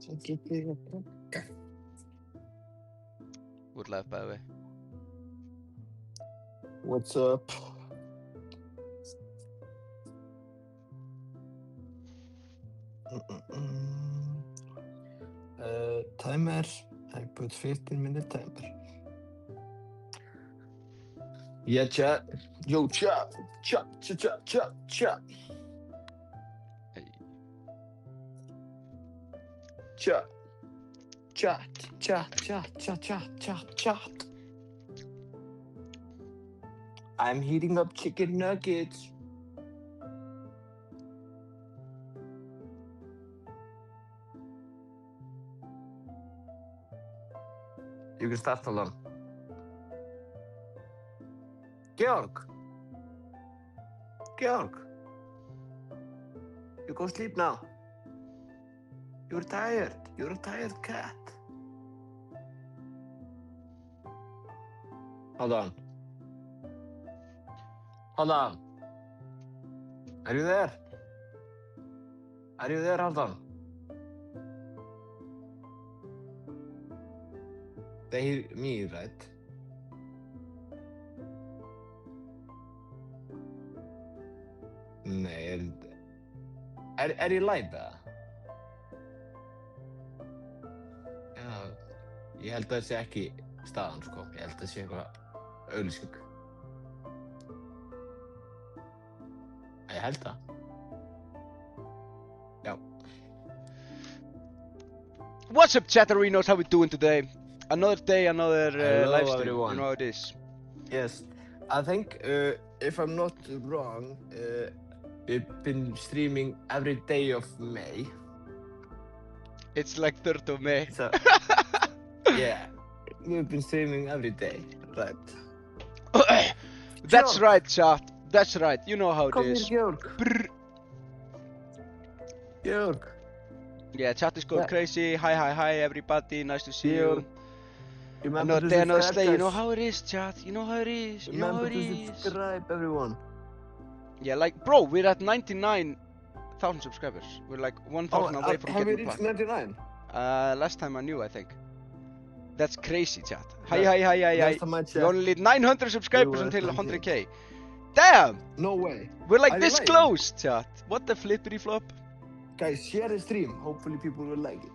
We're live, by the way. What's up? Timer. I put 15-minute timer. Yeah, chat. Yo, chat. Chat. Hey. Chat. I'm heating up chicken nuggets. You can start alone. Georg. You go sleep now. You're tired. You're a tired cat. Hold on. Are you there? Hold on. They hear me, right? Nei, er ég live eða? Já, ég held að það sé ekki staðan, sko. Ég held að það sé eitthvað auglýsing. Ég held það. Já. What's up, chatterinos? How we doing today? Another day, another Hello, live stream. everyone. You know how it is. Yes. I think, if I'm not wrong, we've been streaming every day of May. It's like 3rd of May. So, yeah. We've been streaming every day, right? That's Georg. right, chat. That's right. You know how it Come is. here, Georg. Yeah, chat is going Yeah. crazy. Hi, everybody. Nice to see Georg. you. Remember Another to day, another subscribe, slay. You know guys. how it is, chat. You know how it is. You know how Remember it to is. subscribe, everyone. Yeah, like, bro, we're at 99,000 subscribers. We're like 1,000 away from have we getting reached platinum. 99? Last time I knew, I think. That's crazy, chat. Hi. Last time I You checked. only need 900 subscribers were until at 100k. Damn! No way. We're like Are you this lying? close, chat. What the flippity flop? Guys, share the stream. Hopefully people will like it.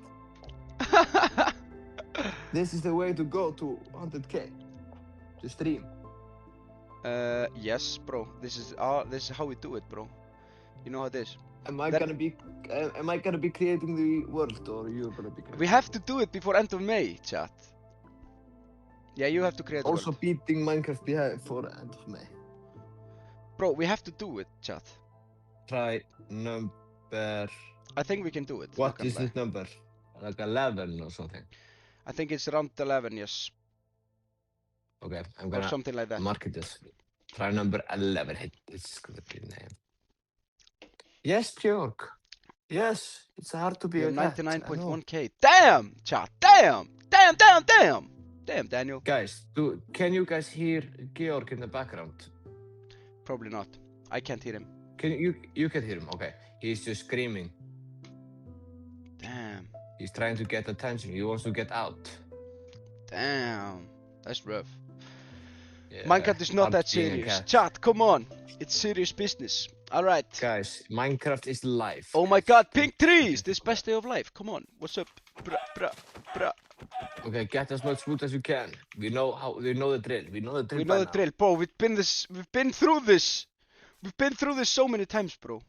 This is the way to go to 100k. To stream. Yes, bro. This is how we do it, bro. You know how it is. Am I That- gonna be creating the world, or you're gonna be creating? We have to do it before end of May, chat. Yeah, you have to create the Also world. beating Minecraft before end of May. Bro, we have to do it, chat. Try number. I think we can do it. not What gonna is lie. this number? Like 11 or something. I think it's around 11, yes. Okay, I'm Or gonna something like that. market this. Try number 11. It's gonna be the name. Yes, Georg. Yes, it's hard to be You're a cat. I know. 99.1k. Damn, chat. Damn, Daniel. Guys, can you guys hear Georg in the background? Probably not. I can't hear him. Can you can hear him? Okay, he's just screaming. Damn. He's trying to get attention. He wants to get out. Damn. That's rough. Yeah, Minecraft is not hard that being a serious. cat. Chat, come on. It's serious business. Alright. Guys, Minecraft is life. Oh my god, pink trees! This best day of life. Come on. What's up? Bruh. Okay, get as much wood as you can. We know the drill. We know the drill. We know the drill. Bro, we've been through this. We've been through this so many times, bro.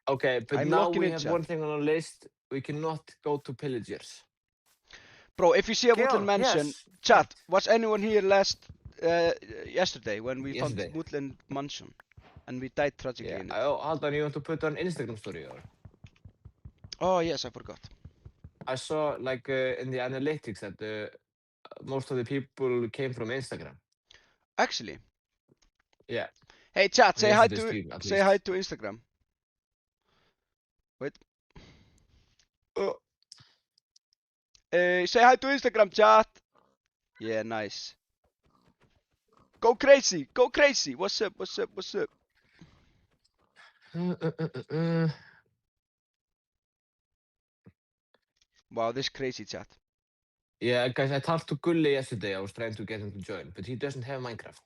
Okay, but I'm now locking we in, have chat. one thing on our list. We cannot go to pillagers. Bro, if you see a Georg, Woodland Mansion, yes. chat, was anyone here yesterday when we Yesterday. found Woodland Mansion? And we died tragically Yeah. in it. Oh, hold on, you want to put on Instagram story or? Oh, yes, I forgot. I saw like in the analytics that most of the people came from Instagram. Actually. Yeah. Hey, chat, say hi Yesterday's to stream, at say least. hi to Instagram. Wait. Oh. Say hi to Instagram, chat. Yeah, nice. Go crazy. What's up? Wow, this crazy chat. Yeah, guys, I talked to Gulli yesterday. I was trying to get him to join, but he doesn't have Minecraft.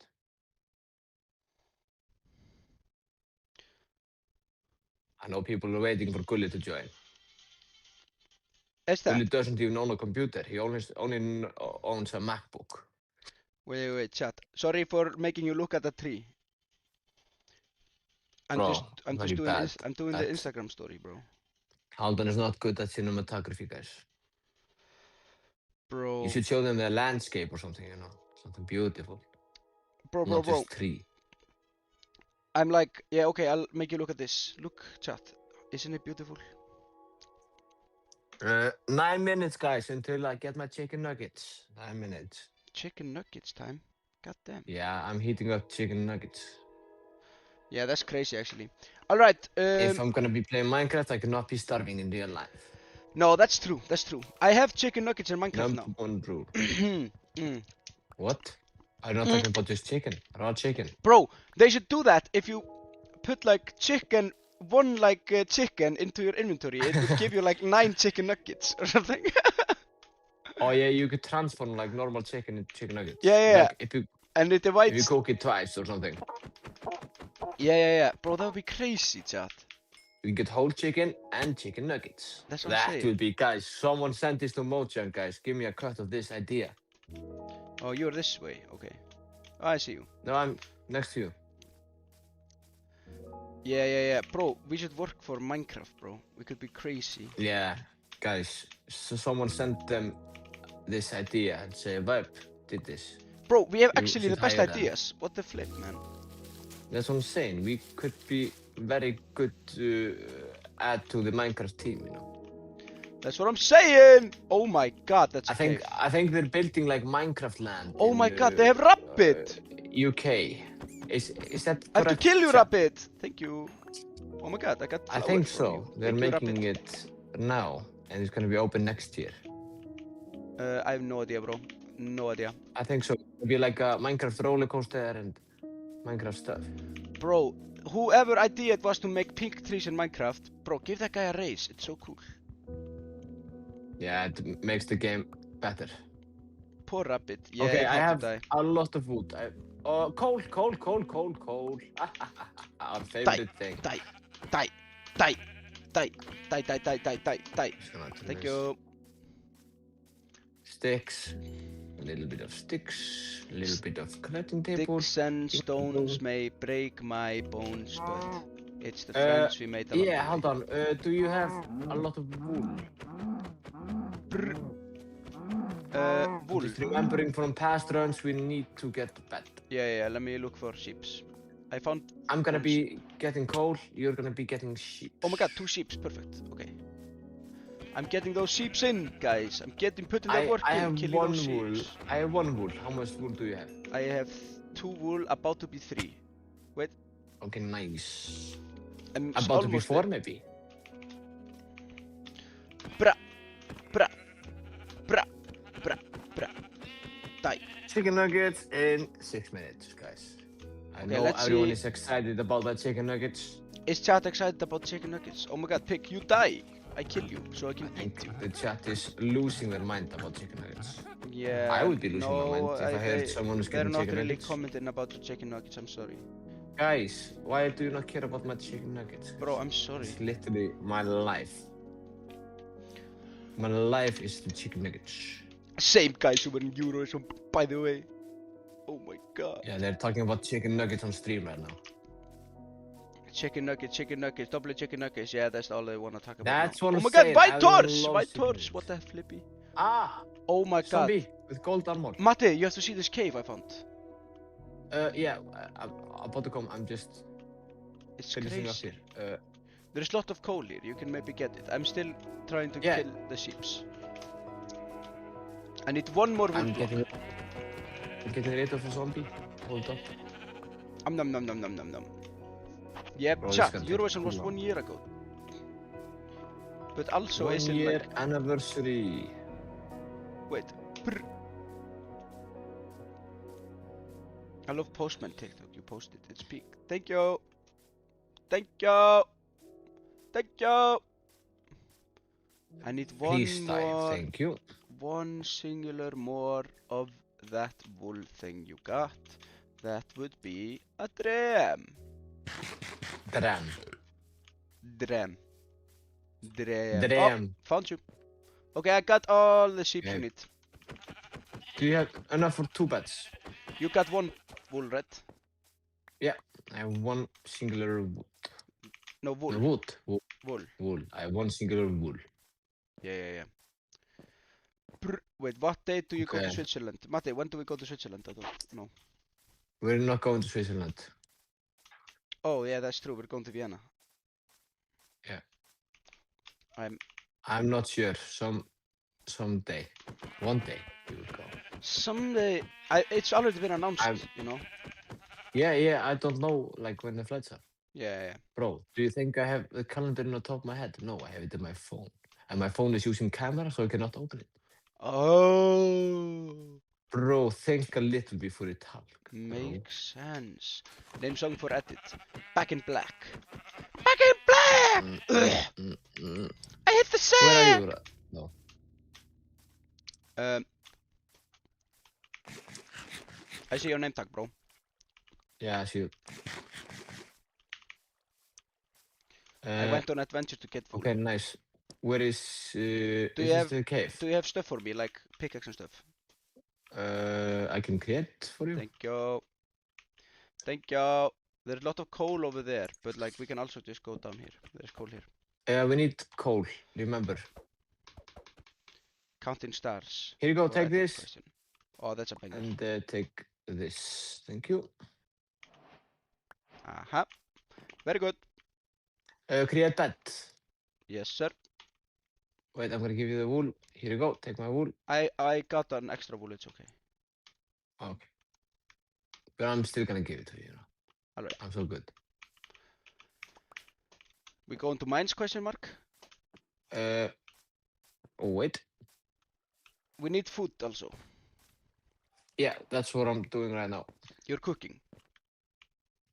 I know people are waiting for Gulli to join. Is that? Gulli doesn't even own a computer. He only owns a MacBook. Wait, chat. Sorry for making you look at the tree. I'm Bro, just very bad. doing the Instagram story, bro. Haldan is not good at cinematography, guys. Bro. You should show them the landscape or something, you know, something beautiful. Bro. Not just tree. I'm like, yeah, okay, I'll make you look at this. Look, chat. Isn't it beautiful? 9 minutes, guys, until I get my chicken nuggets. 9 minutes. Chicken nuggets time. God damn. Yeah, I'm heating up chicken nuggets. Yeah, that's crazy, actually. All right. If I'm gonna be playing Minecraft, I cannot be starving in real life. No, that's true. That's true. I have chicken nuggets in Minecraft Number one rule. now. What? I'm not talking about just chicken. Raw chicken. Bro, they should do that. If you put like chicken, one like chicken into your inventory, it would give you like 9 chicken nuggets or something. Oh yeah, you could transform like normal chicken into chicken nuggets. Yeah. Like if you divides. If you cook it twice or something. Yeah. Bro, that would be crazy, chat. You get whole chicken and chicken nuggets. That's what I'm saying. That would be, guys. Someone sent this to Mojang, guys. Give me a cut of this idea. Oh, you're this way. Okay. Oh, I see you. No, I'm next to you. Yeah. Bro, we should work for Minecraft, bro. We could be crazy. Yeah, guys. So someone sent them this idea and say, Vibe did this. Bro, we have You actually the should best hire them. ideas. What the flip, man? That's what I'm saying. We could be very good add to the Minecraft team, you know. That's what I'm saying. Oh my god, that's a cave. I think they're building like Minecraft land. Oh my god, they have Rabbit. UK. Is that correct? I have to kill you, Rabbit. Thank you. Oh my god, I got I flowers think from so. you. They're Thank you, making Rabbit. it now, and it's gonna be open next year. I have no idea, bro. No idea. I think so. It'll be like a Minecraft roller coaster and Minecraft stuff. Bro, whoever idea it was to make pink trees in Minecraft, bro, give that guy a raise. It's so cool. Yeah, it makes the game better. Poor Rabbit. Yeah, Okay, it I had have to die. a lot of wood. Coal. Our favorite thing. Die. Just gonna do Thank this. you. Sticks. A little bit of sticks. A little bit of crafting table. Sticks and stones may break my bones, but it's the friends we made along Yeah, the hold on. Do you have a lot of wool? Wool. Just remembering from past runs, we need to get bed. Yeah, let me look for sheeps. I found... I'm gonna be getting coal, you're gonna be getting sheep. Oh my god, 2 sheeps, perfect. Okay. I'm getting those sheeps in, guys. I'm putting that work I in, have killing one those wool. sheeps. I have 1 wool. How much wool do you have? I have 2 wool, about to be 3. Wait. Okay, nice. I'm About to be almost 4 there. maybe. Bra. Die. Chicken nuggets in 6 minutes, guys. I Okay, know let's everyone see. is excited about that chicken nuggets. Is chat excited about chicken nuggets? Oh my god, Pig, you die. I kill you, so I can I eat think you. the chat is losing their mind about chicken nuggets. Yeah. I would be losing my mind if I heard they- someone was They're getting not chicken really nuggets. commenting about the chicken nuggets, I'm sorry. Guys, why do you not care about my chicken nuggets? Bro, I'm sorry. It's literally my life. My life is the chicken nuggets. Same guys who were in Eurovision, by the way. Oh my god. Yeah, they're talking about chicken nuggets on stream right now. Chicken nuggets, double chicken nuggets. Yeah, that's all they want to talk about. That's now. what Oh I'm my god, saying. white Everyone torch! loves White chicken torch! nuggets. What the flippy? Ah! Oh my god. Zombie with gold armor. Mate, you have to see this cave I found. Yeah, I'm about to come. I'm just It's finishing up crazy. here. There's a lot of coal here. You can maybe get it. I'm still trying to Yeah. kill the sheeps. I need 1 more wood I'm block. getting rid of a zombie. Hold up. Nom. Yeah, Bro, this chat, can take Eurovision was too 1 year ago. But also 1 isn't year like... anniversary. Wait. Brr. I love Postman TikTok. You posted. It's peak. Thank you. I need one Please dive, more, thank you. one singular more of that wool thing you got. That would be a dream. Dram. Dream. Dream. Oh, Dram. found you. Okay, I got all the sheep you Okay. need. Do you have enough for 2 beds? You got one wool, right? I have one singular wood. No, wool. No, wood. Wool. Wool. I have one singular wool. Yeah. Wait, what day do you go to Okay. Switzerland? Matti, when do we go to Switzerland? I don't know. We're not going to Switzerland. Oh, yeah, that's true. We're going to Vienna. Yeah. I'm not sure. Someday. One day we will go. someday. It's already been announced, you know? Yeah, I don't know like when the flights are. Yeah. Bro, do you think I have the calendar on the top of my head? No, I have it in my phone. And my phone is using camera, so I cannot open it. Oh. Bro, think a little before you talk. Makes sense. Name song for edit. Back in Black. Back in Black! Ugh. I hit the sack! Where are you? No. I see your name tag, bro. Yeah, I see you. I went on adventure to get food. Okay, nice. Where is the cave? Do you have stuff for me, like pickaxe and stuff? I can create for you. Thank you. Thank you. There's a lot of coal over there, but like we can also just go down here. There's coal here. We need coal, remember. Counting stars. Here you go, for take edit this. question. Oh, that's a banger. And take this. Thank you. Aha. Very good. Create bed. Yes, sir. Wait, I'm gonna give you the wool. Here you go, take my wool. I got an extra wool, it's okay. Okay. But I'm still gonna give it to you, you know. Alright. I'm so good. We go into mines, question mark? Oh, wait. We need food also. Yeah, that's what I'm doing right now. You're cooking.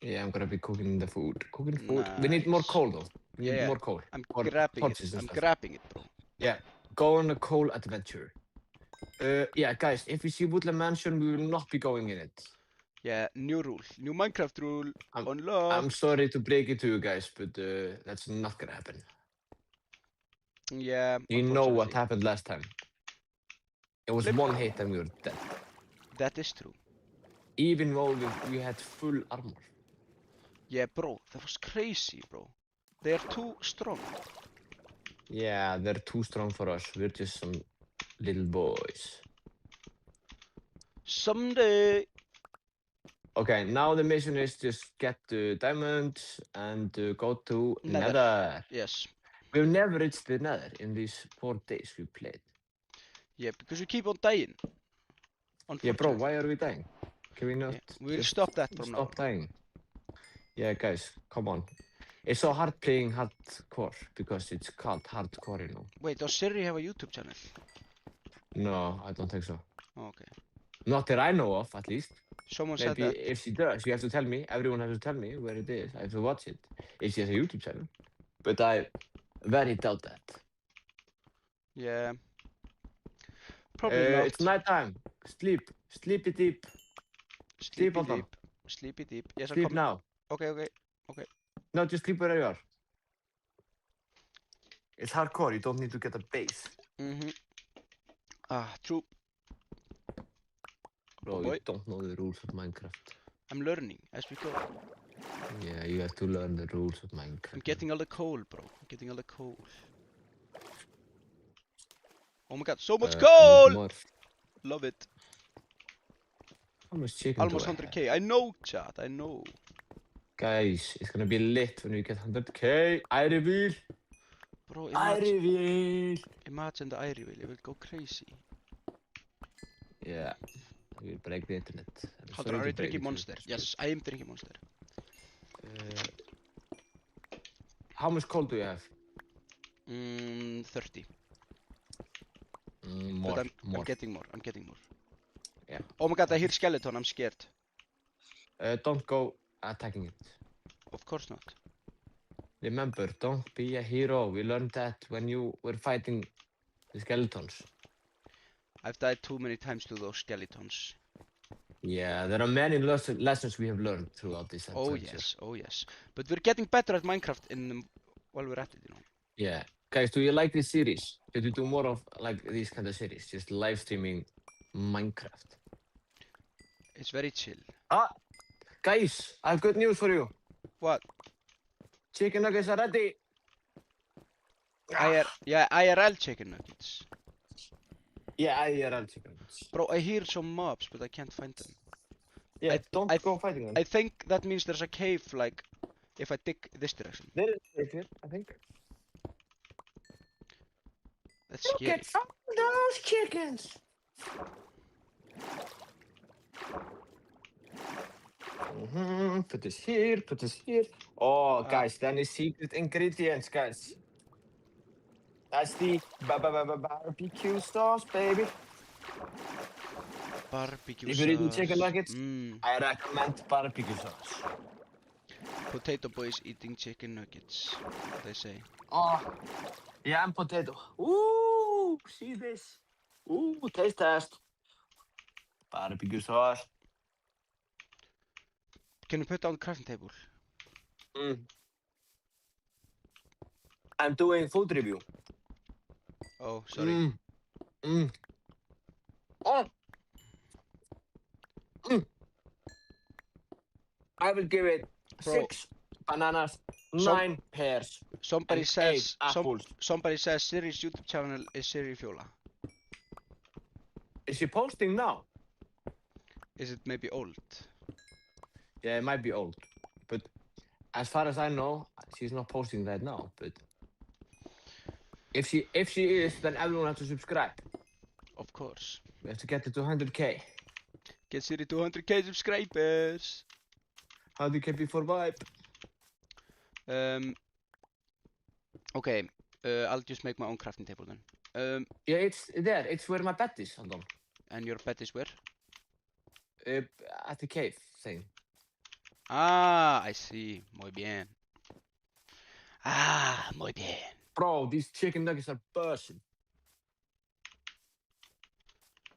Yeah, I'm gonna be cooking the food. Cooking food. We need more Nice. coal though. We need Yeah. more coal. I'm Or grabbing it. torches and I'm stuff. grabbing it, bro. Yeah, go on a coal adventure. Yeah, guys, if we see Woodland Mansion, we will not be going in it. Yeah, new rule. New Minecraft rule. I'm Unlocked. sorry to break it to you guys, but that's not gonna happen. Yeah, You know what unfortunately. happened last time. It was Flip. one hit and we were dead. That is true. Even though we had full armor. Yeah, bro. That was crazy, bro. They are too strong. Yeah, they're too strong for us. We're just some little boys. Someday. Okay, now the mission is just get the diamond and go to Nether. Nether. Yes. We've never reached the Nether in these 4 days we played. Yeah, because we keep on dying. Yeah, bro, why are we dying? Can we not We'll just stop that from now on. stop dying? Yeah, guys, come on. It's so hard playing hardcore because it's called hardcore, you know. Wait, does Siri have a YouTube channel? No, I don't think so. Oh, okay. Not that I know of, at least. Someone said Maybe that. if she does, you have to tell me. Everyone has to tell me where it is. I have to watch it. If she has a YouTube channel. But I very doubt that. Yeah. Probably not. It's night time. Sleep. Sleepy deep. Sleepy Aldan. deep. Sleepy deep. Yes, Sleep now. Okay. No, just sleep where you are. It's hardcore. You don't need to get a base. True. Bro, boy. you don't know the rules of Minecraft. I'm learning as we go. Yeah, you have to learn the rules of Minecraft. I'm getting all the coal, bro. I'm getting all the coal. Oh my god, so much coal! More. Love it. How much chicken Almost do I have? 100k. I know, chat. I know. Guys, it's gonna be lit when we get 100k. I reveal. Bro, I reveal. imagine the Irie wheel. It will go crazy. Yeah. We will break the internet. Hold on, are you drinking Monster? Yes, I am drinking Monster. How much coal do you have? 30. More. But I'm getting more. Yeah. Oh my god, I hear skeleton. I'm scared. Don't go attacking it. Of course not. Remember, don't be a hero. We learned that when you were fighting the skeletons. I've died too many times to those skeletons. Yeah, there are many lessons we have learned throughout this adventure. Oh yes. But we're getting better at Minecraft while we're at it, you know. Yeah. Guys, do you like this series? Should we do more of like these kind of series? Just live streaming Minecraft. It's very chill. Guys, I have good news for you. What? Chicken nuggets are ready. IRL chicken nuggets. Yeah, IRL chicken nuggets. Bro, I hear some mobs, but I can't find them. Yeah, don't go fighting them. I think that means there's a cave, like, if I dig this direction. There is a cave here, I think. That's scary. Look at some of those chickens. Put this here, put this here. Oh, guys, then the secret ingredients, guys. That's the barbecue sauce, baby. Barbecue If you're eating sauce. chicken nuggets, I recommend barbecue sauce. Potato boys eating chicken nuggets, what they say. Oh, yeah, and potato. Ooh, see this. Ooh, taste test. Barbecue sauce. Can you put down the crafting table? I'm doing food review. Oh, sorry. Oh. I will give it 6 bananas, 9 pears, Somebody and says 8 apples. Somebody says Siri's YouTube channel is Siri Fiola. Is she posting now? Is it maybe old? Yeah, it might be old, but as far as I know, she's not posting that now. But if she is, then everyone has to subscribe. Of course. We have to get it to 100k. Get Siri to 100k subscribers. How do you keep it for vibe? Okay, I'll just make my own crafting table then. Yeah, it's there. It's where my bed is, Anton. And your bed is where? At the cave thing. Ah, I see. Muy bien. Ah, muy bien. Bro, these chicken nuggets are bursting.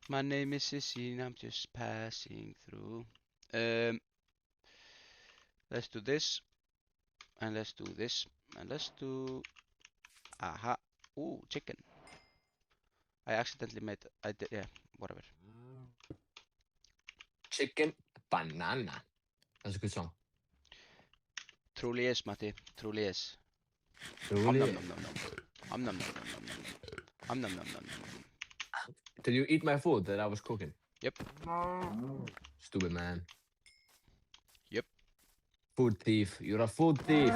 My name is Sissy and I'm just passing through. Let's do this. And let's do this. And let's do... Aha. Ooh, chicken. I accidentally made... yeah, whatever. Chicken banana. That's a good song. Truly is, Matti. Truly is. Truly. Did you eat my food that I was cooking? Yep. Stupid man. Yep. Food thief. You're a food thief.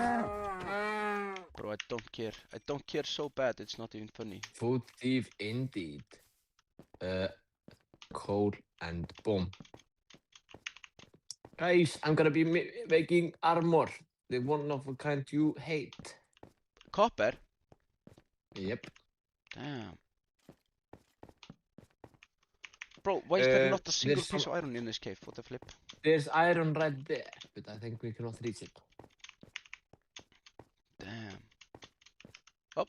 Bro, I don't care. I don't care so bad, it's not even funny. Food thief indeed. Coal and boom. Guys, I'm gonna be making armor. The one of a kind you hate. Copper? Yep. Damn. Bro, why is there not a single piece of iron in this cave? What the flip? There's iron right there, but I think we cannot reach it. Damn. Oh.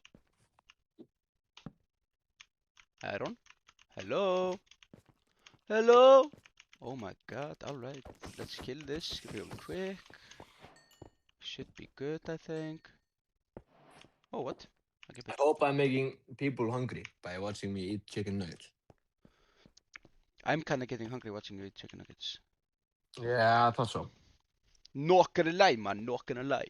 Iron? Hello? Hello? Oh my god, alright. Let's kill this real quick. Should be good, I think. Oh, what? I hope I'm making people hungry by watching me eat chicken nuggets. I'm kinda getting hungry watching you eat chicken nuggets. Yeah, I thought so. Not gonna lie, man, not gonna lie.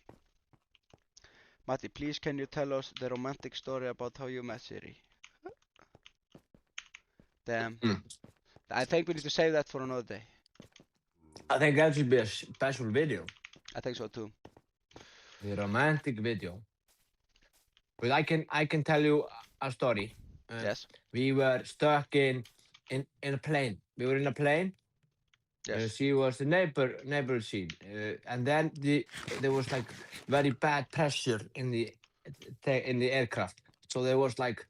Matti, please can you tell us the romantic story about how you met Siri? Damn. I think we need to save that for another day. I think that should be a special video. I think so too. The romantic video. But I can tell you a story. Yes. We were stuck in a plane. We were in a plane. Yes. She was the neighbor seat, and then there was like very bad pressure in the aircraft. So there was like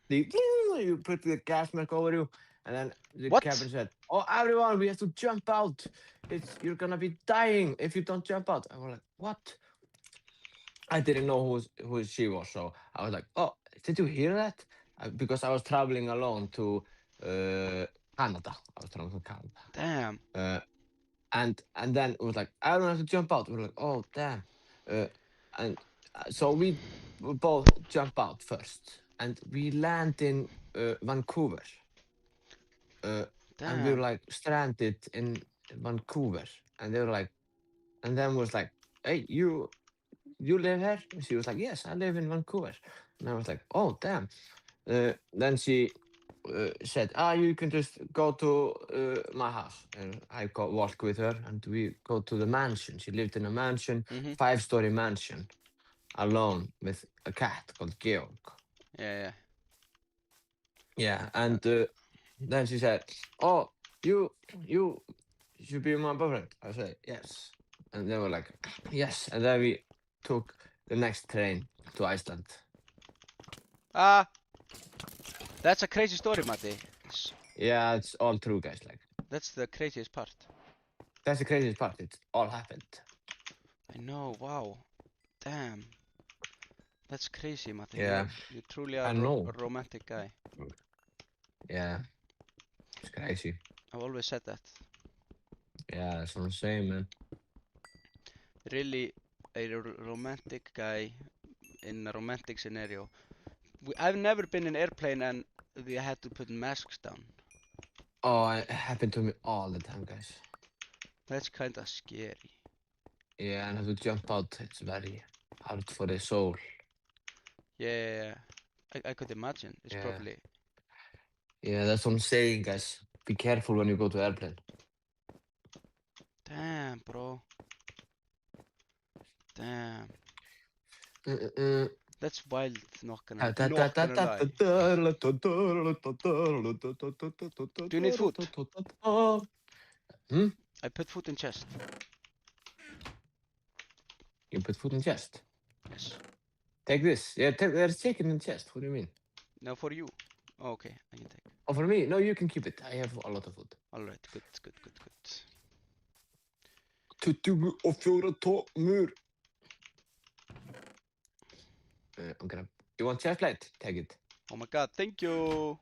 you put the gas mask over you, and then the captain said, "Oh, everyone, we have to jump out. You're gonna be dying if you don't jump out." I was like, "What?" I didn't know who she was, so I was like, "Oh, did you hear that?" Because I was traveling alone to Canada. I was traveling to Canada, Damn. uh, and then it was like, "I don't have to jump out." We were like, "Oh, damn," uh, and so we both jump out first, and we land in Vancouver, and we were Damn. like stranded in Vancouver, and they were like, and then was like, "Hey, you live here?" And she was like, "Yes, I live in Vancouver." And I was like, "Oh, damn." Then she said, "You can just go to my house." And I walk with her, and we go to the mansion. She lived in a mansion, Mm-hmm. 5-story mansion, alone with a cat called Georg. Yeah, Yeah, yeah. and then she said, "Oh, you should be my boyfriend." I said, "Yes." And they were like, "Yes." And then we took the next train to Iceland. Ah, that's a crazy story, Matti. Yeah, it's all true, guys. Like, That's the craziest part. that's the craziest part. It all happened. I know, wow. Damn. That's crazy, Matti. Yeah, You truly are I know. a romantic guy. Yeah, it's crazy. I've always said that. Yeah, that's what I'm saying, man. Really a romantic guy in a romantic scenario. I've never been in an airplane and we had to put masks down. Oh, it happened to me all the time, guys. That's kinda scary. Yeah, and have to jump out. It's very hard for the soul. Yeah, I could imagine. It's Yeah, probably... yeah, that's what I'm saying, guys. Be careful when you go to airplane. Damn, bro. Damn. Uh, That's wild, not gonna, uh, uh. not gonna lie. Do you need food? Hmm? I put food in chest. You put food in chest. Yes. Take this. Yeah, there's chicken in chest. What do you mean? Now for you. Oh, okay, I can take. Oh, for me? No, you can keep it. I have a lot of food. Alright, good, good, good, good. 24 tomur. I'm gonna. You want chest plate? Take it. Oh my god, thank you!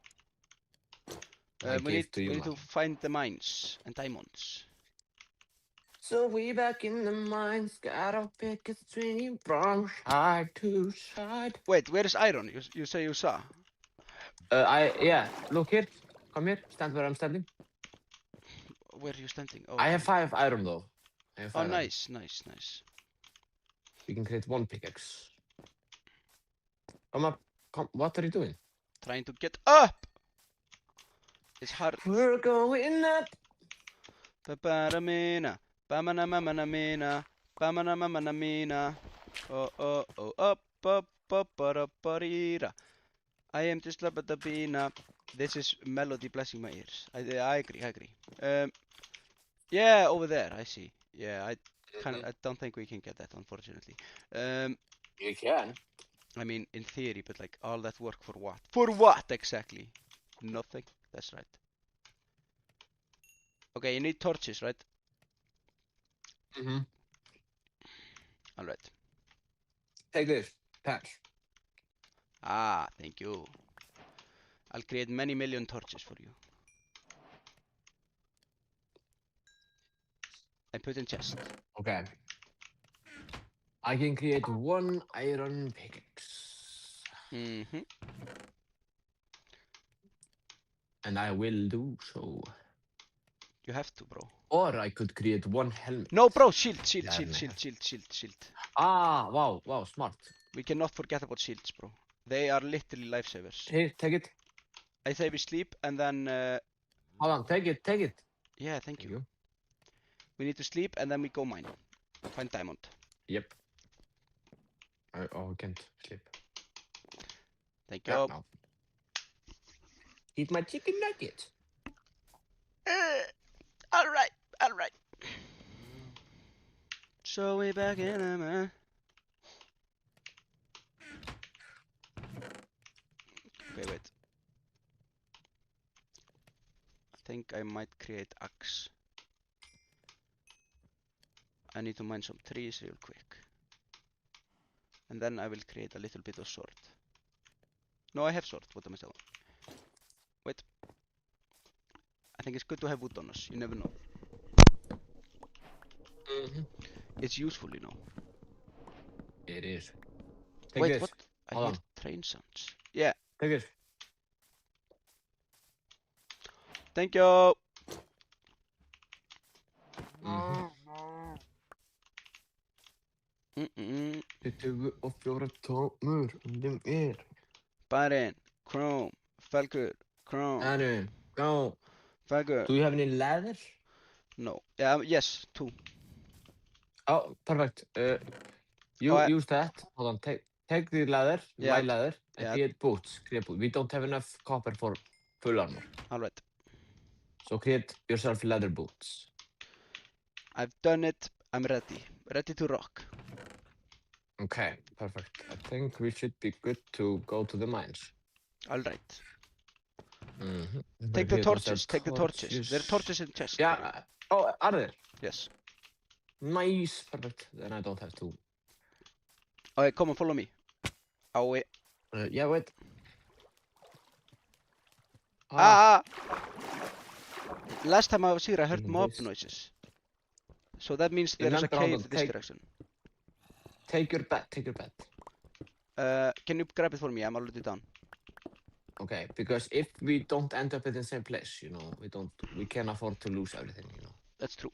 I We gave to you, need to man. find the mines and diamonds. So we back in the mines, gotta pick a stream from side to side. Wait, where is iron? You say you saw? Yeah. Look here. Come here. Stand where I'm standing. Where are you standing? Oh, I okay. have 5 iron though. I have Oh, 5 iron. nice, nice, nice. We can create 1 pickaxe. Come up. Come. What are you doing? Trying to get up! It's hard. We're going up. Paparamina, bamana mamana mina, bamana mamana mina. Oh oh oh up up up paraparira. I am just labadabina. This is melody blessing my ears. I agree, I agree. Yeah, over there, I see. Yeah, I don't think we can get that, unfortunately. You can. I mean, in theory, but like all that work for what? For what exactly? Nothing. That's right. Okay, you need torches, right? All right. Take this. Patch. Ah, thank you. I'll create many million torches for you. I put in chest. Okay. I can create 1 iron pickaxe. Mm-hmm. And I will do so. You have to, bro. Or I could create 1 helmet. No, bro, shield, shield, Yeah, shield, man. shield, shield, shield, shield. Ah, wow, smart. We cannot forget about shields, bro. They are literally lifesavers. Here, take it. I say we sleep and then... Hold on, take it. yeah, thank Thank you. you. We need to sleep and then we go mine. Find diamond. Yep. I can't sleep. Thank you. No. Eat my chicken nuggets. Alright, alright. So we back in the man. Okay, wait. I think I might create axe. I need to mine some trees real quick. And then I will create a little bit of sword. No, I have sword. What am I saying? Wait. I think it's good to have wood on us. You never know. It's useful, you know. It is. Take Wait, this. what? I Hold hear on. train sounds. Yeah, Take it. thank you. Þetta og fjóra tómur Bærin, Chrome, Felgur, Chrome, Aaron, go. Felgur. Do you have any leather? No. Yes, 2. Oh, perfect. You Oh, use that. Hold on. Take the leather, Yeah. my leather, and Yeah. create boots. Create boots. We don't have enough copper for full armor. Alright. So create yourself leather boots. I've done it. I'm ready. Ready to rock. Okay, perfect. I think we should be good to go to the mines. Alright. Mm-hmm. Take the torches. Take the torches. There are torches in the chest. Yeah. Oh, are there? Yes. Nice. Perfect. Then I don't have to. Okay, come on, follow me. Aoi. Yeah, wait. Ah! Last time I was here, I heard In mob this- noises. So that means You there is a remember how cave to this take- direction. Take your bet. Take your bet. Can you grab it for me? I'm already done. Okay, because if we don't end up in the same place, you know, we can't afford to lose everything, you know. That's true.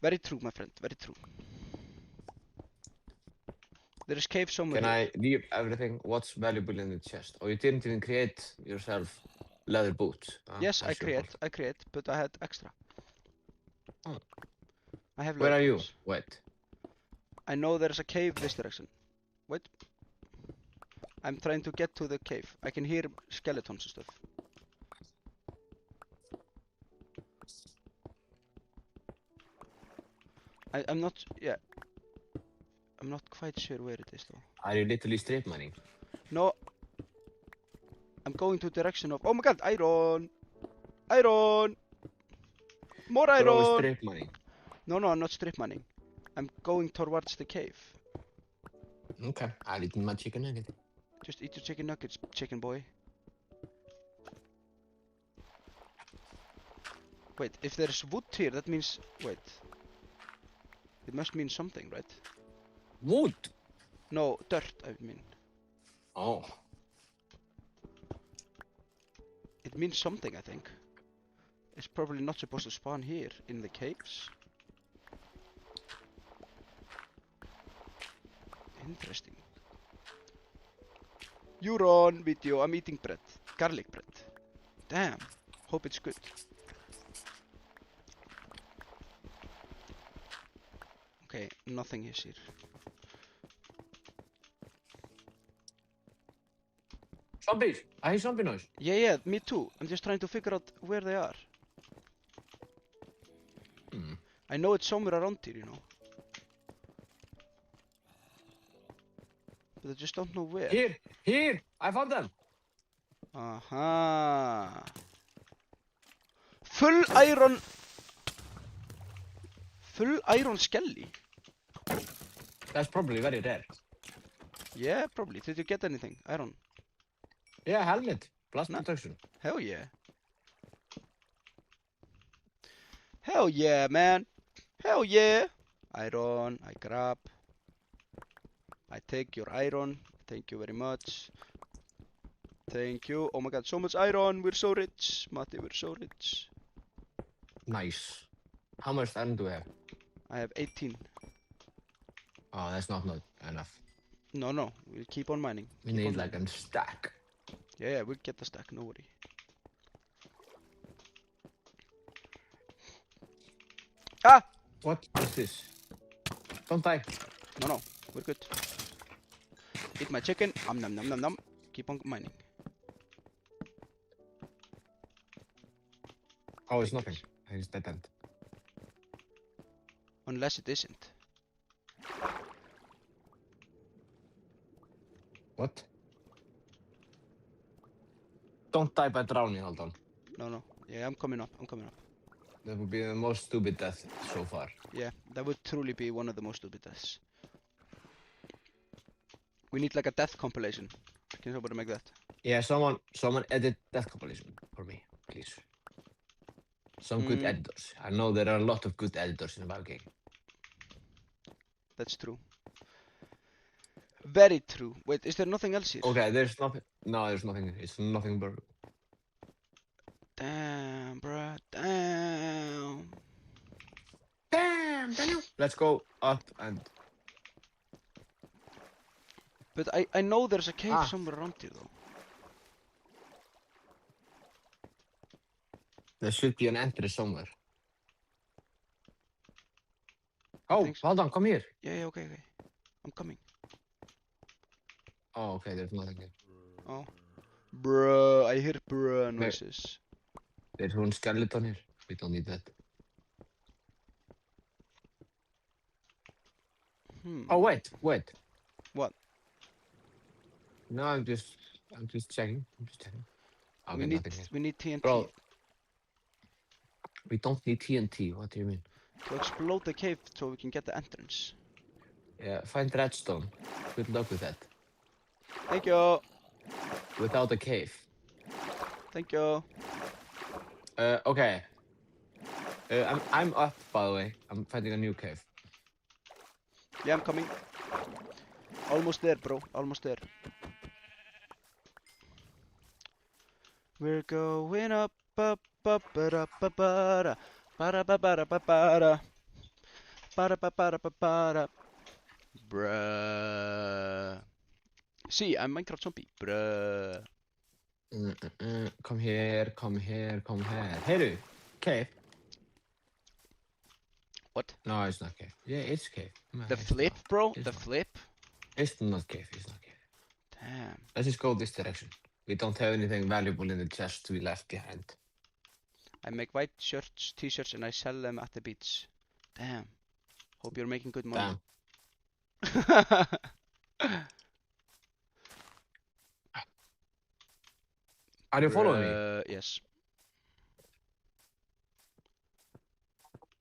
Very true, my friend. Very true. There is cave somewhere Can here. I leave everything? What's valuable in the chest? Oh, you didn't even create yourself leather boots. Yes, I that's your create, but I had extra. Oh. I have fault. Where leather are you? boots. Wait. I know there's a cave this direction. Wait. I'm trying to get to the cave. I can hear skeletons and stuff. I'm not, yeah. I'm not quite sure where it is though. Are you literally strip mining? No. I'm going to direction of, oh my god, iron! Iron! More You're always iron! strip mining. No, I'm not strip mining. I'm going towards the cave. Okay, I'll eat my chicken nugget. Just eat your chicken nuggets, chicken boy. Wait, if there's wood here, that means, wait. It must mean something, right? Wood! No, dirt, I mean. Oh. It means something, I think. It's probably not supposed to spawn here, in the caves. Interesting. You're on video, I'm eating bread. Garlic bread. Damn, hope it's good. Okay, nothing is here. Zombies! I hear zombie noise. Yeah, me too. I'm just trying to figure out where they are. I know it's somewhere around here, you know. But I just don't know where. Here! I found them! Aha. Full iron skelly. That's probably very rare. Yeah, probably. Did you get anything? Iron. Yeah, helmet. Blast No. protection. Hell yeah. Hell yeah, man. Hell yeah. Iron, I grab. I take your iron. Thank you very much. Thank you. Oh my god, so much iron. We're so rich. Matti, we're so rich. Nice. How much iron do we have? I have 18. Oh, that's not enough. No, we'll keep on mining. We Keep need on like mining. a stack. Yeah, we'll get the stack, no worry. Ah! What is this? Don't die. No, we're good. Eat my chicken. Nom. Keep on mining. Oh, it's nothing. It's dead end. Unless it isn't. What? Don't die by drowning, hold on. No. Yeah, I'm coming up. That would be the most stupid death so far. Yeah, that would truly be one of the most stupid deaths. We need like a death compilation. Can somebody make that? Yeah, someone edit that compilation for me, please. Some good editors. I know there are a lot of good editors in Viking. That's true. Very true. Wait, is there nothing else here? Okay, there's nothing. No, there's nothing. It's nothing but. Damn, bruh. Damn. Damn, Daniel. Let's go up and. But I know there's a cave Ah. somewhere around here though. There should be an entrance somewhere. Oh, think so. hold on, come here. Yeah, okay. I'm coming. Oh, okay, there's nothing here. Oh. Bruh, I hear bruh noises. There's one skeleton here. We don't need that. Oh, wait. What? No, I'm just checking. Okay, we nothing here. need TNT. Bro, we don't need TNT. What do you mean? To explode the cave so we can get the entrance. Yeah, find redstone. Good luck with that. Thank you. Without a cave. Thank you. Okay. I'm up, by the way. I'm finding a new cave. Yeah, I'm coming. Almost there, bro. Almost there. We're going up, ba ba da ba ba da ba ba ba ba ba. Bruh. See, I'm Minecraft zombie. Bruh. Come here. Heyrðu, cave. What? No, it's not cave. Yeah, it's cave. No, The it's flip, not. bro. It's The not. flip. It's not cave. Damn. Let's just go this direction. We don't have anything valuable in the chest we left behind. I make white shirts, t-shirts, and I sell them at the beach. Damn. Hope you're making good money. Damn. Are you following me? Yes.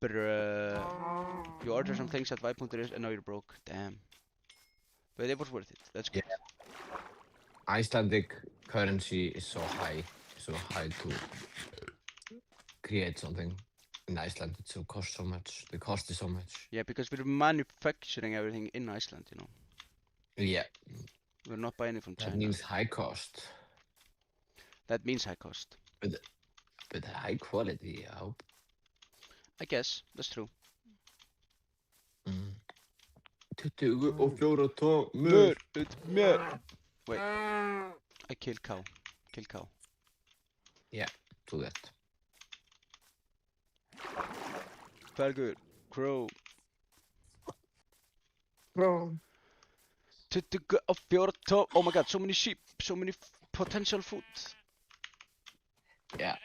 Bruh. You ordered some things at vibe.is and now you're broke. Damn. But it was worth it. That's good. Yeah. Icelandic currency is so high to create something in Iceland. It so costs so much. The cost is so much. Yeah, because we're manufacturing everything in Iceland, you know. Yeah. We're not buying it from China. That means high cost. That means high cost. But high quality, I hope. I guess. That's true. 24 tómur. Mör. Wait. I kill cow. Kill cow. Yeah, do that. Felgur. Crow. Bro. 24 tómur. Oh my god, so many sheep. So many potential food. Yeah.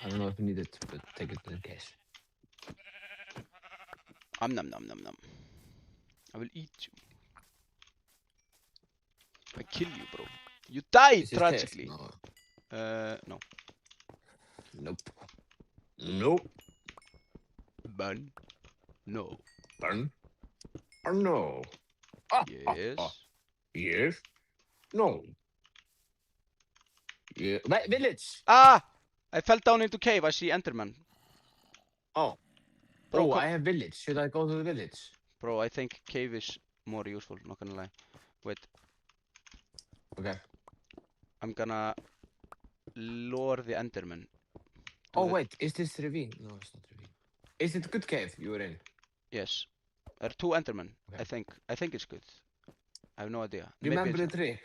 I don't know if you need it, but take it in case. Nom. I will eat you. I kill you, bro. You died tragically. No. No. Nope. Burn. No. Burn. Or no. Yes. Yes. No. Yeah. Village. Ah! I fell down into cave. I see Enderman. Oh. Bro, I have village. Should I go to the village? Bro, I think cave is more useful, not gonna lie. Wait. Okay. I'm gonna lure the Enderman. Oh, wait. Is this ravine? No, it's not ravine. Is it a good cave you were in? Yes. There are 2 Endermen, Okay. I think it's good. I have no idea. Remember the trick?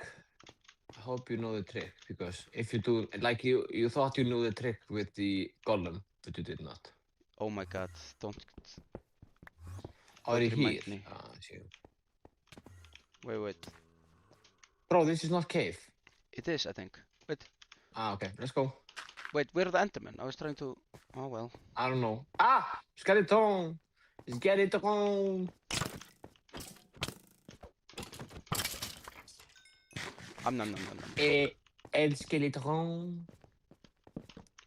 I hope you know the trick, because if you do, like you thought you knew the trick with the golem, but you did not. Oh my god, don't Are you here? remind me. Sure. Wait. Bro, this is not cave. It is, I think. Wait. Okay, let's go. Wait, where are the Endermen? I was trying to... Oh well. I don't know. Skeleton! Skeleton! Nom. El skeleton.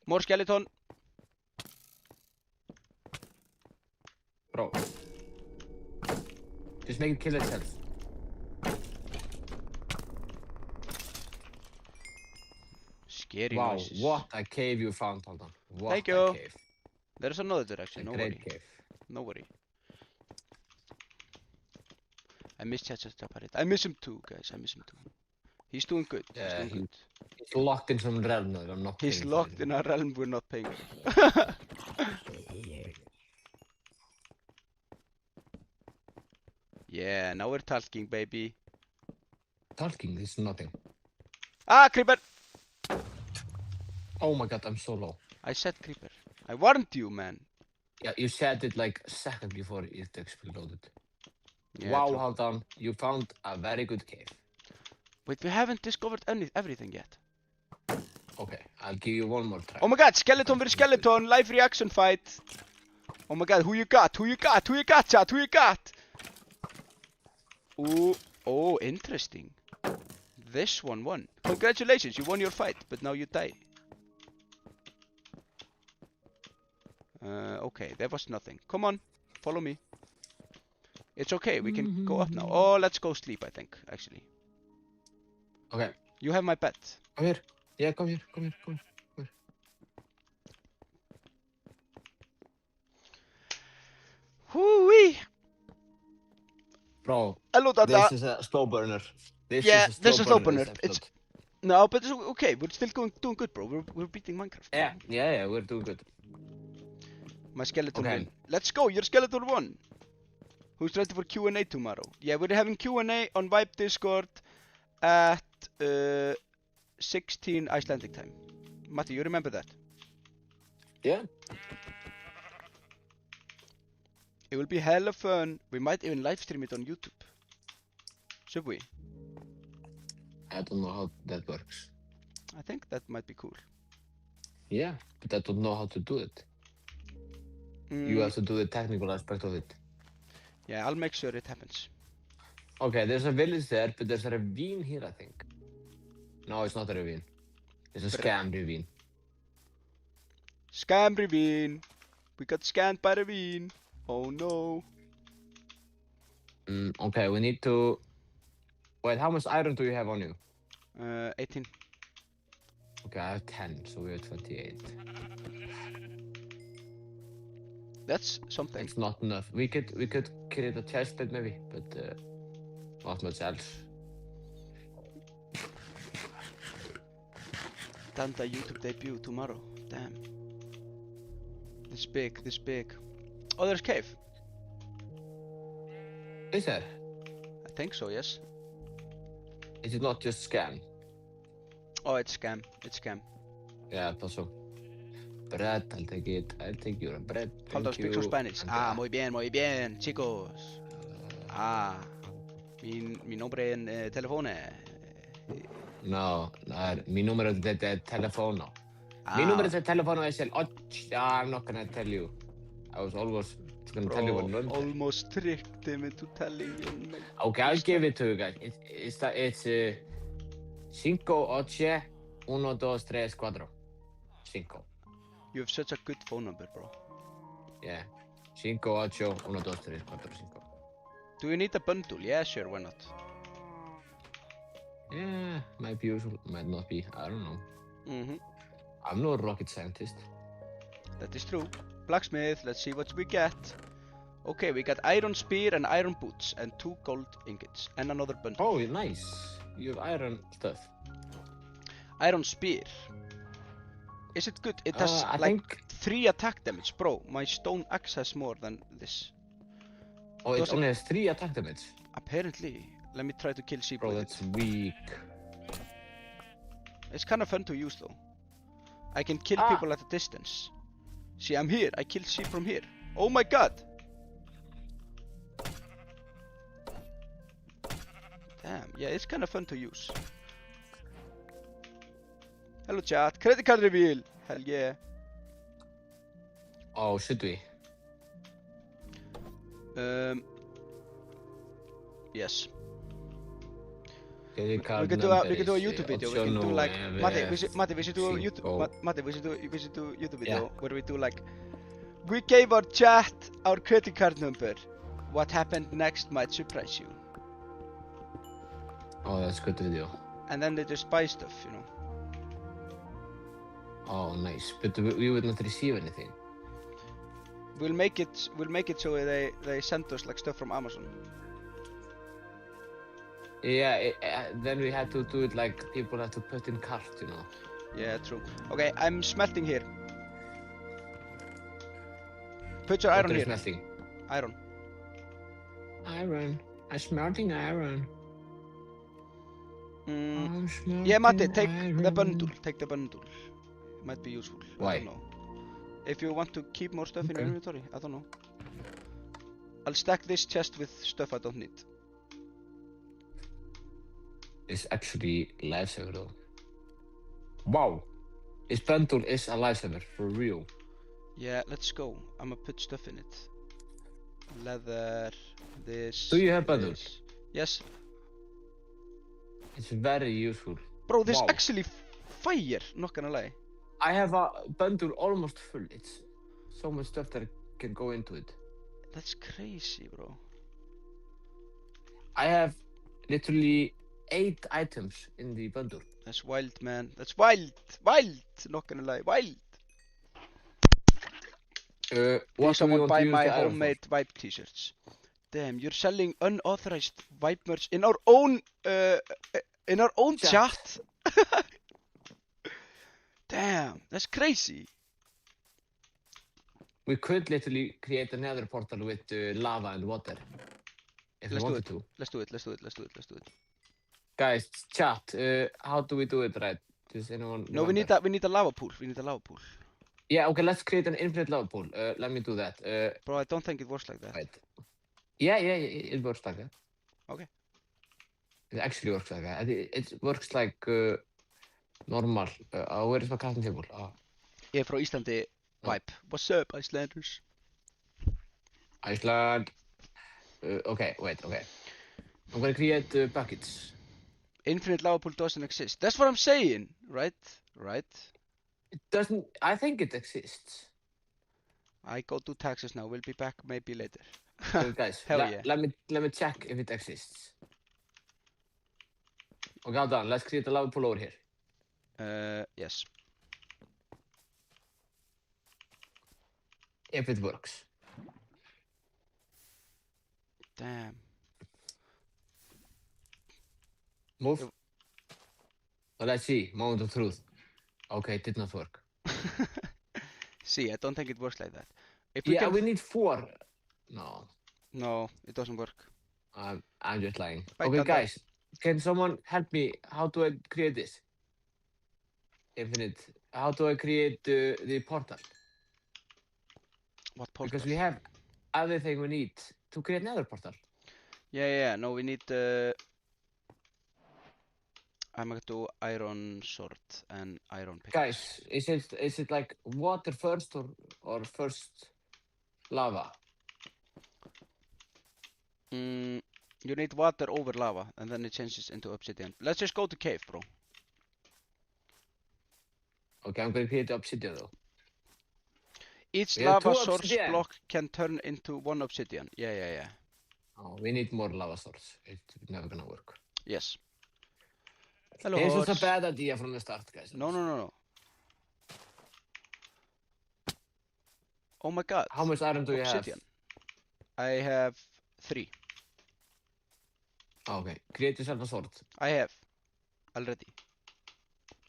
More skeleton! Bro. Just make it kill itself. Scary Wow, noises. what a cave you found, hold on. What Thank a you. cave. There's another direction, A no great worry. cave. No worry. I miss Chachachaparit. I miss him too, guys. I miss him too. He's doing good. He's Yeah, doing good. He's locked in some realm that I'm not He's paying for locked anymore. in a realm we're not paying for. Yeah, now we're talking, baby. Talking, this is nothing. Ah, creeper! Oh my god, I'm so low. I said creeper. I warned you, man. Yeah, you said it like a second before it exploded. Yeah, Wow, true. hold on. You found a very good cave. Wait, we haven't discovered everything yet. Okay, I'll give you one more try. Oh my god, skeleton versus skeleton, live reaction fight. Oh my god, who you got? Who you got? Who you got, chat? Who you got? Ooh, oh, interesting. This one won. Congratulations, you won your fight, but now you die. Okay, there was nothing. Come on, follow me. It's okay, we can go up now. Oh, let's go sleep, I think, actually. Okay, You have my pet. come here. Yeah, come here, come here, come here. Whoo-wee! Bro, Hello, Dada. this is a slow burner. This Yeah, is this is a slow this burner. It's episode. no, but it's okay. We're still doing good, bro. We're beating Minecraft. Yeah, we're doing good. My skeleton Okay. win. Let's go. Your skeleton won. Who's ready for Q&A tomorrow? Yeah, we're having Q&A on Vibe Discord at 16 Icelandic time. Matti, you remember that? Yeah. It will be hella fun. We might even live stream it on YouTube. Should we? I don't know how that works. I think that might be cool. Yeah, but I don't know how to do it. Mm, You have to do the technical aspect of it. yeah, I'll make sure it happens. Okay, there's a village there, but there's a ravine here, I think. No, it's not a ravine. It's a scam ravine. Scam Ravine. We got scammed by Ravine. Oh no. Okay, we need to... Wait, how much iron do you have on you? 18. Okay, I have 10, so we have 28. That's something. It's not enough. We could create a chest bed maybe, but not much else. Danda YouTube debut tomorrow. Damn. This big, this big. Oh, there's cave. Is there? I think so, yes. Is it not just scam? Oh, it's scam. It's scam. Yeah, I thought so. Bread, I'll take it. I'll take your bread. Hold on, speak some Spanish. And, Ah, muy bien, chicos. Ah, mi nombre en teléfono. No, mi número de teléfono. Mi Ah, número de teléfono es el 8. I'm not gonna tell you. I was always gonna tell you what bro, number. almost tricked him into telling you. Okay, I'll give it to you guys. It's 5, 8, 1, 2, 3, 4. 5. You have such a good phone number, bro. Yeah. 5, 8, 1, 2, 3, 4, 5. Do you need a bundle? Yeah, sure, why not? Yeah, might be useful, might not be. I don't know. Mm-hmm. I'm no rocket scientist. That is true. Blacksmith, let's see what we get. Okay, we got iron spear and iron boots and 2 gold ingots and another bundle. Oh, nice. You have iron stuff. Iron spear. Is it good? It has I like think... 3 attack damage, bro. My stone axe has more than this. Oh, it Does it- only has 3 attack damage. Apparently. Let me try to kill sheep Bro, with that's it. weak. It's kind of fun to use though. I can kill people at a distance. See, I'm here. I kill sheep from here. Oh my god! Damn, yeah, it's kind of fun to use. Hello chat, credit card reveal! Hell yeah. Oh, should we? Yes. We We could do a YouTube video. We can do like Mate, we should do a YouTube. Mate, we should do YouTube video where we do like we gave our chat our credit card number. What happened next might surprise you. Oh, that's a good video. And then they just buy stuff, you know. Oh, nice. But we would not receive anything. We'll make it so they send us like stuff from Amazon. Yeah, then we had to do it like people have to put in cart, you know. Yeah, true. Okay, I'm smelting here. Put your What iron are you here. smelting? Iron. Iron. I'm smelting iron. I'm smelting Yeah, Matti, take iron. the bundle. Take the bundle. Might be useful. I Why? don't know. If you want to keep more stuff in your Okay. inventory, I don't know. I'll stack this chest with stuff I don't need. It's actually lifesaver though. Wow. This bundle is a lifesaver, for real. Yeah, let's go. I'ma put stuff in it. Leather, this. Do you have bundle? this. Yes. It's very useful. Bro, this Wow. actually fire, not gonna lie. I have a bundle almost full. It's so much stuff that can go into it. That's crazy, bro. I have literally 8 items in the bundle. That's wild, man. That's wild. Wild, not gonna lie. Wild. What do Please someone we want buy to use my the iron for? homemade Vibe t-shirts. Damn, you're selling unauthorized Vibe merch in our own chat. Damn, that's crazy. We could literally create another portal with lava and water. If Let's we do wanted it. to. Let's do it. Let's do it. Let's do it. Let's do it. Guys, chat, how do we do it right? Does anyone No, we remember? need that. We need a lava pool. We need a lava pool. Yeah, okay, let's create an infinite lava pool. Let me do that. Bro, I don't think it works like that. Right. Yeah, it works like that. Okay. It actually works like that. It works like normal. Where is my crafting table? Ég er frá Íslandi Vibe. What's up, Icelanders? Iceland. Okay, wait, okay. I'm gonna create buckets. Infinite lava pool doesn't exist. That's what I'm saying, right? Right? It doesn't. I think it exists. I go do taxes now. We'll be back maybe later. Guys, Hell yeah. let me check if it exists. Okay, hold on. Let's create a lava pool over here. Yes. If it works. Damn. Move. Yep. Well, let's see. Moment of truth. Okay, it did not work. See, I don't think it works like that. If we Yeah, can... we need 4. No, No, it doesn't work. I'm just lying. Bye, Okay, Tanda. guys, can someone help me? How do I create this? Infinite. How do I create the portal? What portal? Because we have everything we need to create another portal. Yeah. No, we need... I'm gonna do iron sword and iron pickaxe. Guys, is it like water first or first lava? You need water over lava, and then it changes into obsidian. Let's just go to cave, bro. Okay, I'm gonna create the obsidian though. Each We have lava 2 source obsidian. block can turn into 1 obsidian. Yeah. Oh, we need more lava source. It's never gonna work. Yes. Hello, This was a horse. bad idea from the start, guys. No. Oh my god. How much iron do you Obsidian. have? I have 3. Oh, okay, create yourself a sword. I have. Already.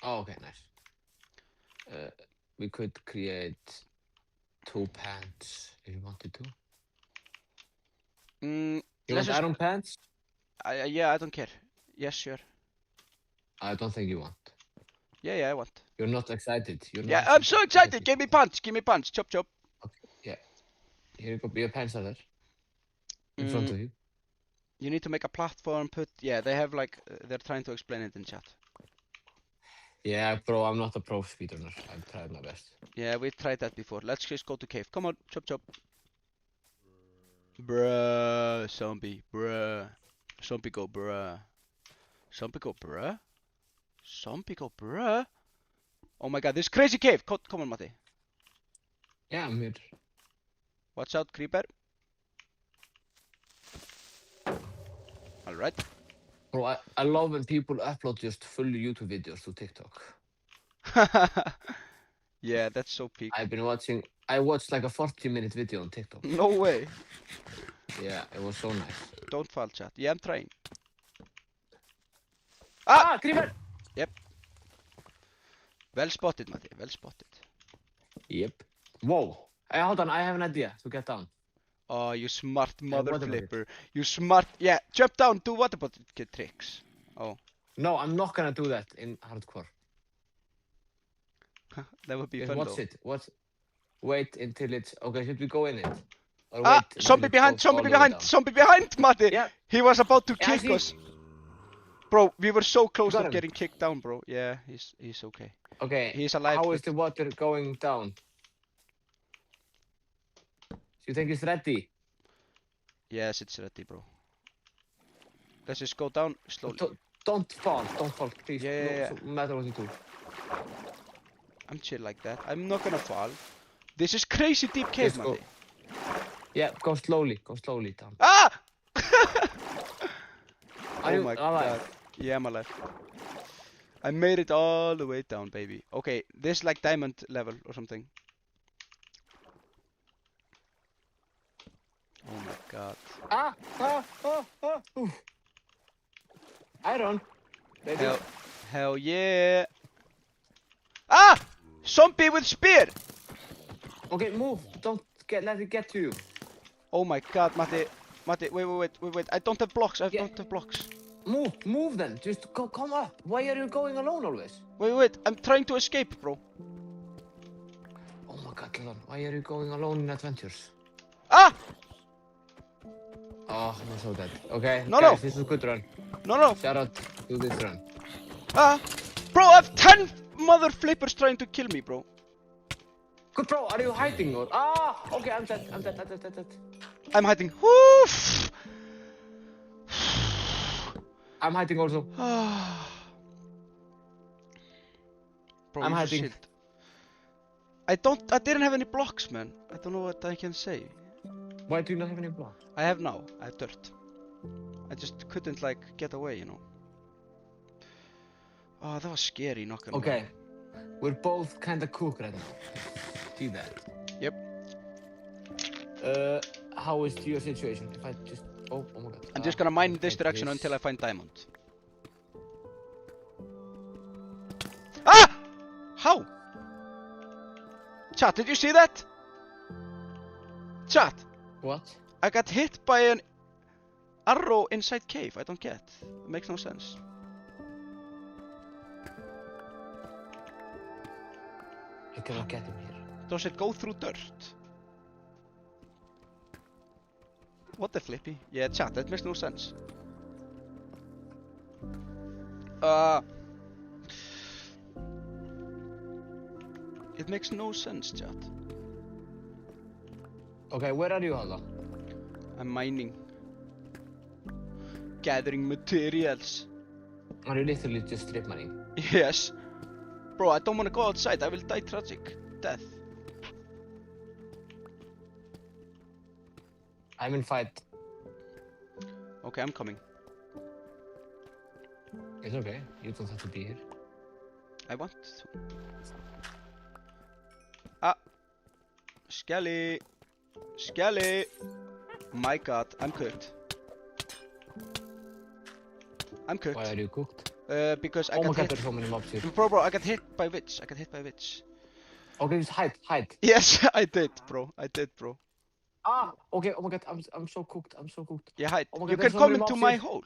Oh, okay, nice. We could create 2 pants if you wanted to. You Let's want just... iron pants? Yeah, I don't care. Yes, sure. I don't think you want. Yeah, I want. You're not excited. You're Yeah, not I'm so excited. Give me punch. Chop. Okay, yeah. Here you go. Your pants are there. In front of you. You need to make a platform, yeah, they have like, they're trying to explain it in chat. Yeah, bro, I'm not a pro speedrunner. I've tried my best. Yeah, we've tried that before. Let's just go to cave. Come on, chop. Bruh, zombie, bruh. Zombie go, bruh. Oh my god, this crazy cave. Come on, Matti. Yeah, I'm here. Watch out, creeper. Alright. Bro, I love when people upload just full YouTube videos to TikTok. Yeah, that's so peak. I watched like a 40-minute video on TikTok. No way. Yeah, it was so nice. Don't fall, chat. Yeah, I'm trying. Ah, creeper! Well spotted, Matti. Well spotted. Yep. Whoa. Hey, hold on, I have an idea to get down. Oh, you smart mother water bucket. flipper. You smart. Yeah, jump down, do water bucket tricks. Oh, No, I'm not gonna do that in hardcore. that would be Just fun watch though. it. Wait until it's... Okay, should we go in it? Or Ah, wait until zombie it behind, goes zombie all the way behind, down? zombie behind, Matti. Yeah. He was about to Yeah, I kick see. us. Bro, we were so close got to him. getting kicked down, bro. Yeah, he's okay. Okay, He's alive. how is but- the water going down? Do you think it's ready? Yes, it's ready, bro. Let's just go down slowly. Don't fall, please. Yeah. No matter what you do. I'm chill like that. I'm not gonna fall. This is crazy deep cave, Just go. Matti. Yeah, go slowly down. Ah! Are Oh you my alive? god. Yeah, I'm alive. I made it all the way down, baby. Okay, this is like diamond level or something. Oh my god. Oof. Iron. Baby. Hell yeah. Ah! Zombie with spear! Okay, move. Don't let it get to you. Oh my god, Matti. Matti, wait. I don't have blocks. Yeah. Don't have blocks. Move then. Just come up. Why are you going alone always? Wait. I'm trying to escape, bro. Oh my god, Leon. Why are you going alone in adventures? Ah! Oh, I'm so dead. Okay, No, guys, no. this is a good run. No. Shout out to this run. Ah! Bro, I have 10 mother flippers trying to kill me, bro. Good bro, are you hiding or? Ah, okay, I'm dead. I'm hiding. Woof! I'm hiding also. Bro, I'm you hiding. shit. I didn't have any blocks, man. I don't know what I can say. Why do you not have any block? I have now. I have dirt. I just couldn't like get away, you know. Oh, that was scary, not gonna Okay, lie. we're both kinda cooked right now. See that? Yep. How is your situation? If I just... Oh my god. I'm just gonna mine this like direction this. until I find diamond. Ah! How? Chat, did you see that? Chat, What? I got hit by an arrow inside cave. I don't get. It makes no sense. I cannot get him here. Does it go through dirt? What the flippy? Yeah, chat, that makes no sense. It makes no sense, chat. Okay, where are you, Halla? I'm mining. Gathering materials. Are you literally just strip mining? Yes. Bro, I don't wanna go outside. I will die tragic death. I'm in fight. Okay, I'm coming. It's okay. You don't have to be here. I want to. Ah. Skelly. Skelly. My god, I'm cooked. I'm cooked. Why are you cooked? Because I Oh my got god, hit. there's so many mobs here. Bro, I got hit by witch. Okay, just hide. Yes, I did, bro. Ah, okay. Oh my god, I'm so cooked. Yeah, hide. Oh my God, You there's can so come many into mobs my here. hole.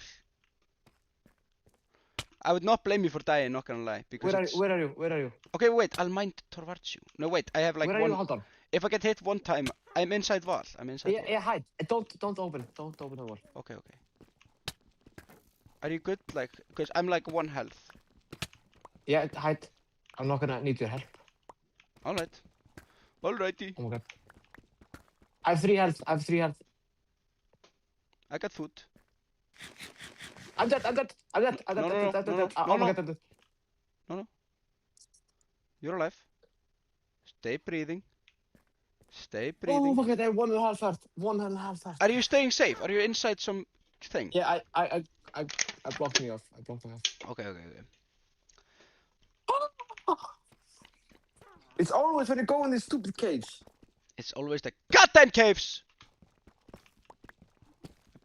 I would not blame you for dying, not gonna lie. Because Where are you? Okay, wait, I'll mine towards you. No, wait, I have like Where are one. you? Hold on. If I get hit one time, I'm inside wall. Yeah, hide. Don't open. Don't open the wall. Okay. Are you good? Like, because I'm like 1 health. Yeah, hide. I'm not gonna need your help. Alright. Alrighty. Oh my god. I have 3 health. I got food. I'm dead. No. Oh my god, I'm dead. You're alive. Stay breathing. Oh my god, I have 1.5 heart. 1.5 heart. Are you staying safe? Are you inside some thing? Yeah, I blocked me off. Okay. It's always when you go in these stupid caves. It's always the goddamn caves! I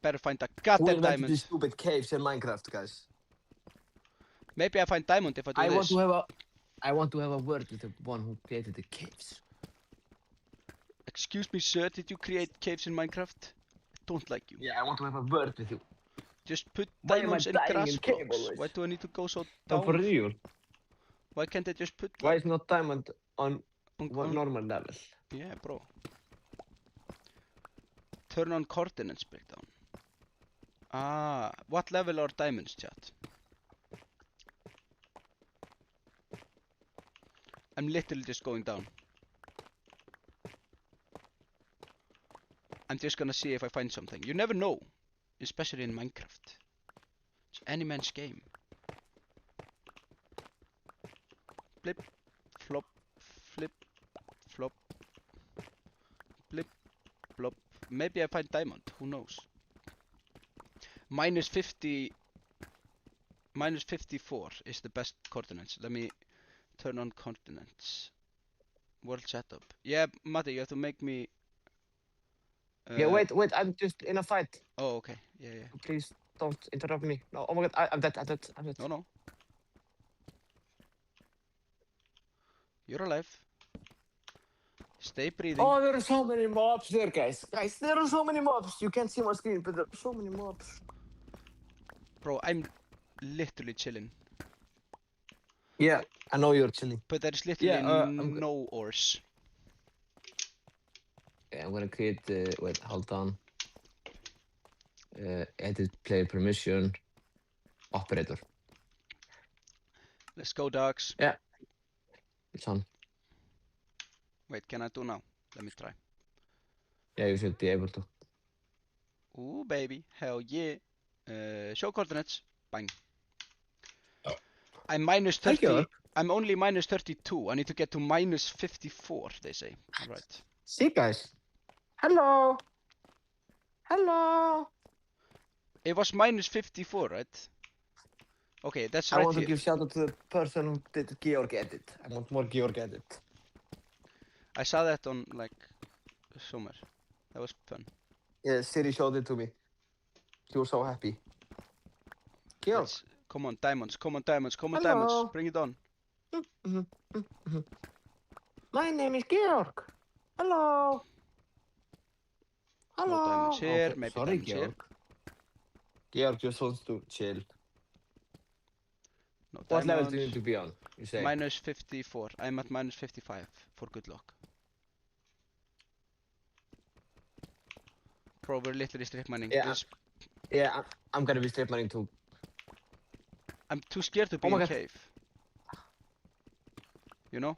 better find the Who goddamn invented diamond. these stupid caves in Minecraft, guys? Maybe I find diamond if I do I this. want to have a word with the one who created the caves. Excuse me, sir, did you create caves in Minecraft? I don't like you. Yeah, I want to have a word with you. Just put Why am I diamonds in dying grass in cave blocks. always? Why do I need to go so No, down? for real. Why can't I just put Why like... is not diamond on on- normal level? Yeah, bro. Turn on coordinates breakdown. Ah, what level are diamonds, chat? I'm literally just going down. I'm just gonna see if I find something. You never know, especially in Minecraft. It's any man's game. Flip, flop, flip, flop, flip, flop. Maybe I find diamond, who knows? Minus 50, minus 54 is the best coordinates. Let me turn on coordinates. World setup. Yeah, Matti, you have to make me... Yeah, wait, I'm just in a fight. Oh, okay. Yeah. Please don't interrupt me. No, oh my god, I'm dead. No. You're alive. Stay breathing. Oh, there are so many mobs there, guys. Guys, there are so many mobs. You can't see my screen, but there are so many mobs. Bro, I'm literally chilling. Yeah, I know you're chilling. But there's literally Yeah, no ores. Yeah, I'm gonna create the... Wait, hold on. Edit player permission. Operator. Let's go, dogs. Yeah. It's on. Wait, can I do now? Let me try. Yeah, you should be able to. Ooh, baby. Hell yeah. Show coordinates. Bang. Oh. I'm minus Thank 30. you. I'm only minus 32. I need to get to minus 54, they say. Alright. See, guys. Hello. Hello. It was minus 54, right? Okay, that's I right want to here. give shout out to the person who did Georg edit. I want more Georg edit. I saw that on, like, somewhere. That was fun. Yeah, Siri showed it to me. He was so happy. Georg. Come on, diamonds. Come on, diamonds. Come on, Hello. diamonds. Bring it on. My name is Georg. Hello. Hello. No diamonds here. Okay, Maybe sorry, diamonds Georg. here. Georg just wants to chill. No What diamonds. level do you need to be on? You say? Minus 54. I'm at minus 55 for good luck. Bro, we're literally strip mining. Yeah. Yeah, I'm gonna be strip mining too. I'm too scared to be Oh my in God. cave. You know?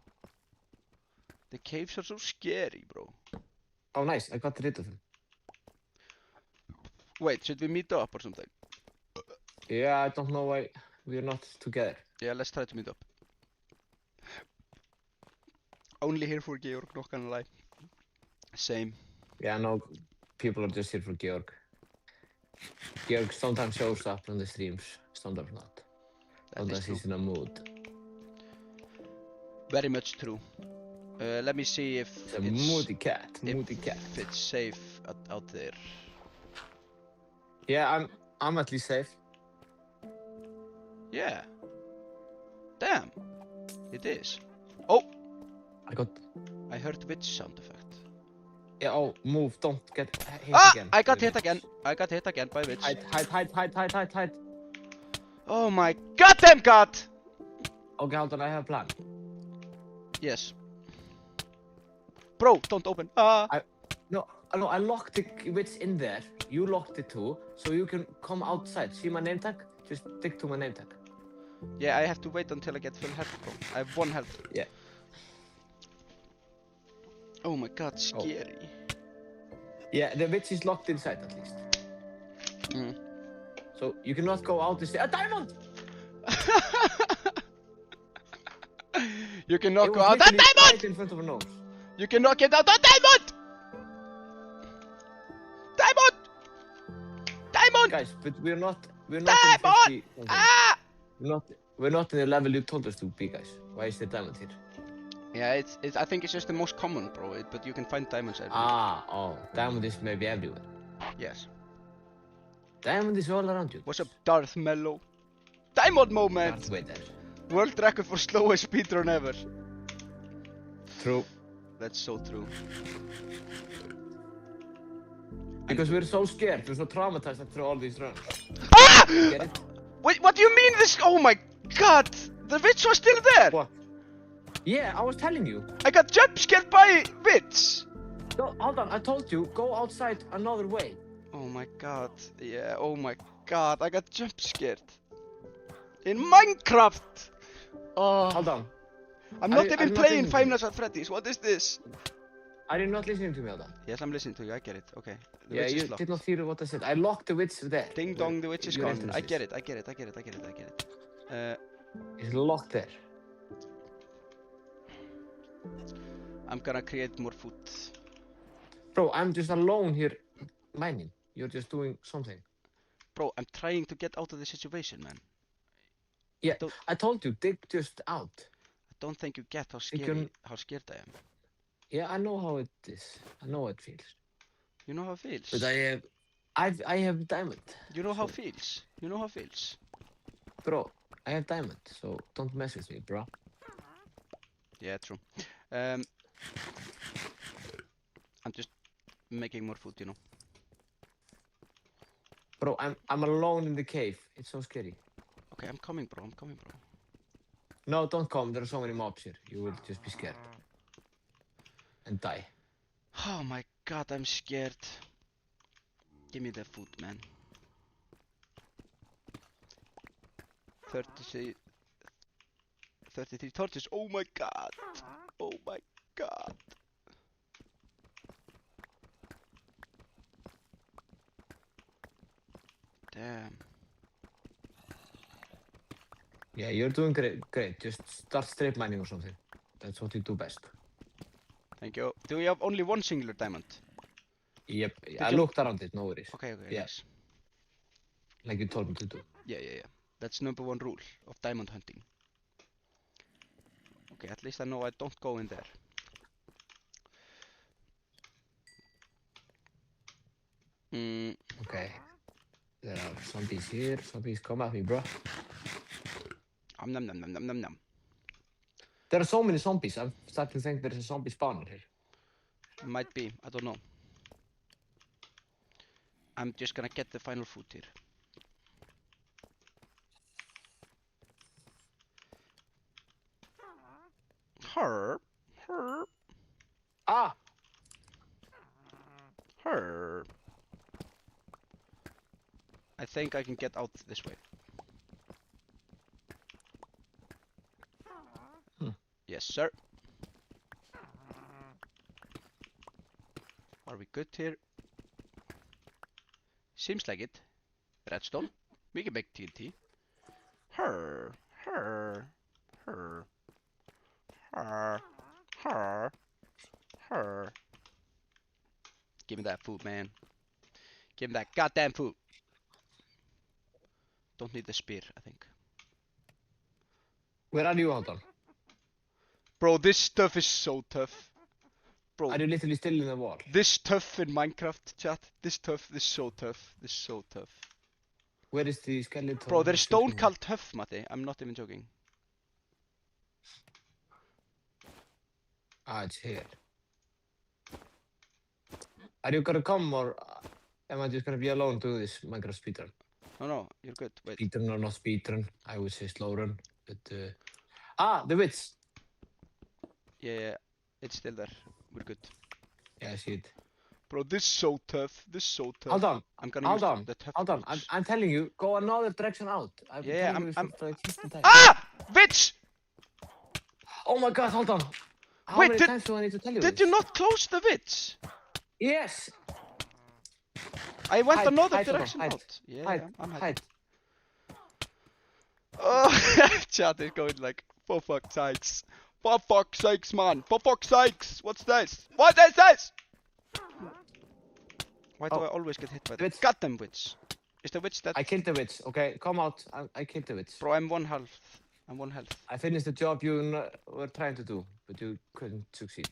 The caves are so scary, bro. Oh, nice. I got rid of him. Wait, should we meet up or something? Yeah, I don't know why we're not together. Yeah, let's try to meet up. Only here for Georg, not gonna lie. Same. Yeah, no, people are just here for Georg. Georg sometimes shows up on the streams, sometimes not. Sometimes he's in a mood. Very much true. Let me see if It's a moody cat, moody cat. if it's safe out there. Yeah, I'm at least safe. Yeah. Damn. It is. Oh! I heard witch sound effect. Yeah, oh, move, don't get hit again. I got hit again. I got hit again by witch. Hide. Oh my goddamn god! Okay, hold on, I have a plan. Yes. Bro, don't open. No, I locked the witch in there. You locked it too, so you can come outside. See my name tag? Just stick to my name tag. Yeah, I have to wait until I get full health, bro. I have 1 health. Yeah. Oh my god, scary. Yeah, the witch is locked inside at least. Mm. So you cannot go out and say, a diamond! You cannot It go was out. A literally diamond! right in front of her nose. You cannot get out. A diamond! Diamond! Guys, but we're not in Diamond! 50. Ah! We're not in the level you told us to be, guys. Why is the diamond here? Yeah, I think it's just the most common, bro. But you can find diamonds everywhere. Ah, oh, diamond is maybe everywhere. Yes. Diamond is all around you. What's up, Darth Mello? Diamond moment! Darth Vader. World record for slowest speedrun ever. True. That's so true. Because we're so scared, we're so traumatized after all these runs. Ah! Get it? Wait, what do you mean this? Oh my god! The witch was still there! What? Yeah, I was telling you. I got jump scared by witch! No, hold on, I told you, go outside another way. Oh my god. Yeah, oh my god. I got jump scared. In Minecraft! Oh, Hold on. I'm not even I'm not playing listening to Five you. Nights at Freddy's. What is this? Are you not listening to me, hold on? Yes, I'm listening to you. I get it. Okay. The Yeah, witch you is locked. did not hear what I said. I locked the witch there. Ding dong, the witch is Your gone. entrance I is. get it. I get it. I get it. I get it. I get it. It's locked there. I'm gonna create more food. Bro, I'm just alone here mining. You're just doing something. Bro, I'm trying to get out of the situation, man. Yeah, Don't- I told you, dig just out. I don't think you get how can- scared I am. Yeah, I know how it is. I know how it feels. You know how it feels. But I have diamond. You know how it so- feels. You know how it feels. Bro, I have diamond, so don't mess with me, bro. Yeah, true. I'm just making more food, you know. Bro, I'm alone in the cave. It's so scary. Okay, I'm coming, bro. I'm coming, bro. No, don't come. There are so many mobs here. You will just be scared. And die. Oh my god, I'm scared. Give me the food, man. 33 torches. Oh my god. Oh my god. Damn. Yeah, you're doing great. Just start strip mining or something. That's what you do best. Thank you. Do we have only one singular diamond? Yep, I you- looked around it, no worries. Okay, Yeah. nice. Like you told me to do. Yeah. That's #1 rule of diamond hunting. Okay, at least I know I don't go in there. Okay. There are zombies here. Zombies, come at me, bro. Nom nom nom nom nom nom. There are so many zombies. I'm starting to think there's a zombie spawner here. Might be, I don't know. I'm just gonna get the final food here. Herb. Ah! I think I can get out this way. Yes, sir. Are we good here? Seems like it. Redstone. We can make TNT. Give me that food, man. Give me that goddamn food. Don't need the spear, I think. Where are you, Anton? Bro, this stuff is so tough. Bro, Are you literally still in the wall? this tough in Minecraft, chat. This so tough. This so tough. Where is the skeleton? Bro, there's stone shooting? called tough, Mate. I'm not even joking. Ah, it's here. Are you gonna come or am I just gonna be alone doing this Minecraft speedrun? No, you're good. Wait. Speedrun or not speedrun? I would say slow run, but ah, the witch! Yeah, it's still there. We're good. Yeah, I see it. Bro, this so tough. Hold on, I'm gonna hold use on, the tough hold on. boots. I'm telling you, go another direction out. I've been Yeah, telling you I'm- this for like 15 times. Ah! Witch! Oh my god, hold on. How Wait, many times do I need to tell you Did this? you not close the witch? Yes! I went Hide, another hide, Stefan, direction hide, out. Yeah, Hide, I'm hiding. hide. Oh, chat is going like, for fuck's sakes. For fuck's sakes, man. For fuck's sakes. What's this? What is this? Why do Oh. I always get hit by the Witch. goddamn witch? Is the witch that? I killed the witch, okay? Come out, I killed the witch. Bro, I'm 1 health. I'm 1 health. I finished the job you were trying to do, but you couldn't succeed.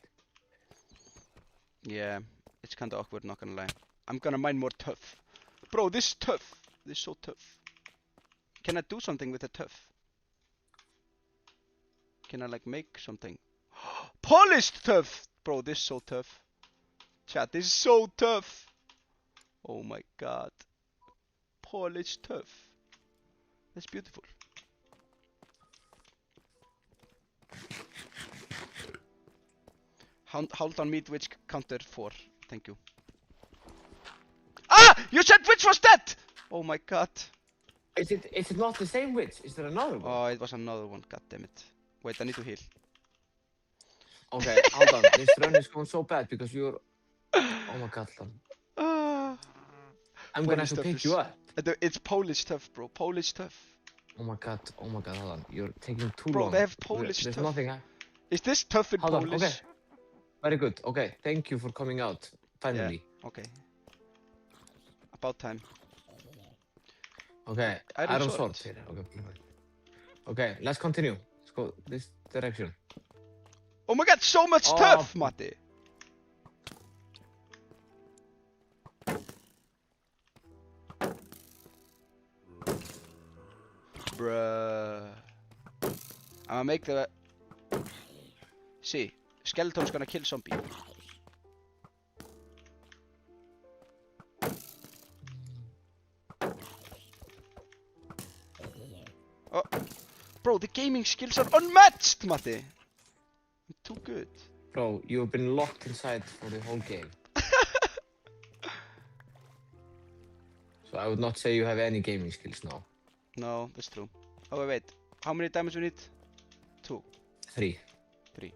Yeah, it's kinda awkward, not gonna lie. I'm gonna mine more tough. Bro, this is tough. This is so tough. Can I do something with the tough? Can I like make something? Polished tough! Bro, this is so tough. Chat, this is so tough. Oh my god. Polished tough. That's beautiful. Hold on meat witch counter 4. Thank you. Ah! You said witch was dead! Oh my god. Is it not the same witch? Is there another one? Oh, it was another one. God damn it. Wait, I need to heal. Okay, hold on. This run is going so bad because you're... Oh my god, Lon. Ah. I'm gonna Polish have to stuff pick is- you up. It's Polish stuff, bro. Polish stuff. Oh my god, hold on. You're taking too Bro, long. they have Polish There's stuff. nothing... Is this tough in Hold on, Polish? okay. Very good. Okay, thank you for coming out. Finally. Okay. About time. Okay, Iron iron sword. sword. Here, okay, perfect. Okay, let's continue. Let's go this direction. Oh my god, so much Oh. stuff, Matti. Bruh. I'm gonna make the... See, skeleton's gonna kill zombie. Oh, bro, the gaming skills are unmatched, Matti. I'm too good. Bro, you've been locked inside for the whole game. So I would not say you have any gaming skills now. No, that's true. Oh wait, how many diamonds we need? 2, 3. 3.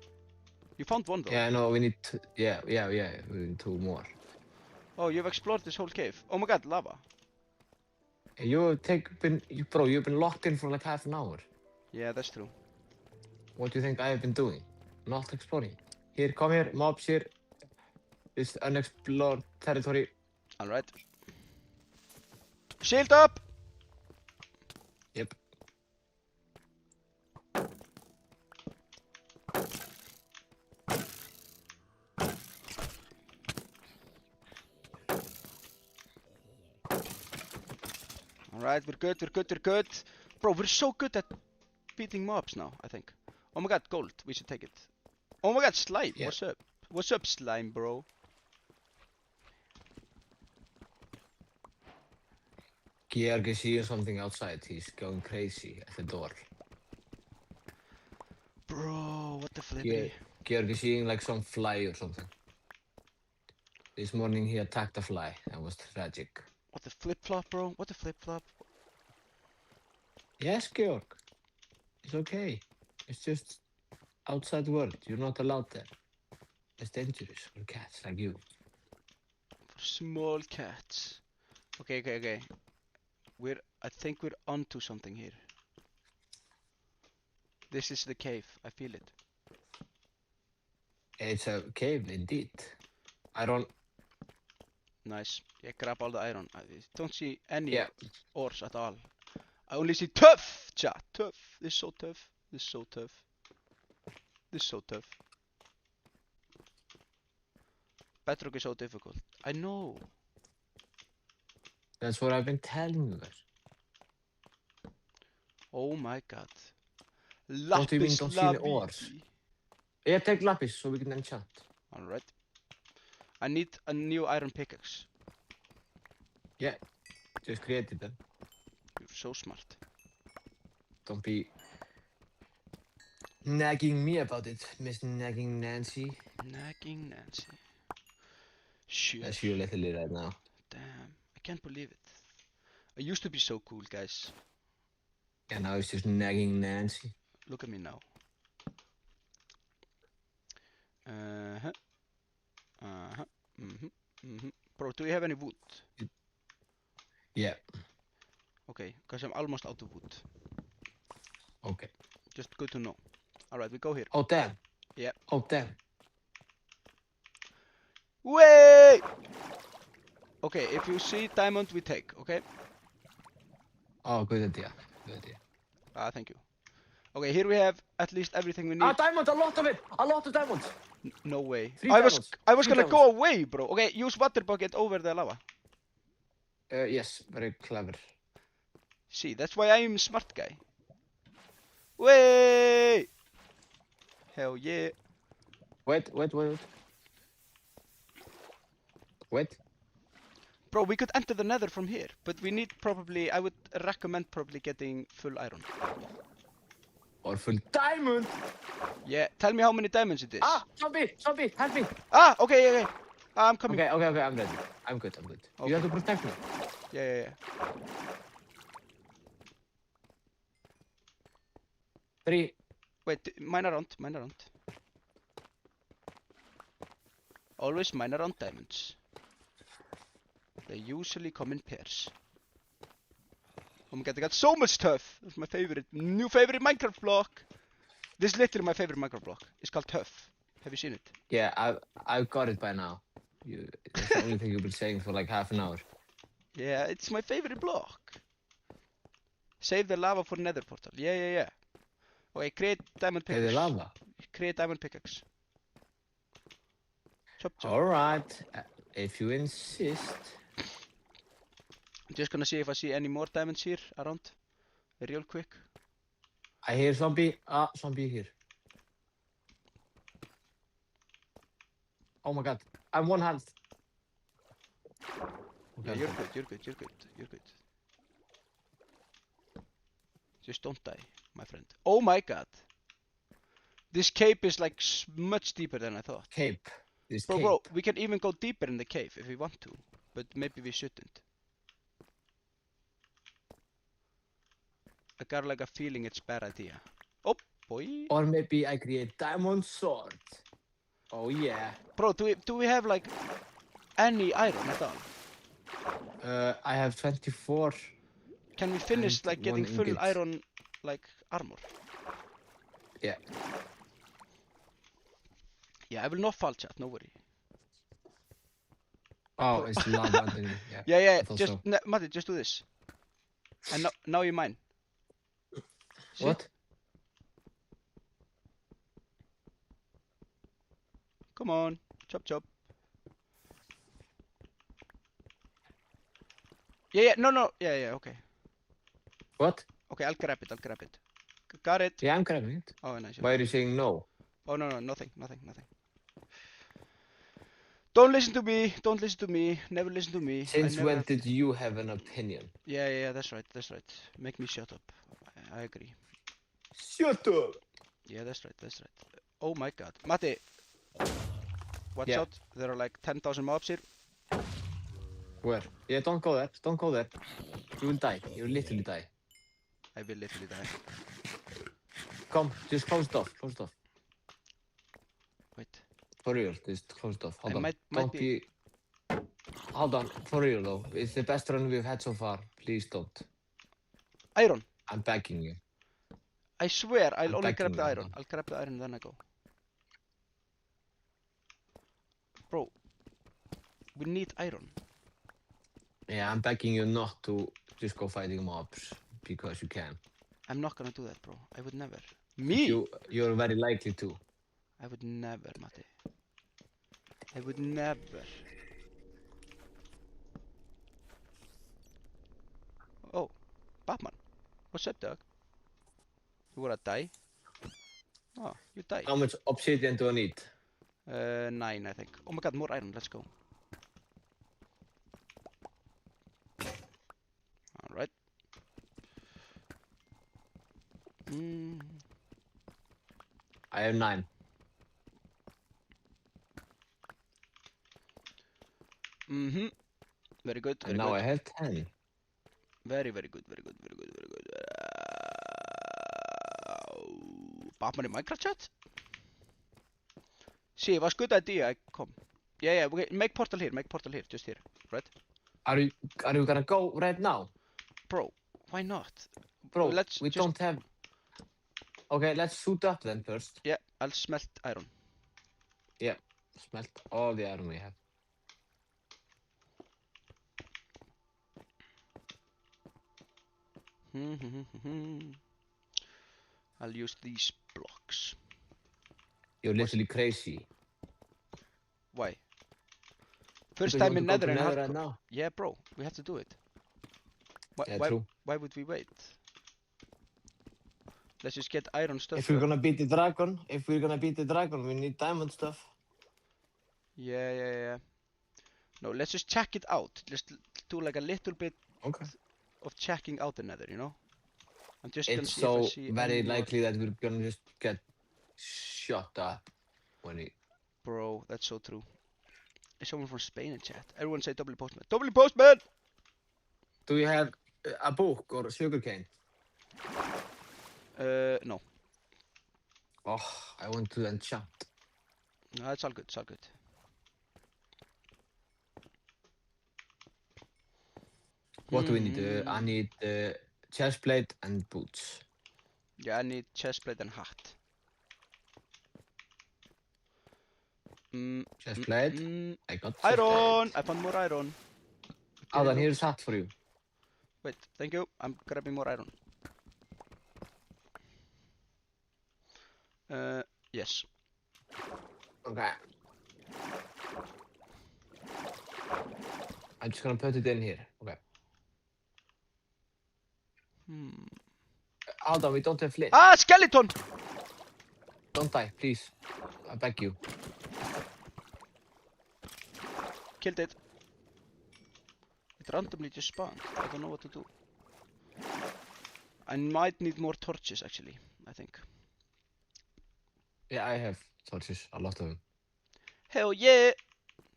You found 1 though. Yeah, no, we need to, yeah, we need 2 more. Oh, you've explored this whole cave. Oh my god, lava. You've been locked in for like half an hour. Yeah, that's true. What do you think I have been doing? Not exploring. Here, come here, mobs here. This unexplored territory. Alright. Shield up! Yep. Alright, we're good, we're good, we're good. Bro, we're so good at beating mobs now, I think. Oh my god, gold. We should take it. Oh my god, slime. Yeah. What's up? What's up, slime, bro? Georg is seeing something outside. He's going crazy at the door. Bro, what the flippy? Georg is seeing like some fly or something. This morning he attacked a fly. That was tragic. What the flip-flop, bro? What the flip-flop? Yes, Georg. It's okay. It's just outside world. You're not allowed there. It's dangerous for cats like you. For small cats. Okay, okay, okay. I think we're onto something here. This is the cave. I feel it. It's a cave indeed. Iron. Nice. Yeah, grab all the iron. I don't see any Yeah. ores at all. I only see tough, chat. Tough. This is so tough. This is so tough. This is so tough. Bedrock is so difficult. I know. That's what I've been telling you guys. Oh my god. What do you mean Lapis don't see the lazuli. ores? Yeah, take lapis so we can enchant. Alright. I need a new iron pickaxe. Just create it then. You're so smart. Don't be nagging me about it, Miss Nagging Nancy. Nagging Nancy. Shit. That's you literally right now. Damn. I can't believe it. I used to be so cool, guys. And now it's just nagging Nancy. Look at me now. Uh-huh. Uh-huh. Mm-hmm. Mm-hmm. Bro, do you have any wood? Yeah, Okay, because I'm almost out of wood. okay. Just good to know. Alright, we go here. Oh, damn. Yeah. Oh, damn. Wait! Okay, if you see diamond, we take, okay? Oh, good idea. Good idea. Ah, thank you. Okay, here we have at least everything we need. Ah, diamonds, a lot of it! A lot of diamonds! No way. 3 I diamonds. was 3 gonna diamonds. go away, bro. Okay, use water bucket over the lava. Yes, very clever. See, that's why I'm smart guy. Way! Hell yeah. Wait. Wait. Bro, we could enter the nether from here, but we need probably, I would recommend probably getting full iron. Or full diamond! Yeah, tell me how many diamonds it is. Ah, zombie, help me! Ah, okay. I'm coming. Okay, I'm ready. I'm good. Okay. You have to protect me. Yeah. 3. Wait, mine around. Always mine around diamonds. They usually come in pairs. Oh my god, I got so much stuff. That's my new favorite Minecraft block. This is literally my favorite Minecraft block. It's called Tuff. Have you seen it? Yeah, I've got it by now. That's the only thing you've been saying for like half an hour. Yeah, it's my favorite block. Save the lava for nether portal. Yeah. Okay, create diamond Okay, pickaxe. the lava. Create diamond pickaxe. Chop. Alright, if you insist. I'm just gonna see if I see any more diamonds here around. Real quick. I hear zombie. Ah, zombie here. Oh my god, I'm 1 health. Yeah, you're good. Just don't die, my friend. Oh my god. This cave is like much deeper than I thought. Cape. This Bro, cape. bro, we can even go deeper in the cave if we want to. But maybe we shouldn't. I got like a feeling it's a bad idea. Oh, boy. Or maybe I create diamond sword. Oh yeah. Bro, do we have like any iron at all? I have 24. Can we finish And like getting 1 full ingot. iron like armor? Yeah. Yeah, I will not fall, chat, no worry. Oh, it's lava underneath. Yeah. Yeah, I thought just so. Matti, just do this. And now you're mine. See? What? Come on, chop. Yeah, no. Yeah, okay. What? Okay, I'll grab it. Got it. Yeah, I'm grabbing it. Oh, nice. Why are you saying no? Oh, no, nothing. Don't listen to me. Never listen to me. Since when did you have an opinion? Yeah, that's right. Make me shut up. I agree. Shut up! Yeah, that's right. Oh my god. Matti, watch Yeah. out. There are like 10,000 mobs here. Where? Yeah, don't go there. You will die. You will literally die. I will literally die. Come, just close it off. Wait. For real, just close it off. Hold on. Might Don't be... Hold on. For real though. It's the best run we've had so far. Please don't. Iron. I'm begging you. I swear, I'll I'm only grab begging the you, iron. man. I'll grab the iron, then I go. Bro, we need iron. Yeah, I'm begging you not to just go fighting mobs because you can. I'm not gonna do that, bro. I would never. Me? You're very likely to. I would never, Matti. I would never. Oh, Batman. What's up, dog? You wanna die? Oh, you die. How much obsidian do I need? 9, I think. Oh my god, more iron. Let's go. Alright. I have 9. Very good. And now I have 10. Very good. Batman in Minecraft chat? See, it was good idea. Come. Yeah. Okay, make portal here. Just here. Right? Are you gonna go right now? Bro, why not? Bro, we don't have... Okay, let's shoot up then first. Yeah, I'll smelt iron. Yeah, smelt all the iron we have. I'll use these blocks. You're literally crazy. Why? First Because you time want in to go Nether to and Nether hardcore. right now. Yeah, bro, we have to do it. Yeah, true. Why would we wait? Let's just get iron stuff. If we're gonna beat the dragon, we need diamond stuff. Yeah. No, let's just check it out. Just do like a little bit Okay. of checking out the Nether, you know? I'm just gonna It's see if I so see very any more. likely that we're gonna just get shut up when we. Bro, that's so true. Is someone from Spain in chat? Everyone say double postman. Double postman! Do you have a book or sugarcane? No. Oh, I want to enchant. No, it's all good, it's all good. What do we need? I need chest plate and boots. Yeah, I need chestplate and hat. Chest plate. I got chest Iron! plate. I found more iron. Oh, then Okay, here's hat for you. wait, thank you. I'm grabbing more iron. Yes. Okay. I'm just gonna put it in here. Okay. Hold on, we don't have flint. Ah, skeleton! Don't die, please. I beg you. Killed it. It randomly just spawned. I don't know what to do. I might need more torches actually, I think. Yeah, I have torches, a lot of them. Hell yeah!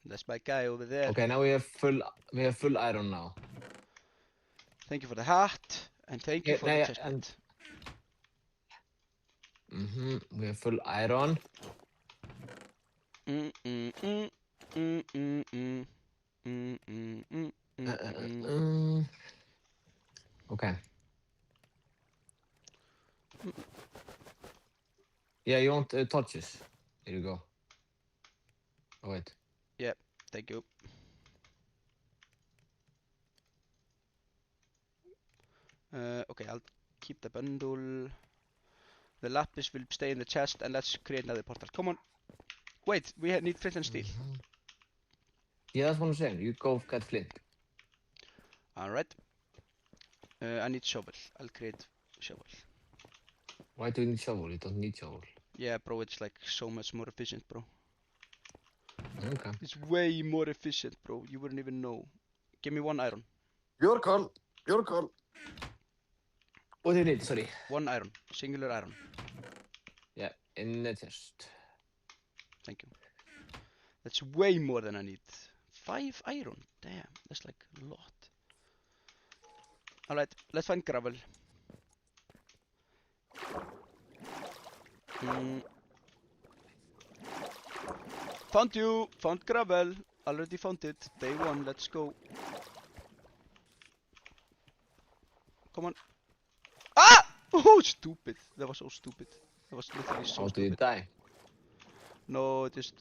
That's my guy over there. Okay, now we have full iron now. Thank you for the hat, and thank you for the chest and plate. we have full iron. Okay. Yeah, you want torches? Here you go. Oh wait. Yep, thank you. Okay, I'll keep the bundle. The lapis will stay in the chest, and let's create another portal. Come on. Wait, we need flint and steel. Yeah, that's what I'm saying. You go get flint. Alright. I need shovel. I'll create shovel. Why do you need shovel? You don't need shovel. Yeah, bro, it's like so much more efficient, bro. Okay. It's way more efficient, bro. You wouldn't even know. Give me one iron. Your call. Your call. What do you need? Sorry. One iron. Singular iron. Yeah, in the chest. Thank you. That's way more than I need. 5 iron. Damn, that's like a lot. Alright, let's find gravel. Found you! Found gravel! Already found it. Day 1, let's go. Come on. Ah! Oh, stupid. That was so stupid. That was literally so How do you stupid. die? No, just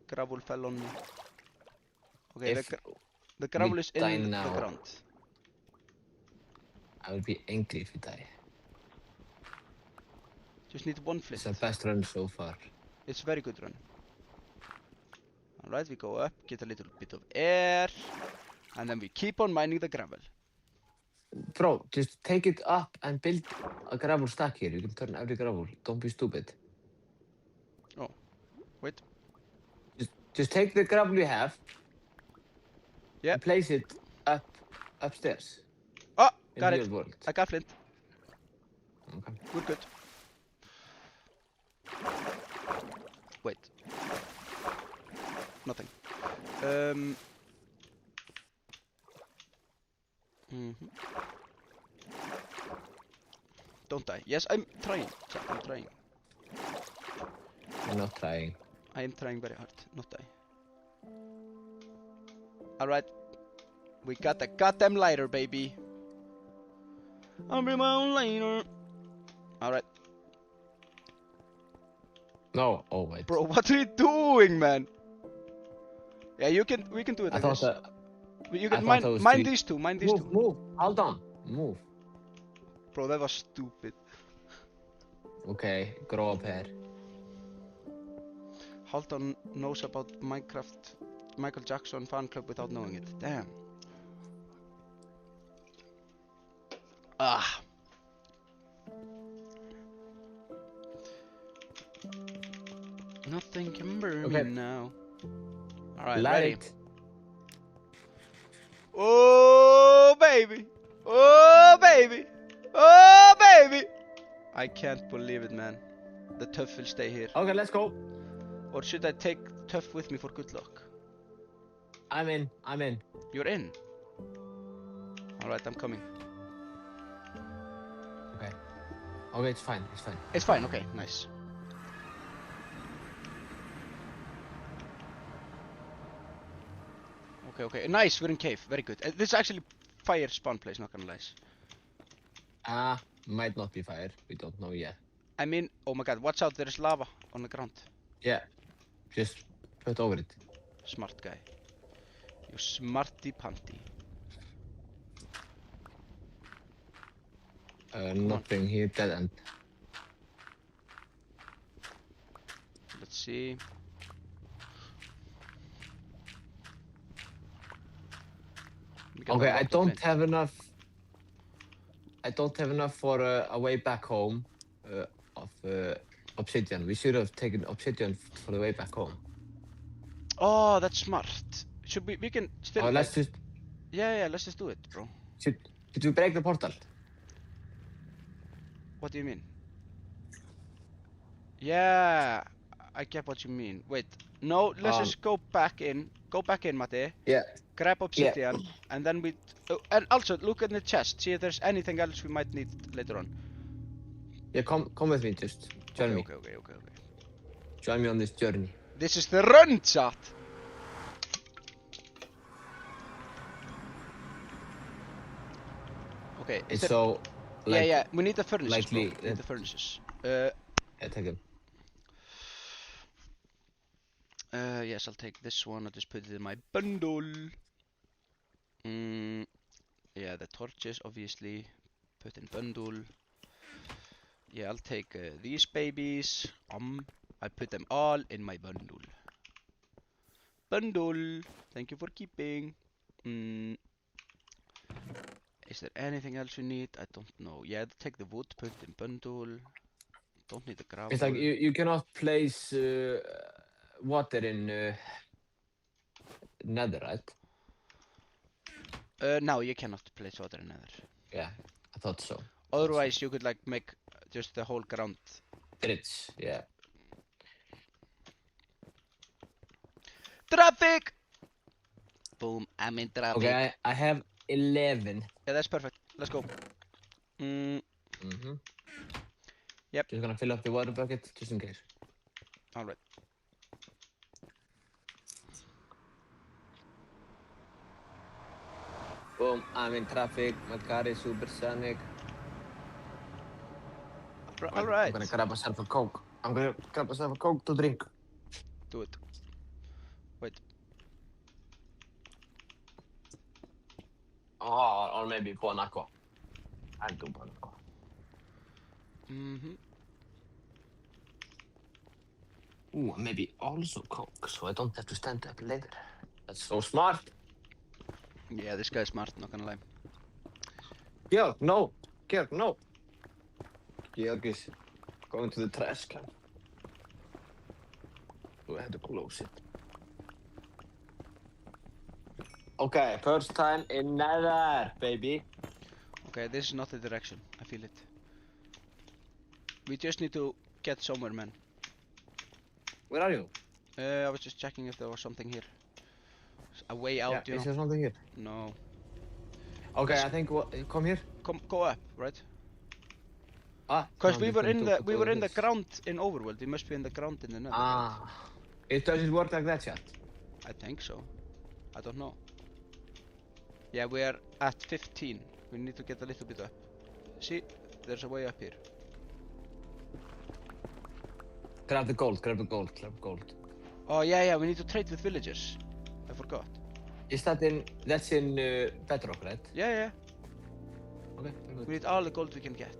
gravel fell on me. Okay, If the gravel we is die in the now, ground. I will be angry if you die. Just need one flint. It's our best run so far. It's a very good run. Alright, we go up, get a little bit of air, and then we keep on mining the gravel. Bro, just take it up and build a gravel stack here. You can turn every gravel. Don't be stupid. Oh, wait. Just take the gravel you have. Yeah. And place it upstairs. Oh, in got real it. world. I got flint. Okay. We're good. Wait. Nothing. Don't die. Yes, I'm trying. Chat, I'm trying. I'm not trying. I am trying very hard. Not die. Alright. We got the goddamn lighter, baby. I'll bring my own lighter. Alright. No. Oh wait. Bro, what are you doing, man? Yeah, we can do it I like thought this. that. You I can thought that was mine three. these two, mine these two. Move. Hold on. Move. Bro, that was stupid. Okay, grow up here. Halldon knows about Minecraft, Michael Jackson fan club without knowing it. Damn. Ah. Nothing can burn me Okay. now. Alright, Light ready? it. Oh, baby! Oh, baby! Oh, baby! I can't believe it, man. The Tuff will stay here. Okay, let's go. Or should I take Tuff with me for good luck? I'm in. You're in? Alright, I'm coming. Okay, it's fine. It's fine, okay, nice. Okay, nice, we're in cave, very good. This is actually fire spawn place, not gonna lie. Might not be fire. We don't know yet. I mean, oh my god, watch out, there is lava on the ground. Yeah. Just put over it. Smart guy. You smarty panty. Nothing here, dead end. Let's see. Okay, I don't have enough for a way back home of obsidian. We should have taken obsidian for the way back home. Oh, that's smart. Should we can still... Oh, let's just... Yeah, let's just do it, bro. Should we break the portal? What do you mean? Yeah, I get what you mean. Wait, no, let's just go back in. Go back in, Matti. Yeah. Grab obsidian, and then we... Oh, and also, look in the chest. See if there's anything else we might need later on. Yeah, come with me, just join me. Okay. Join me on this journey. This is the run, chat! Okay, It's so... Like, yeah, we need the furnaces, likely, bro. We need the furnaces. Yeah, take them. Yes, I'll take this one. I'll just put it in my bundle. Yeah, the torches, obviously. Put in bundle. Yeah, I'll take these babies. I put them all in my bundle. Bundle. Thank you for keeping. Is there anything else you need? I don't know. Yeah, take the wood, put it in bundle. Don't need the gravel. It's like you cannot place water in nether, right? No, you cannot place water in nether. Yeah, I thought so. Otherwise, you could like make just the whole ground. Bridge, yeah. Traffic! Boom, I'm in traffic. Okay, I have 11. Yeah, that's perfect. Let's go. Yep. Just gonna fill up the water bucket, just in case. Alright. Boom, I'm in traffic. My car is supersonic. Alright. I'm gonna grab myself a Coke. To drink. Do it. Wait. Oh, or maybe Bon Aqua. I'll do Bon Aqua. Ooh, maybe also Coke, so I don't have to stand up later. That's so smart. Yeah, this guy's smart, not gonna lie. Georg, no! Georg, no! Georg is going to the trash can. So I had to close it. Okay, first time in nether, baby. Okay, this is not the direction. I feel it. We just need to get somewhere, man. Where are you? I was just checking if there was something here. A way out, you know? Is there something here? No. Okay, I think come here. Go up, right? Because we were in the ground in Overworld. We must be in the ground in the nether. Does it work like that, chat? I think so. I don't know. Yeah, we are at 15. We need to get a little bit up. See, there's a way up here. Grab the gold. Oh yeah, we need to trade with villagers. I forgot. Is that that's in Bedrock, right? Yeah. Okay, very good. We need all the gold we can get.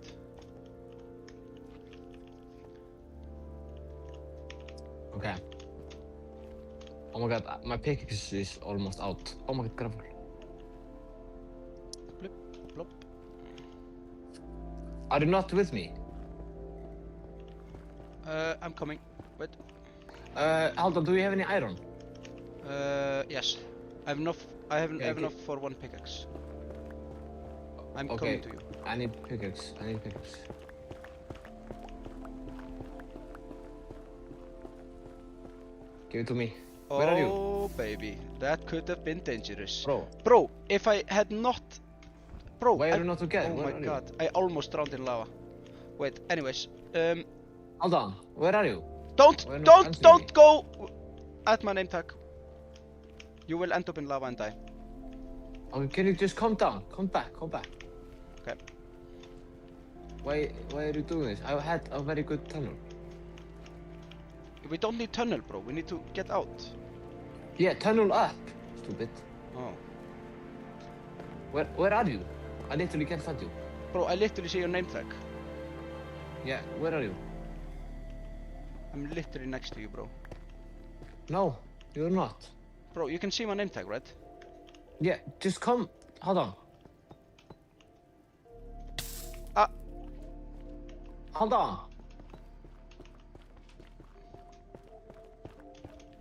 Okay. Oh my god, my pickaxe is almost out. Oh my god, gravel. Blip, blop. Are you not with me? I'm coming. Wait. Hold on, do you have any iron? Yes. I have enough. I have Okay, enough for one pickaxe. I'm Okay. coming to you. I need pickaxe. Give it to me. Where are you? Oh, baby, that could have been dangerous. Bro, Bro, if I had not... Bro, why are you not together? Oh Where my are god, I almost drowned in lava. Wait, anyways, Hold on, where are you? don't Why not answering me? go at my name tag. You will end up in lava and die. Okay, can you just calm down? Come back. Okay. Why are you doing this? I had a very good tunnel. We don't need tunnel, bro. We need to get out. Yeah, tunnel up. Stupid. Oh. Where are you? I literally can't find you. Bro, I literally see your name tag. Yeah, where are you? I'm literally next to you, bro. No, you're not. Bro, you can see my name tag, right? Yeah, just come. Hold on. Ah. Hold on.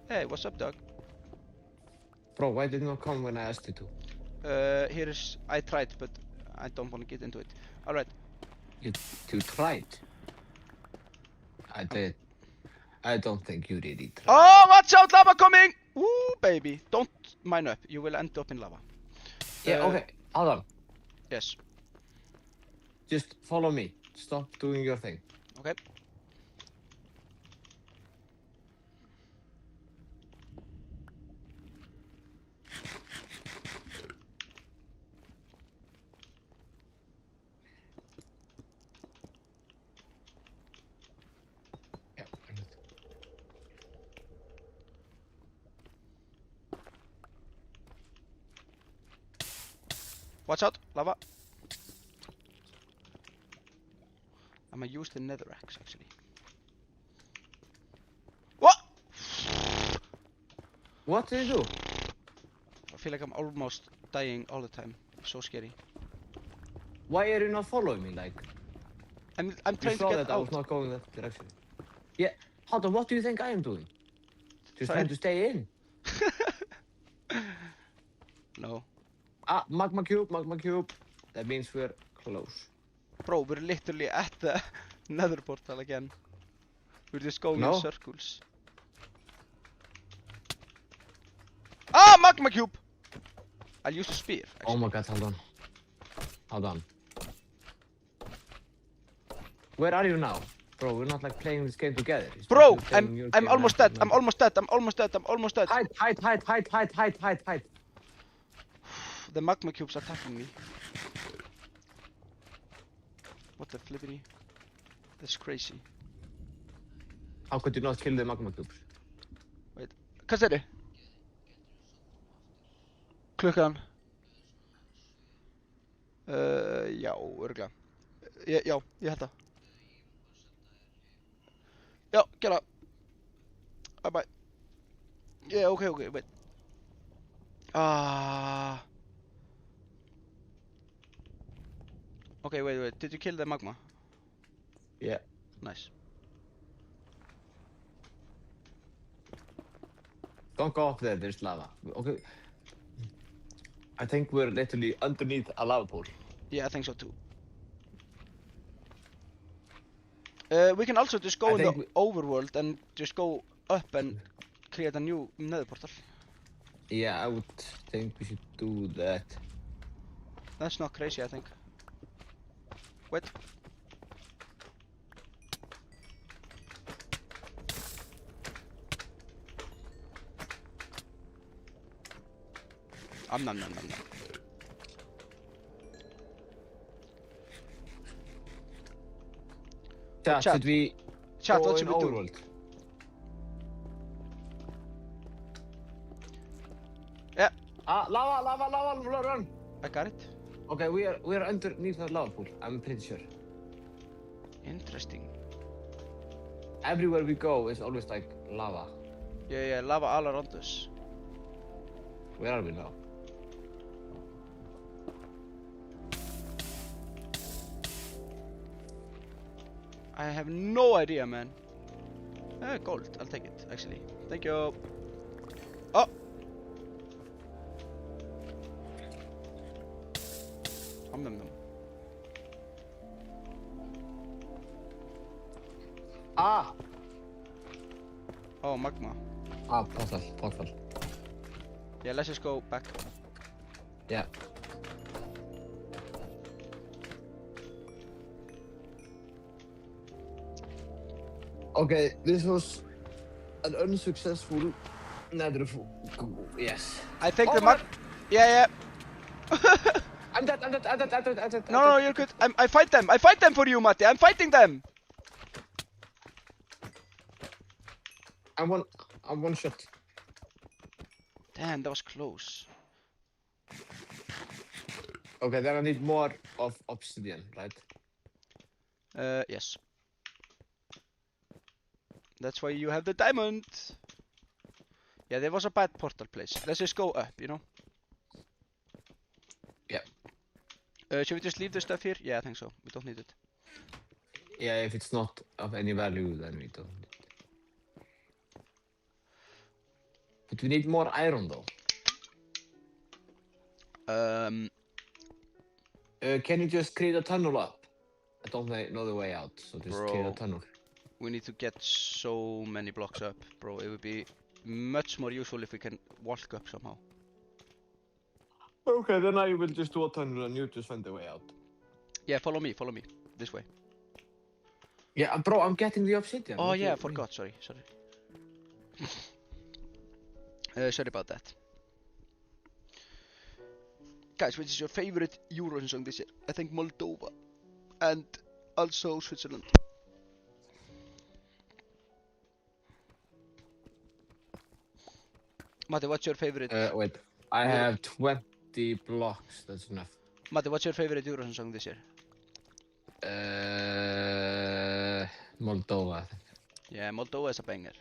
Hey, what's up, dog? Bro, why did you not come when I asked you to? Here is... I tried, but I don't want to get into it. Alright. You tried. I did. I don't think you really tried. Oh, watch out, lava coming! Woo, baby. Don't mine up. You will end up in lava. Yeah, okay. Hold on. Yes. Just follow me. Stop doing your thing. Okay. Yeah. Watch out, lava. I'm gonna use the nether axe, actually. What? What did you do? I feel like I'm almost dying all the time. So scary. Why are you not following me? Like, I'm you trying to saw get that I was out. not going that direction. Yeah. Hold on, what do you think I am doing? Just trying to stay in. No. Ah, magma cube. That means we're close. Bro, we're literally at the nether portal again. We're just going No. in circles. Ah, magma cube! I'll use a spear. Oh my god, hold on. Where are you now? Bro, we're not like playing this game together. It's Bro, just you playing your I'm game almost and dead. I'm almost dead. I'm almost dead. I'm almost dead. Hide. The magma cubes are attacking me. What the flippity? That's crazy. How could you not kill the magma cubes? Hvað er þið? Klukkan? Já, örgulega. Já, ég held það. Já, gera. Bye bye. Yeah, okay, wait. Ah. Okay, wait. Did you kill the magma? Yeah. Nice. Don't go up there, there's lava. Okay. I think we're literally underneath a lava pool. Yeah, I think so too. We can also just go in the overworld and just go up and create a new nether portal. Yeah, I would think we should do that. That's not crazy, I think. Wait. Nom. Chat, should we Chat, go what in should we do? overworld? Yeah. Ah, lava, run! I got it. Okay, we are underneath the lava pool, I'm pretty sure. Interesting. everywhere we go is always like lava. Yeah, lava all around us. Where are we now? I have no idea, man. Gold. I'll take it, actually. Thank you. Oh! Nom. Ah! Oh, magma. Ah, portal. Yeah, let's just go back. Yeah. Okay, this was an unsuccessful nether. Yes. I think Oh the my mag. Yeah. I'm dead. No, you're good. I fight them. I fight them for you, Matti. I'm fighting them. I'm one shot. Damn, that was close. Okay, then I need more of obsidian, right? Yes. That's why you have the diamond. Yeah, there was a bad portal place. Let's just go up, you know? Yeah. Should we just leave the stuff here? Yeah, I think so. We don't need it. Yeah, if it's not of any value, then we don't. But we need more iron, though. Can you just create a tunnel up? I don't know the way out, so just create a Bro. tunnel. We need to get so many blocks up, bro. It would be much more useful if we can walk up somehow. Okay, then I will just do a tunnel and you just find the way out. Yeah, follow me. This way. Yeah, bro, I'm getting the obsidian. Oh What do yeah, I you forgot. Sorry. Sorry about that. Guys, which is your favorite Eurovision song this year? I think Moldova and also Switzerland. Matti, what's your favorite? Wait, I have 20 blocks. That's enough. Matti, what's your favorite Eurovision song this year? Moldova, I think. Yeah, Moldova is a banger.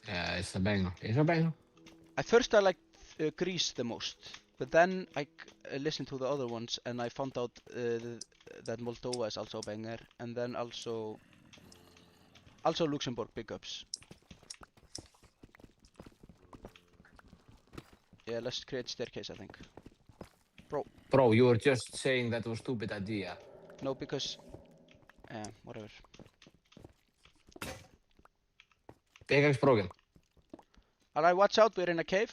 Yeah, it's a banger. It's a banger. At first I liked Greece the most, but then I listened to the other ones and I found out that Moldova is also a banger, and then also Luxembourg, big ups. Yeah, let's create staircase, I think. Bro, you were just saying that was stupid idea. No, because whatever. Pickaxe broken. Alright, watch out, we're in a cave.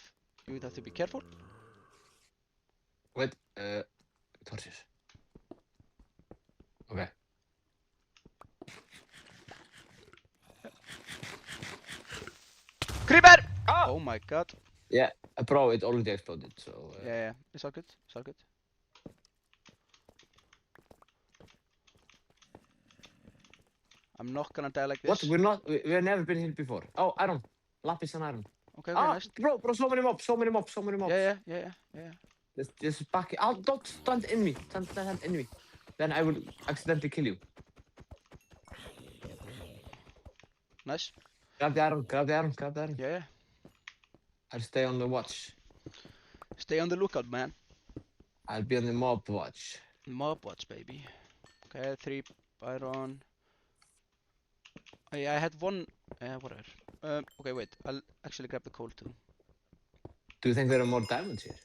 You would have to be careful. Wait, torches. Okay. Creeper! Ah! Oh my god. Yeah, bro, it already exploded, so... Yeah, it's all good. I'm not gonna die like this. What? We've never been here before. Oh, iron. Lapis and iron. Okay, nice. Bro, so many mobs. Yeah. Just back it. Oh, don't stand in me. Stand in me. Then I will accidentally kill you. Nice. Grab the iron. Yeah. I'll stay on the watch. Stay on the lookout, man. I'll be on the mob watch. Mob watch, baby. Okay, 3 iron. Oh, yeah, I had one. Whatever. Okay, wait. I'll actually grab the coal too. Do you think there are more diamonds here?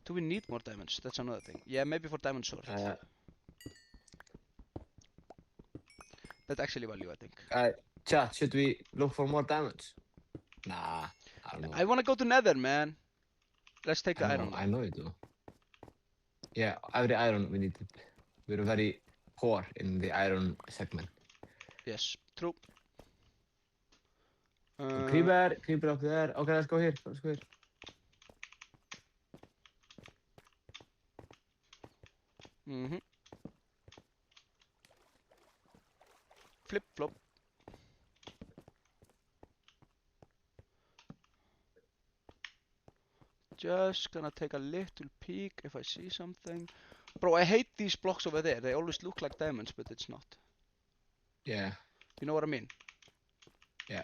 Do we need more diamonds? That's another thing. Yeah, maybe for diamond sword. That's actually value, I think. Chat, should we look for more diamonds? Nah, I don't know. I wanna go to Nether, man. Let's take the iron. I know you do. Yeah, every iron we need. We're very poor in the iron segment. Yes, true. Creeper up there. Okay, let's go here. Flip flop. Just gonna take a little peek if I see something. Bro, I hate these blocks over there. They always look like diamonds, but it's not. Yeah. You know what I mean? Yeah.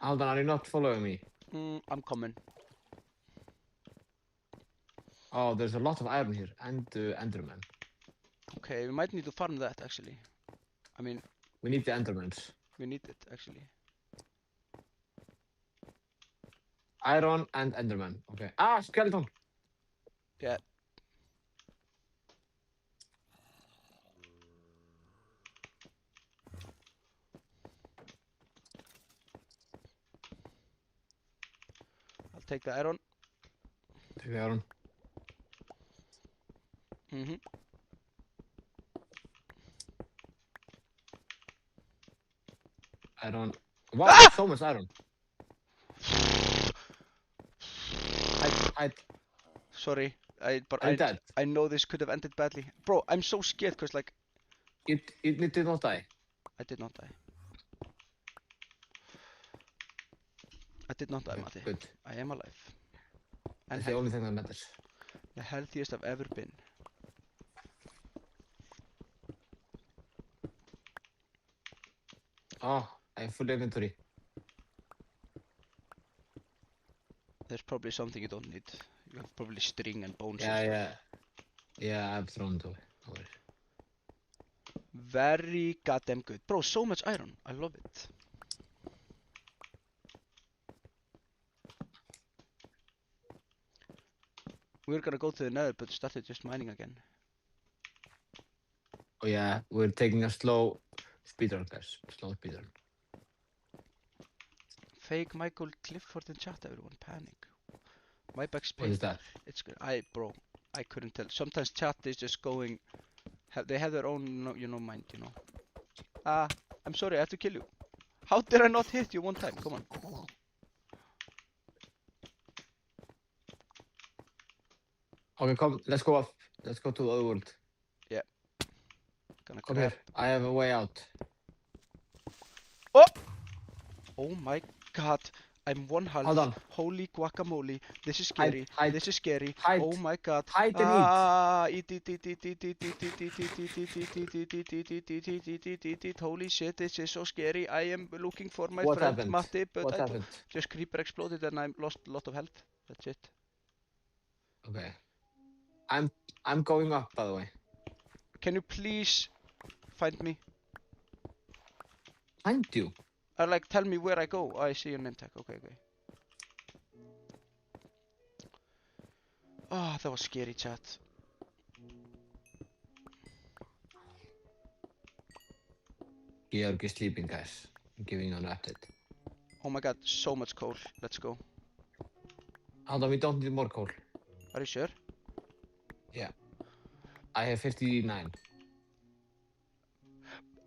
Aldan, are you not following me? I'm coming. Oh, there's a lot of iron here, and Enderman. Okay, we might need to farm that actually. I mean, We need the Endermans. we need it actually. Iron and Enderman. Okay. Ah, skeleton! Yeah. I'll take the iron. Take the iron. Iron. Wow, so much iron. Sorry, but Are you dead? I know this could have ended badly. Bro, I'm so scared because like It did not die. I did not die. I did not die, Okay, Matti. good. I am alive. And That's the only thing that matters. the healthiest I've ever been. Oh, I have full inventory. There's probably something you don't need. You have probably string and bones Yeah, and stuff. yeah. Yeah, I've thrown it away. No worries. Very goddamn good. Bro, so much iron. I love it. We were gonna go to the nether, but started just mining again. Oh yeah, we're taking a slow speedrun, guys. Slow speedrun. Fake Michael Clifford in chat, everyone. Panic. My back's What is paid. that? It's good. Bro, I couldn't tell. Sometimes chat is just going. They have their own, mind, I'm sorry, I have to kill you. How did I not hit you one time? Come on. Okay, come. Let's go up. Let's go to the other world. Gonna Come grab. here. I have a way out. Oh my god. I'm one half. Hold on. Holy guacamole. This is scary. Hide. This is scary. Hide. Oh my god. Hide and eat. Eat. Holy shit, this is so scary. I am looking for my What friend happened? Matti, but What I happened? just creeper exploded and I lost a lot of health. That's it. Okay. I'm going up, by the way. Can you please find me? Find you? Or like tell me where I go. Oh, I see your name tag. Okay. Oh, that was scary, chat. Georg is sleeping, guys. I'm giving you an update. Oh my god, so much coal. Let's go. Hold on, we don't need more coal. Are you sure? Yeah. I have 59.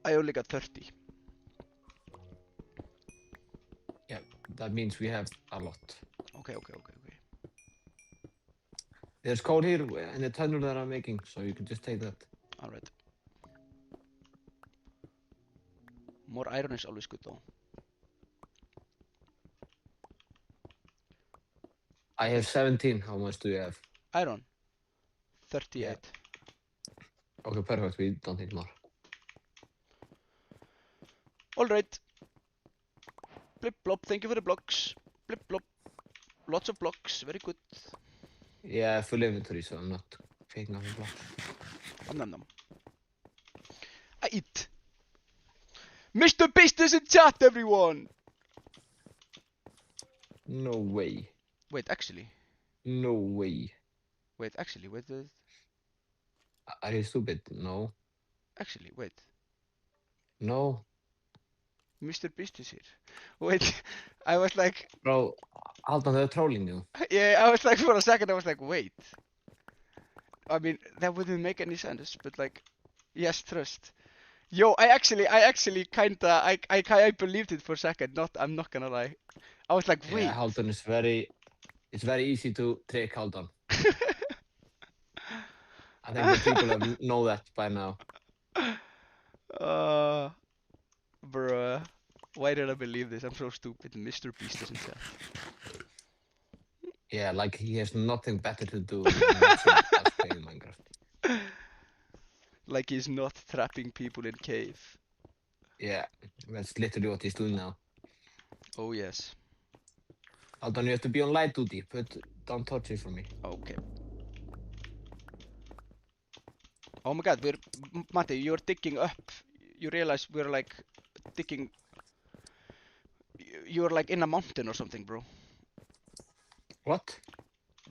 I only got 30. Yeah, that means we have a lot. Okay. There's coal here in the tunnel that I'm making, so you can just take that. Alright. More iron is always good though. I have 17. How much do you have? Iron. 38. Yeah. Okay, perfect. We don't need more. Alright. Blip blop, thank you for the blocks. Blip blop. Lots of blocks, very good. Yeah, full inventory, so I'm not taking off the blocks. Nom. I eat. Mr. Beast is in chat, everyone! No way. Wait, actually. No way. Wait, actually, wait. Are you stupid? No. Actually, wait. No. Mr. Beast is here. Wait, I was like... Bro, Alton, they're trolling you. Yeah, I was like, for a second, I was like, wait. I mean, that wouldn't make any sense, but like, yes, trust. Yo, I actually kinda, I believed it for a second. I'm not gonna lie. I was like, wait. Yeah, Halton is it's very easy to trick Halton. I think the people know that by now. Bruh. Why did I believe this? I'm so stupid. Mr. Beast is in chat. Yeah, like he has nothing better to do than watching us play Minecraft. Like he's not trapping people in cave. Yeah, that's literally what he's doing now. Oh yes. Hold on, you have to be on light duty, but don't touch it for me. Okay. Oh my god, Matti, you're digging up. You realize we're like digging. You're like in a mountain or something, bro. What?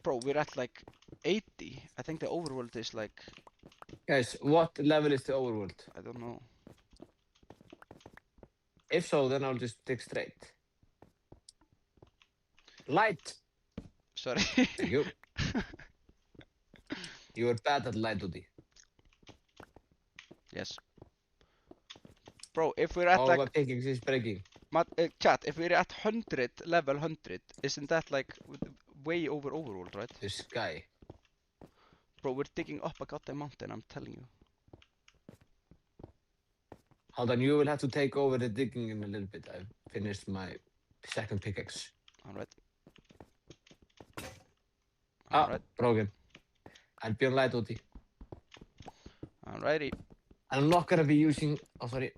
Bro, we're at like 80. I think the overworld is like, Guys, what level is the overworld? I don't know. If so, then I'll just dig straight. Light! Sorry. Thank you. You were bad at light duty. Yes. Bro, if we're at Oh, like, my pickaxe is breaking. chat, if we're at 100, level 100, isn't that like way over overworld, right? The sky. Bro, we're digging up a goddamn mountain, I'm telling you. Hold on, you will have to take over the digging in a little bit. I've finished my second pickaxe. Alright. Ah, Alright. broken. I'll be on light duty. Alrighty. I'm not gonna be using. Oh, sorry.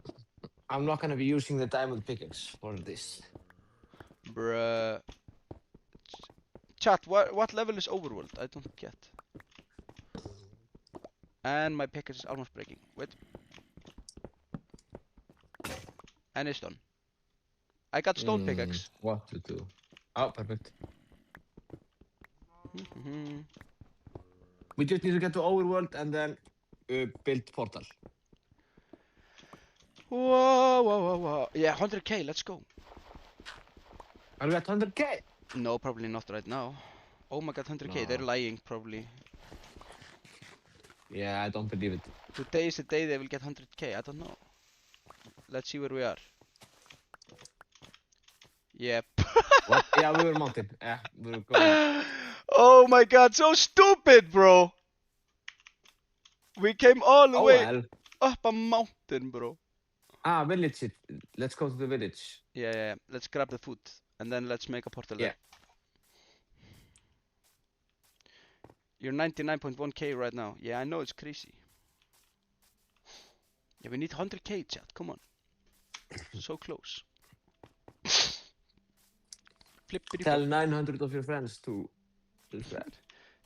I'm not gonna be using the diamond pickaxe for this. Bruh. Chat, what level is overworld? I don't get. And my pickaxe is almost breaking. Wait. And it's done. I got stone pickaxe. What to do? Oh, perfect. We just need to get to overworld and then build portal. Whoa. Yeah, 100k, let's go. Are we at 100k? No, probably not right now. Oh my god, 100k, No. they're lying probably. Yeah, I don't believe it. Today is the day they will get 100k, I don't know. Let's see where we are. Yep. What? Yeah, we were mountain. Yeah, we were going. Oh my god, so stupid, bro! We came all the way well. up a mountain, bro. Ah, village. Let's go to the village. Yeah. Let's grab the food and then let's make a portal there. You're 99.1k right now. Yeah, I know it's crazy. Yeah, we need 100k, chat. Come on. So close. Flippity Tell 900 of your friends to subscribe.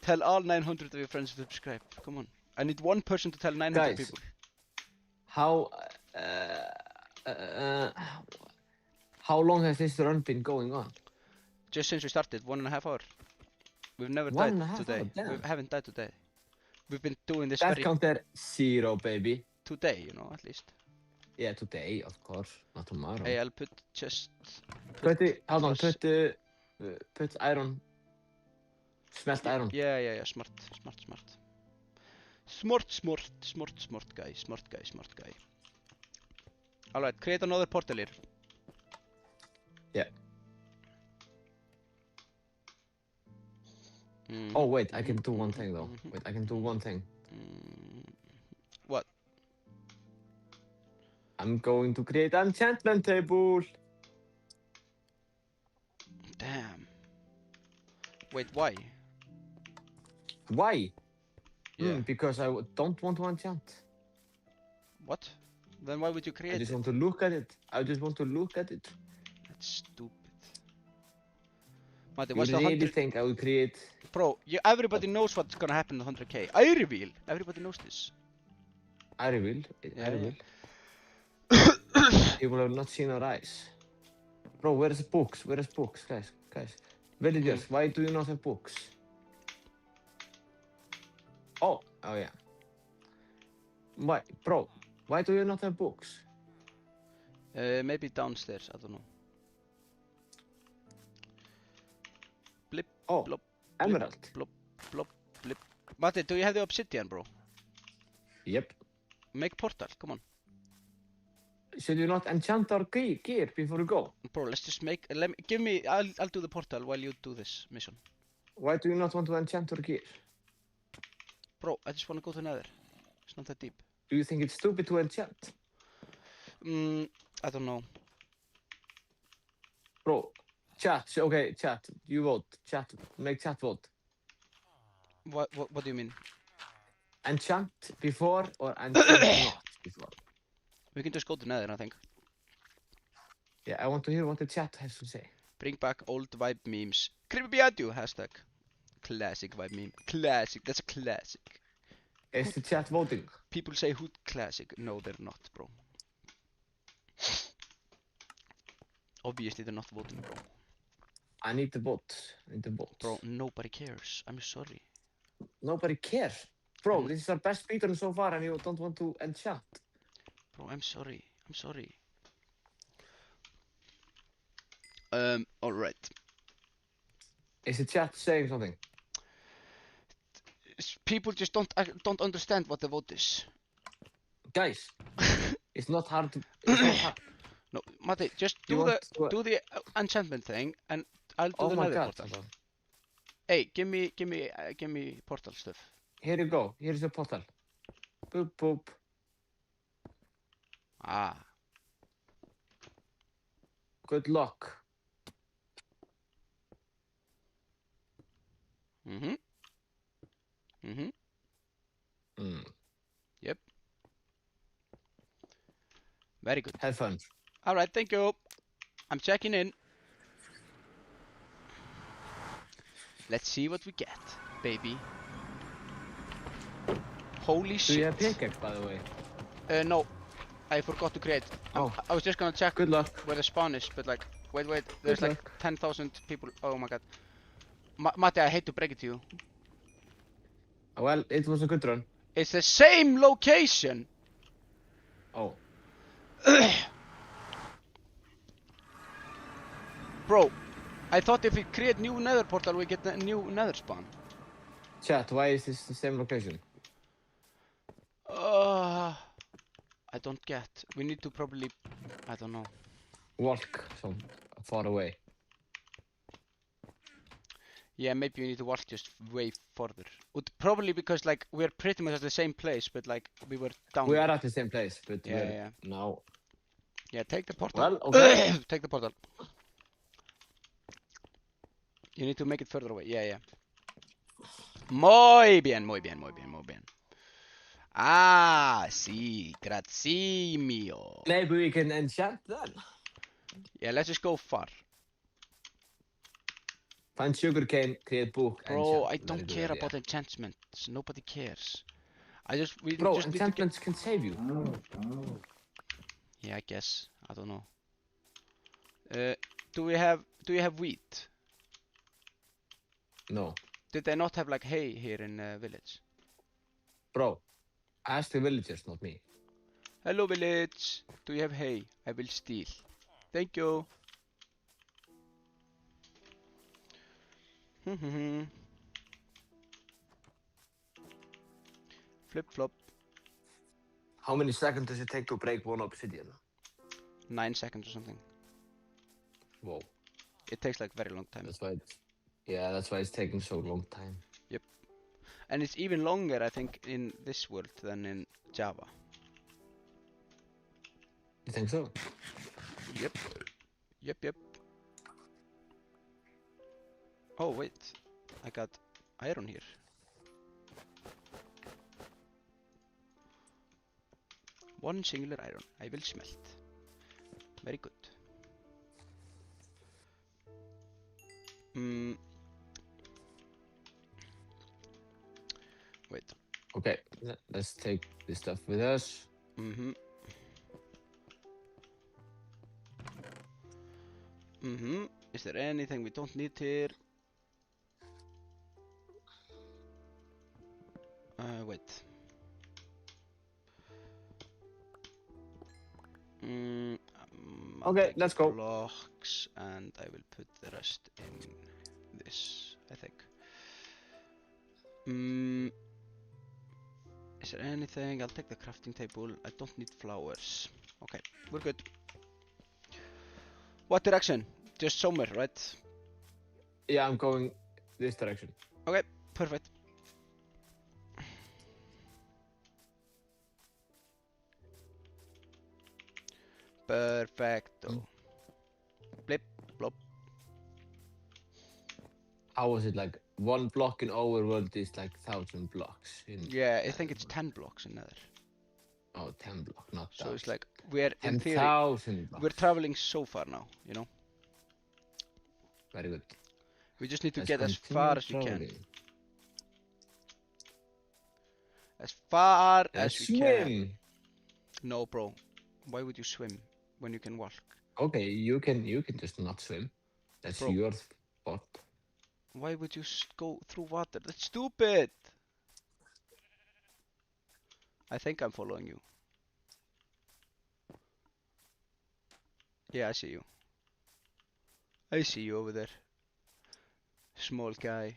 Tell all 900 of your friends to subscribe. Come on. I need one person to tell 900 Guys, people. How long has this run been going on? Just since we started, 1.5 hours. We've never 1.5 died today. hours, damn. We haven't died today. We've been doing this That very counted 0, baby. today, you know, at least. Yeah, today, of course, not tomorrow. Hey, I'll put just. Hold on, plus- put iron. Smelt iron. Yeah. Smart guy. Alright, create another portal here. Yeah. Mm-hmm. Oh, wait, I can do one thing though. Wait, I can do one thing. What? I'm going to create an enchantment table. Damn. Wait, why? Why? Yeah. Because I don't want to enchant. What? Then why would you create I just it? want to look at it. That's stupid. Mate, You what's the really 100? think I will create? Bro, everybody knows what's gonna happen in the 100k. I reveal. Everybody knows this. I reveal. Yeah, I reveal. People have not seen our eyes. Bro, where is books? Guys? Villagers, why do you not have books? Oh yeah. Why, bro? Why do you not have books? Maybe downstairs. I don't know. Blip. Oh, Blop, emerald. Blip. Mate, do you have the obsidian, bro? Yep. Make portal. Come on. Should you not enchant our gear before we go? Bro, let's just make. I'll do the portal while you do this mission. Why do you not want to enchant our gear? Bro, I just want to go to Nether. It's not that deep. Do you think it's stupid to enchant? I don't know. Bro, chat. Okay, chat. You vote. Chat. Make chat vote. What do you mean? enchant before or enchant not before? We can just go to Nether, I think. Yeah, I want to hear what the chat has to say. Bring back old vibe memes. Creepy behind you, hashtag. Classic vibe meme. Classic, that's a classic. Is the chat voting? People say hood classic. No, they're not, bro. Obviously, they're not voting, bro. I need the vote. I need the vote. Bro, nobody cares. I'm sorry. Nobody cares. Bro, this is our best speedrun so far and you don't want to enchant. Bro, I'm sorry. I'm sorry. Alright. Is the chat saying something? People just don't understand what the vote is. Guys, it's not hard to... It's not hard. No, Mate, just You do want to- do the enchantment thing, and I'll do Oh the my nether god. portal. Hey, give me portal stuff. Here you go. Here's the portal. Boop, boop. Ah, Good luck. mm-hmm. Mm. Very good. Have fun. Alright, thank you. I'm checking in. Let's see what we get, baby. Holy Do shit. you have pickaxe, by the way? No, I forgot to create. Oh. I was just gonna check Good luck. where the spawn is, but like, wait, there's Good like 10,000 people. Oh my god. Mate, I hate to break it to you. Well, it was a good run. It's the same location! Oh. Bro, I thought if we create new nether portal, we get a new nether spawn. Chat, why is this the same location? I don't get. We need to probably, I don't know. Walk so far away. Yeah, maybe we need to walk just way further. Probably because like we're pretty much at the same place, but like we were down. We are at the same place, but Yeah, we're yeah. now. Yeah, take the portal. Well, okay. Take the portal. You need to make it further away. Yeah, yeah. Muy bien, muy bien, muy bien, muy bien. Ah, sí, grazie mio. Maybe we can enchant then. Yeah, let's just go far. Find sugarcane, create book, Bro, enchant. I don't Very good care idea. about enchantments. Nobody cares. We Bro, just need to get... enchantments can save you. Yeah, I guess. I don't know. Do you have wheat? No. Did they not have like hay here in village? Bro, ask the villagers, not me. Hello village. Do you have hay? I will steal. Thank you. Flip flop. How many seconds does it take to break one obsidian? 9 seconds or something. Whoa. It takes like very long time. That's why it's... Yeah, that's why it's taking so long time. Yep. And it's even longer, I think, in this world than in Java. You think so? Yep. Yep. Oh, wait. I got iron here. One singular iron. I will smelt. Very good. Wait. Okay, let's take this stuff with us. Is there anything we don't need here? Wait. I'll Okay, take let's go. Blocks, and I will put the rest in this, I think. Is there anything? I'll take the crafting table. I don't need flowers. Okay, we're good. What direction? Just somewhere, right? Yeah, I'm going this direction. Okay, perfect. Perfecto. Blip, blop. How was it like one block in overworld is like 1,000 blocks in Yeah, I think it's 10 blocks in Nether. oh 10 block, not So it's 1,000. like we're in theory 10,000 we're blocks. traveling so far now, you know. Very good. We just need to Let's get as continue far as we can. traveling. As far Let's as we can. swim. No, bro. Why would you swim when you can walk? Okay, you can just not swim. That's Bro. your spot. Why would you go through water? That's stupid. I think I'm following you. Yeah, I see you. I see you over there. Small guy.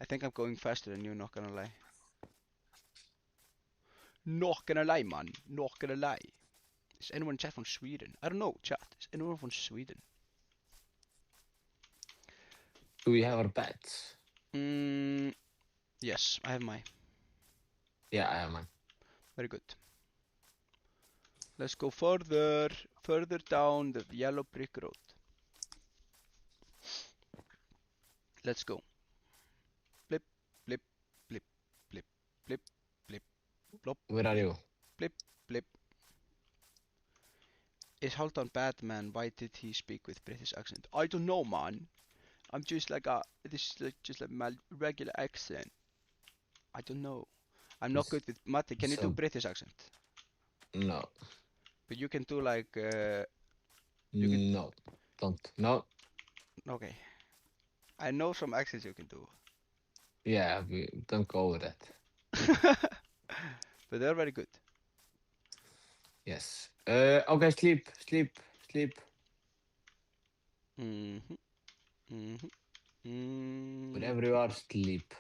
I think I'm going faster than you, not gonna lie. Not gonna lie, man. Not gonna lie. Is anyone in chat from Sweden? I don't know, chat. Is anyone from Sweden? Do we have our beds? Yes, I have my. Yeah, I have mine. Very good. Let's go further down the yellow brick road. Let's go. Blip, blip, blip, blip, blip, blip, blop. Where are you? Blip, blip. Is Haldan bad, man? Why did he speak with British accent? I don't know, man. I'm just like this is like just like my regular accent. I don't know. I'm not good with Matti. Can you do British accent? No. But you can do like. No. Don't. No. Okay. I know some accents you can do. Yeah, we don't go with that. But they're very good. Yes. Okay, sleep. Wherever you are, sleep.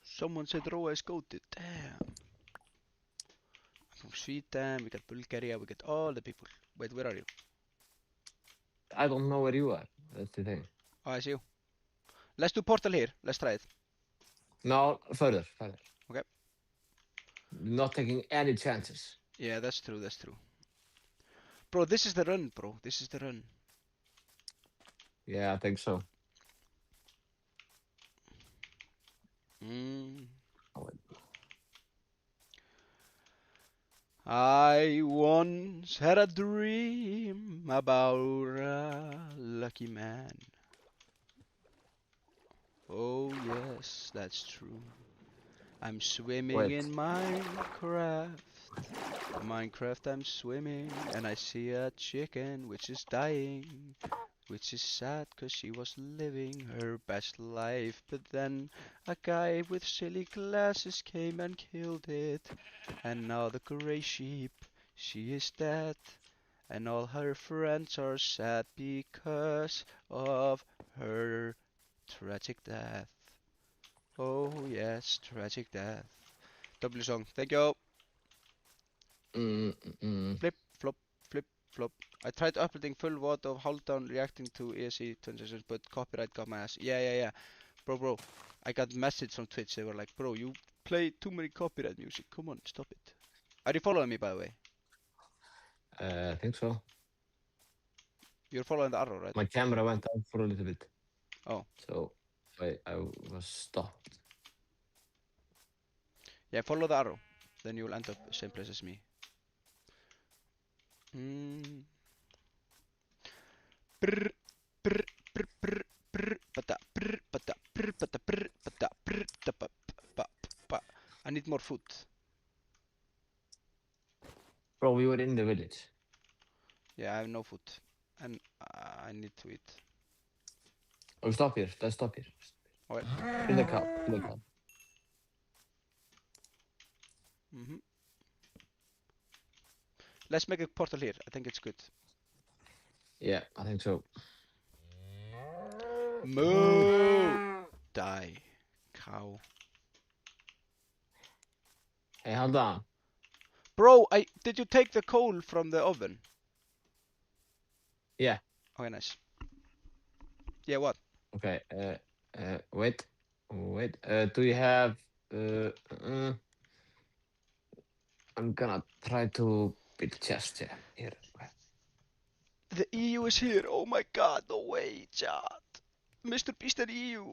Someone said Roa is goated. Damn. I'm from Sweden, we got Bulgaria, we got all the people. Wait, where are you? I don't know where you are. That's the thing. Oh, I see you. Let's do portal here. Let's try it. No, further. Okay. Not taking any chances. Yeah, that's true. Bro, this is the run, bro. This is the run. Yeah, I think so. I once had a dream about a lucky man. Oh yes, that's true. I'm swimming in Minecraft. I'm swimming and I see a chicken which is dying. Which is sad cause she was living her best life. But then a guy with silly glasses came and killed it. And now the grey sheep, she is dead. And all her friends are sad because of her tragic death. Oh yes, tragic death. W song, thank you. Flip, flop, flip, flop. I tried uploading full VOD of Haldan reacting to ESE transitions, but copyright got my ass. Yeah. Bro. I got message from Twitch. They were like, bro, you play too many copyright music. Come on, stop it. Are you following me, by the way? I think so. You're following the arrow, right? My camera went out for a little bit. Oh. So I was stopped. Yeah, follow the arrow. Then you'll end up same place as me. Brr, brr, brr, brr, brr, bata, brr, bata, brr, bata, brr, bata, brr, bata, ba. I need more food. Bro, we were in the village. Yeah, I have no food. And I need to eat. Oh, stop here. Let's stop here. Okay. In the cow. Let's make a portal here. I think it's good. Yeah, I think so. Moo! Die. Cow. Hey, hold on. Bro, did you take the coal from the oven? Yeah. Okay, nice. Yeah, what? Okay. Wait. Do you have I'm gonna try to build chest here. The EU is here. Oh my god, no way, chat. Mr. Beast and EU.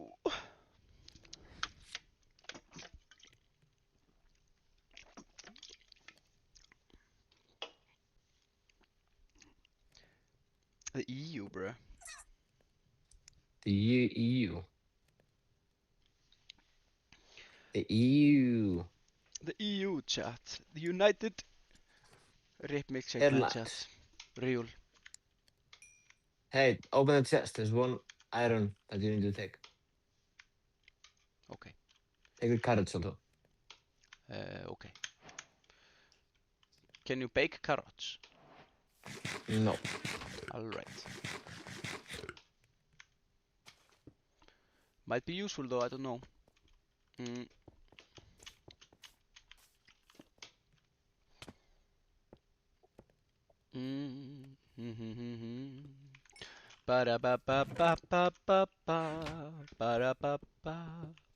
The EU, bruh. The EU. The EU. The EU, chat. The United... Rip milkshake, man, Airlines. chat. Real. Hey, open the chest. There's one iron that you need to take. Okay. Take the carrots also. Okay. Can you bake carrots? No. Alright. Might be useful though, I don't know. Para pa pa pa pa pa pa para pa pa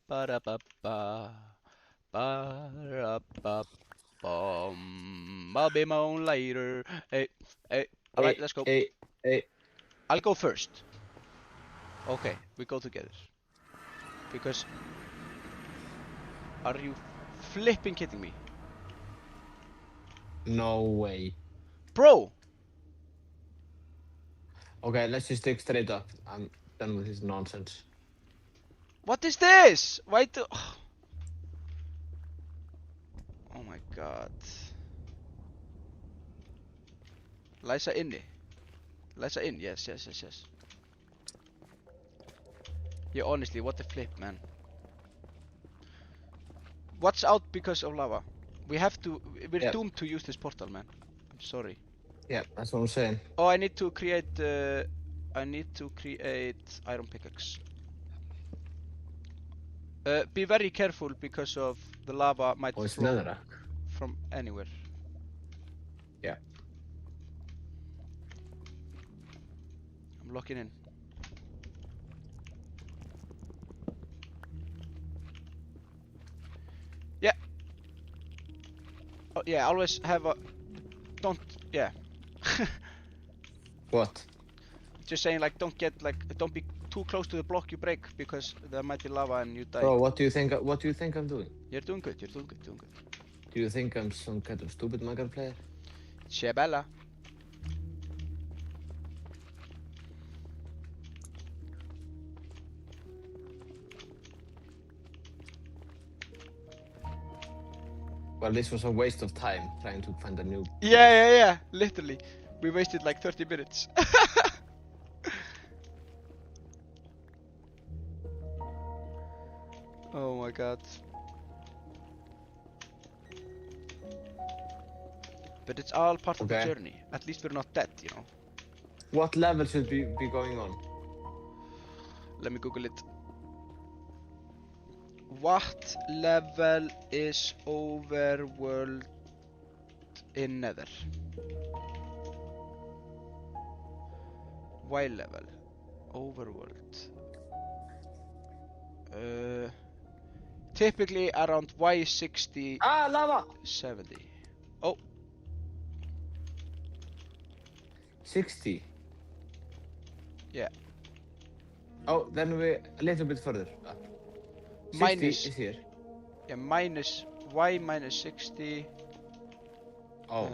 para pa pa para pa I'll be my own later. Hey, alright, let's go. Hey. I'll go first. Okay, we go together. Because are you flipping kidding me? No way. Bro! Okay, let's just dig straight up. I'm done with this nonsense. What is this? Why do... Oh my god. Læsa inni. Læsa in, yes. Yeah, honestly, what the flip, man. Watch out because of lava. We're doomed to use this portal, man. I'm sorry. Yeah, that's what I'm saying. Oh, I need to create iron pickaxe. Be very careful because of the lava might Oh, it's flow netherrack. from anywhere. Yeah. I'm locking in. Yeah. Oh, yeah, always have a... Yeah. What? Just saying, like, don't be too close to the block you break because there might be lava and you die. Bro, what do you think I'm doing? You're doing good. Do you think I'm some kind of stupid Minecraft player? Shebella. Well, this was a waste of time trying to find a new... Yeah. Literally. We wasted like 30 minutes. Oh my god. But it's all part of the journey. At least we're not dead, you know. What level should be going on? Let me Google it. What level is overworld in Nether? Y level. Overworld. Typically around Y60. Ah, lava! 70. Oh. 60. Yeah. Oh, then we a little bit further up. 60 is here. Yeah, Y minus 60. Oh.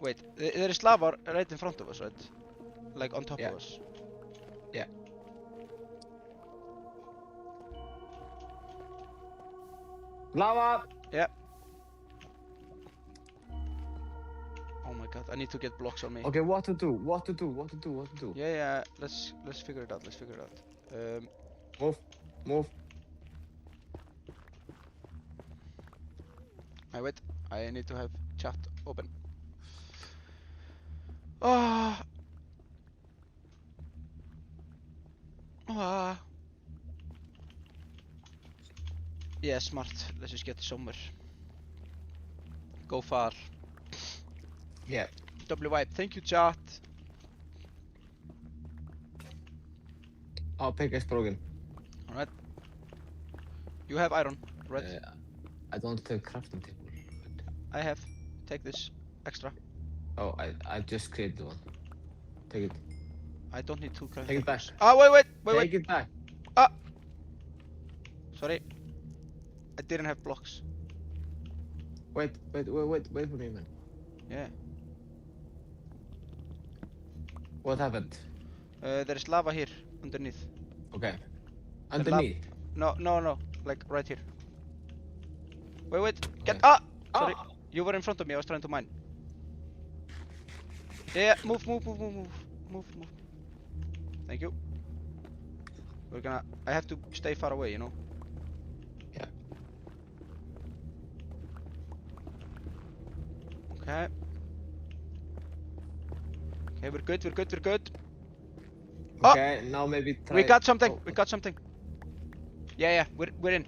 Wait, there is lava right in front of us, right? Like on top of us. Yeah. Lava! Yeah. Oh my god, I need to get blocks on me. Okay, what to do? Yeah, let's figure it out. Move. Wait, I need to have chat open. Ah. Yeah, smart. Let's just get somewhere. Go far. Yeah. WY, thank you, chat. Oh, pickaxe broken. Alright. You have iron, right? I don't have crafting table. I have. Take this extra. Oh, I just created one. Take it. I don't need two crafting Take it back. tables. Ah, wait. Take it back. Sorry. I didn't have blocks. Wait for me, man. Yeah. What happened? There's lava here underneath. Okay. The Underneath. No. Like right here. Wait. Get Okay. ah! Sorry. Ah! You were in front of me. I was trying to mine. Yeah. Move. Thank you. I have to stay far away, you know? Yeah. Okay. Okay, we're good. Oh! Okay, now maybe try. We got something. Oh, We got something. Yeah. We're in.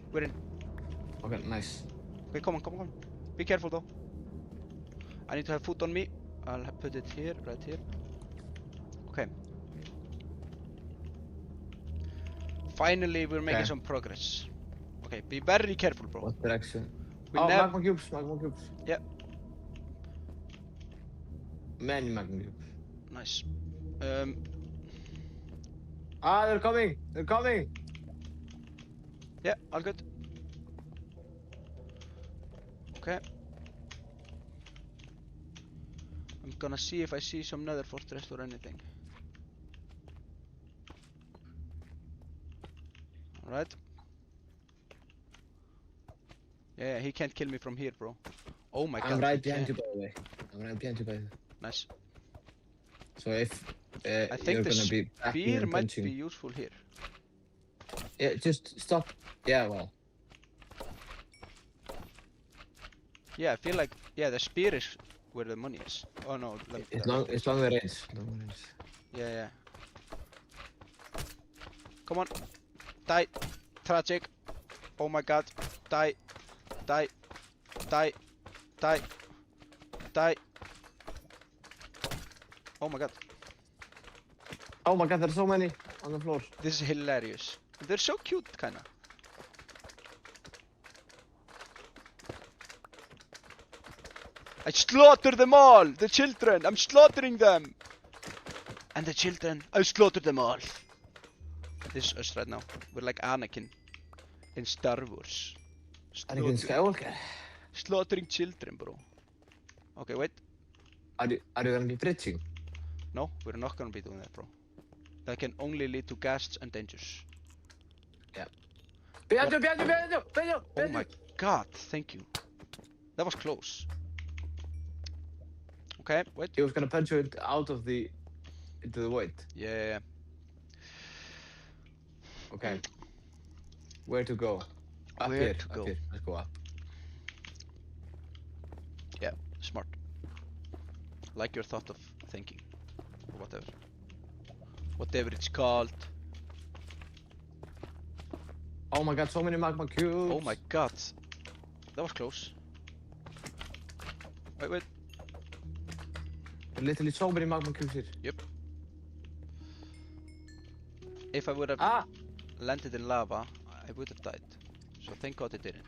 Okay, nice. Okay, come on. Be careful though. I need to have food on me. I'll put it here, right here. Okay. Finally, we're making Okay. some progress. Okay, be very careful, bro. What direction? We Oh, nev- magma cubes. Yeah. Many magma cubes. Nice. Ah, they're coming. Yeah, all good. Okay. I'm gonna see if I see some nether fortress or anything. Alright. Yeah, he can't kill me from here, bro. Oh my god. I'm he right behind you, can. by the way. Nice. So if I think you're the gonna be backing spear and might punching. be useful here. Yeah, just stop. Yeah, well. Yeah, I feel like the spear is where the money is. Oh no, It's long range. Yeah. Come on. Die. Tragic. Oh my god. Die. Oh my god. Oh my god, there's so many on the floor. This is hilarious. They're so cute, kinda. I slaughter them all! The children! I'm slaughtering them! And the children, I slaughtered them all. This is us right now. We're like Anakin in Star Wars. Anakin Skywalker. Slaughtering children, bro. Okay, wait. Are you gonna be bridging? No, we're not gonna be doing that, bro. That can only lead to ghasts and dangers. Behind you! Oh my god, thank you. That was close. Okay, wait. He was gonna punch you out of into the void. Yeah. Okay. Where to go? Up Where here. to go? Up here. Let's go up. Yeah, smart. Like your thought of thinking. Or whatever. Whatever it's called. Oh my god, so many magma cubes. Oh my god. That was close. Wait. Literally so many magma cubes here. Yep. If I would have Ah! landed in lava, I would have died. So thank god it didn't.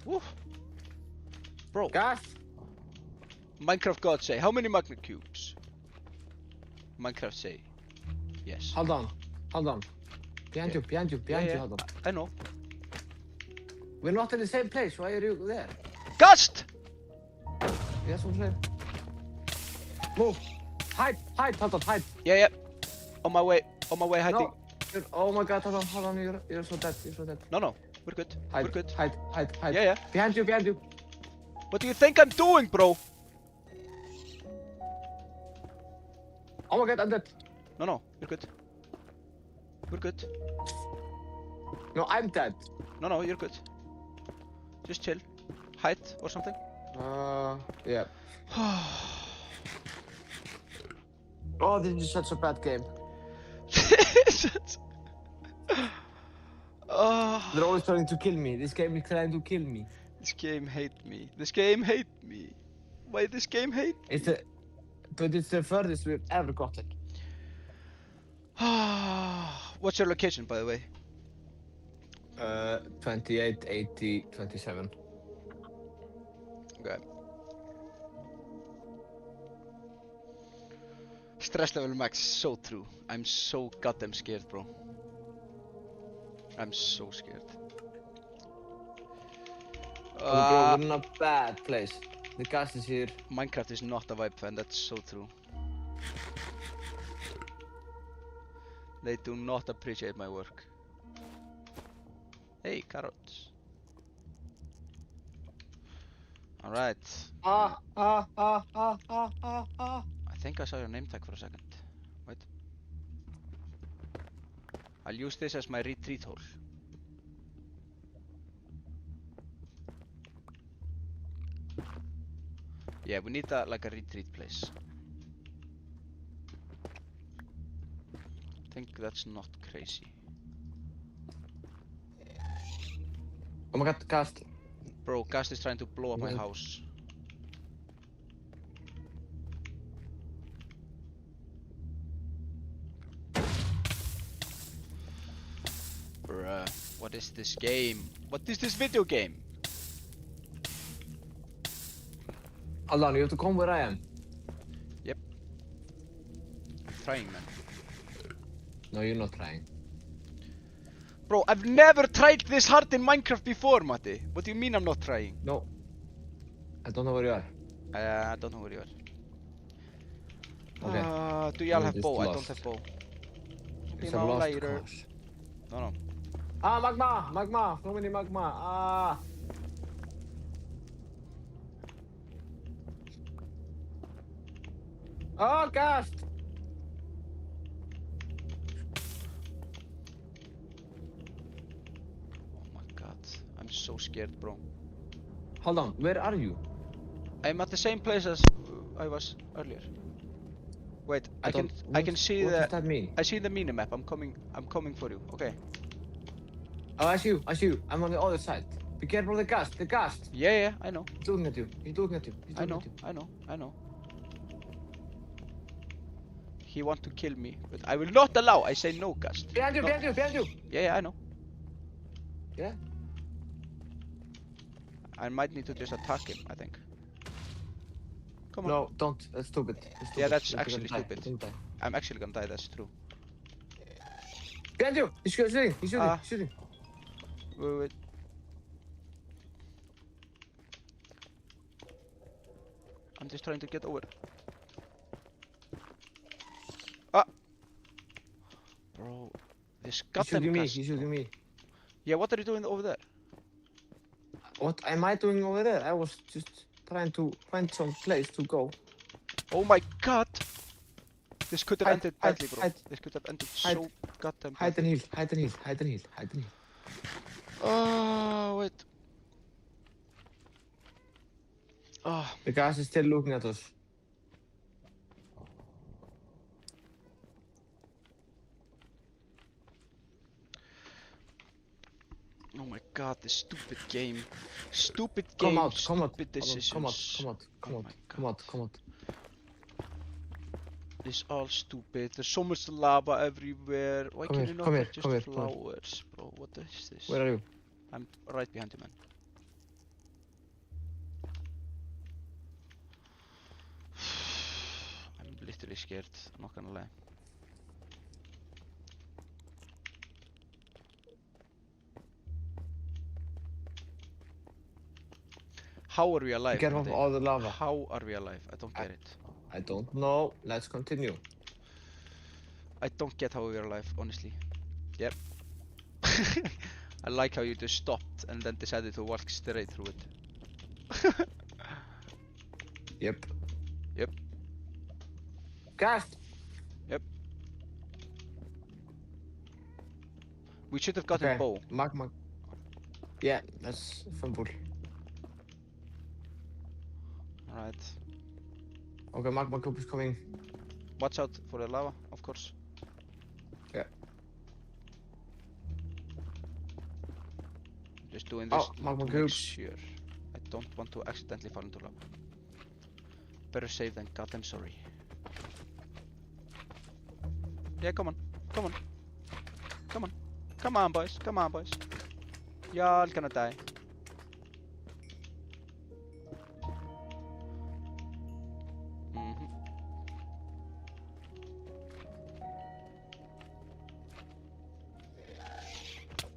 Woo! Bro, Gas! Minecraft God say, how many magma cubes? Minecraft say, yes. Hold on. Behind you, Yeah. hold on. I know. We're not in the same place, why are you there? Gust! Yes, I'm saying. Move! Hide, hold on, hide! Yeah. On my way hiding. No! Oh my god, hold on, you're so dead, No, we're good. Hide, We're good. hide. Yeah. Behind you. What do you think I'm doing, bro? Oh my god, I'm dead. No, you're good. We're good. No, I'm dead. No, you're good. Just chill. Hide or something. Yeah. Oh, this is such a bad game. Oh, They're always trying to kill me. This game is trying to kill me. this game hate me. Why this game hate? But it's the furthest we've ever gotten. What's your location, by the way? 28, 80, 27. Okay. Stress level max, so true. I'm so goddamn scared, bro. I'm so scared. Okay, bro, we're in a bad place. The gas is here. Minecraft is not a vibe fan, that's so true. They do not appreciate my work. Hey, carrots. Alright. Ah. I think I saw your name tag for a second. Wait. I'll use this as my retreat hole. Yeah, we need like a retreat place. I think that's not crazy. Oh my god, cast. Bro, Gast is trying to blow up my Wait. house. Bruh, what is this game? What is this video game? Hold on, you have to come where I am. I'm trying, man. No, you're not trying. Bro, I've never tried this hard in Minecraft before, Matti. What do you mean I'm not trying? No. I don't know where you are. I don't know where you are. Okay. Do y'all We're have just bow? I don't lost. have bow. It's You a know, lost later. cause. No. Ah, magma! So many magma. Ah! Oh, cast! Oh my god. I'm so scared, bro. Hold on, where are you? I'm at the same place as I was earlier. Wait, I can see what the does that mean? I see the minimap. I'm coming for you. Okay. Oh, I see you. I'm on the other side. Be careful of the ghast. Yeah, I know. He's looking at you. I know. He want to kill me, but I will not allow. I say no, Gast. Behind you. Yeah, I know. Yeah? I might need to just attack him, I think. Come on. No, don't. That's stupid. Yeah, that's You're actually gonna die. stupid. You're gonna die. I'm actually gonna die, that's true. Behind you! He's shooting. He's shooting. Wait. I'm just trying to get over. Ah! Bro, this goddamn Gast. He's shooting me. Yeah, what are you doing over there? What am I doing over there? I was just trying to find some place to go. Oh my god! This could have Hide, ended hide, badly, bro. hide. This could have ended Hide. so goddamn Hide and badly. heal. Oh, wait. Oh, The guys is still looking at us. oh my god, this stupid game. Stupid game, Come out. stupid decisions. Come out. It's all stupid. There's so much lava everywhere. Why Come can here, you not come have here, just come here. flowers, bro? What is this? Where are you? I'm right behind you, man. I'm literally scared, I'm not gonna lie. How are we alive? Get off Mate? all the lava. How are we alive? I don't get it. I don't know. Let's continue. I don't get how we're alive, honestly. Yep. I like how you just stopped and then decided to walk straight through it. Yep. Yep. Cast. Yep. We should have gotten bow. Magma. Yeah, that's fumble. Alright. Okay, magma cube is coming. Watch out for the lava, of course. Yeah. Just doing this magma to make cubes. sure. I don't want to accidentally fall into lava. Better safe than goddamn sorry. Yeah, come on. Come on, boys. Y'all gonna die. Mhm.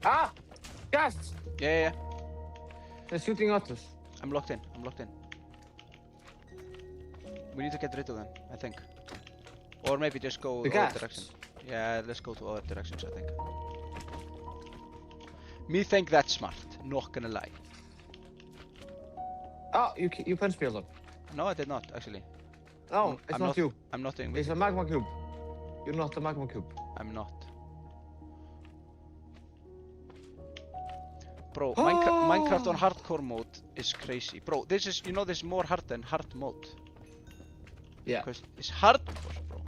Ah! Gas! Yeah. They're shooting at us. I'm locked in. We need to get rid of them, I think. Or maybe just go The other gas. direction. Yeah, let's go to other directions, I think. Me think that's smart, not gonna lie. Oh, you punched me a lot. No, I did not, actually. No, it's not you. I'm not doing It's a magma cube. You're not a magma cube. I'm not. Bro, Oh. Minecraft on hardcore mode is crazy. Bro, this is, this is more hard than hard mode. Yeah. Because it's hardcore, bro.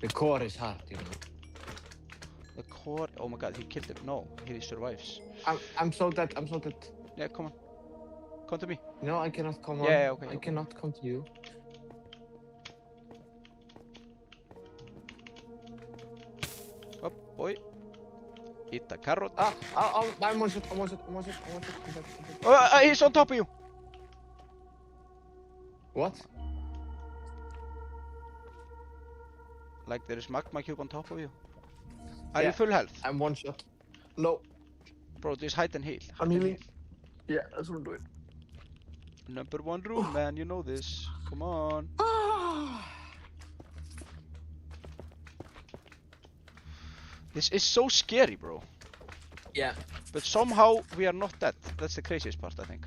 The core is hard, you know. The core, oh my god, he killed him. No, he survives. I'm so dead. Yeah, come on. Come to me. No, I cannot come on. Yeah, okay. I cannot come to you. Up, boy. Eat the carrot. I'm one shot. Oh, he's on top of you. What? Like there is magma cube on top of you. Are Yeah. you full health? I'm one shot. No. Bro, just hide and heal. I'm healing. Yeah, that's what I'm doing. Number one rule, man, you know this. Come on. This is so scary, bro. Yeah. But somehow we are not dead. That's the craziest part, I think.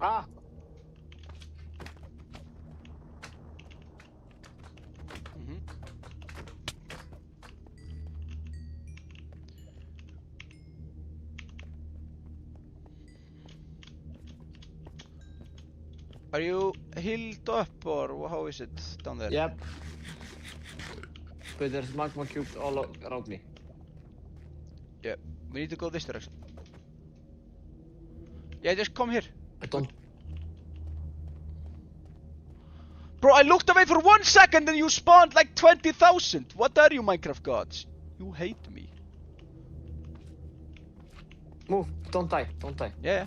Ah. Mhm. Are you healed up or how is it down there? Yep. But there's magma cubes all around me. Yeah, we need to go this direction. Yeah, just come here. I don't. Bro, I looked away for 1 second and you spawned like 20,000. What are you, Minecraft gods? You hate me. Move. Don't die. Yeah.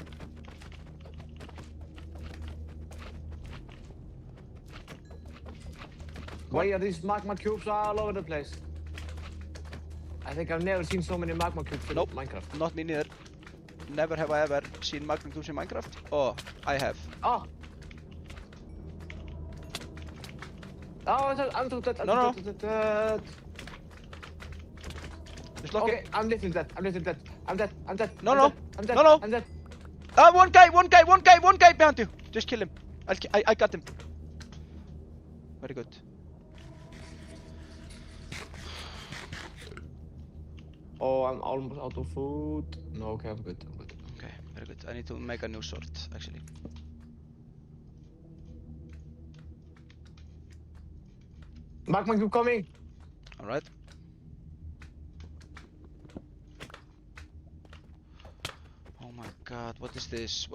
Why are these magma cubes all over the place? I think I've never seen so many magma cubes in Nope. Minecraft. Not me neither. Never have I ever seen magma cubes in Minecraft. Oh, I have. Oh! Oh, I'm too dead. No. Dead. Just look Okay, I'm literally dead. I'm dead. No. I'm dead. No. I'm dead. Ah, one guy behind you. Just kill him. I got him. Very good. Oh, I'm almost out of food. No, okay, I'm good. Okay, very good. I need to make a new sword, actually. Magma cube coming. Alright. Oh my god, what is this?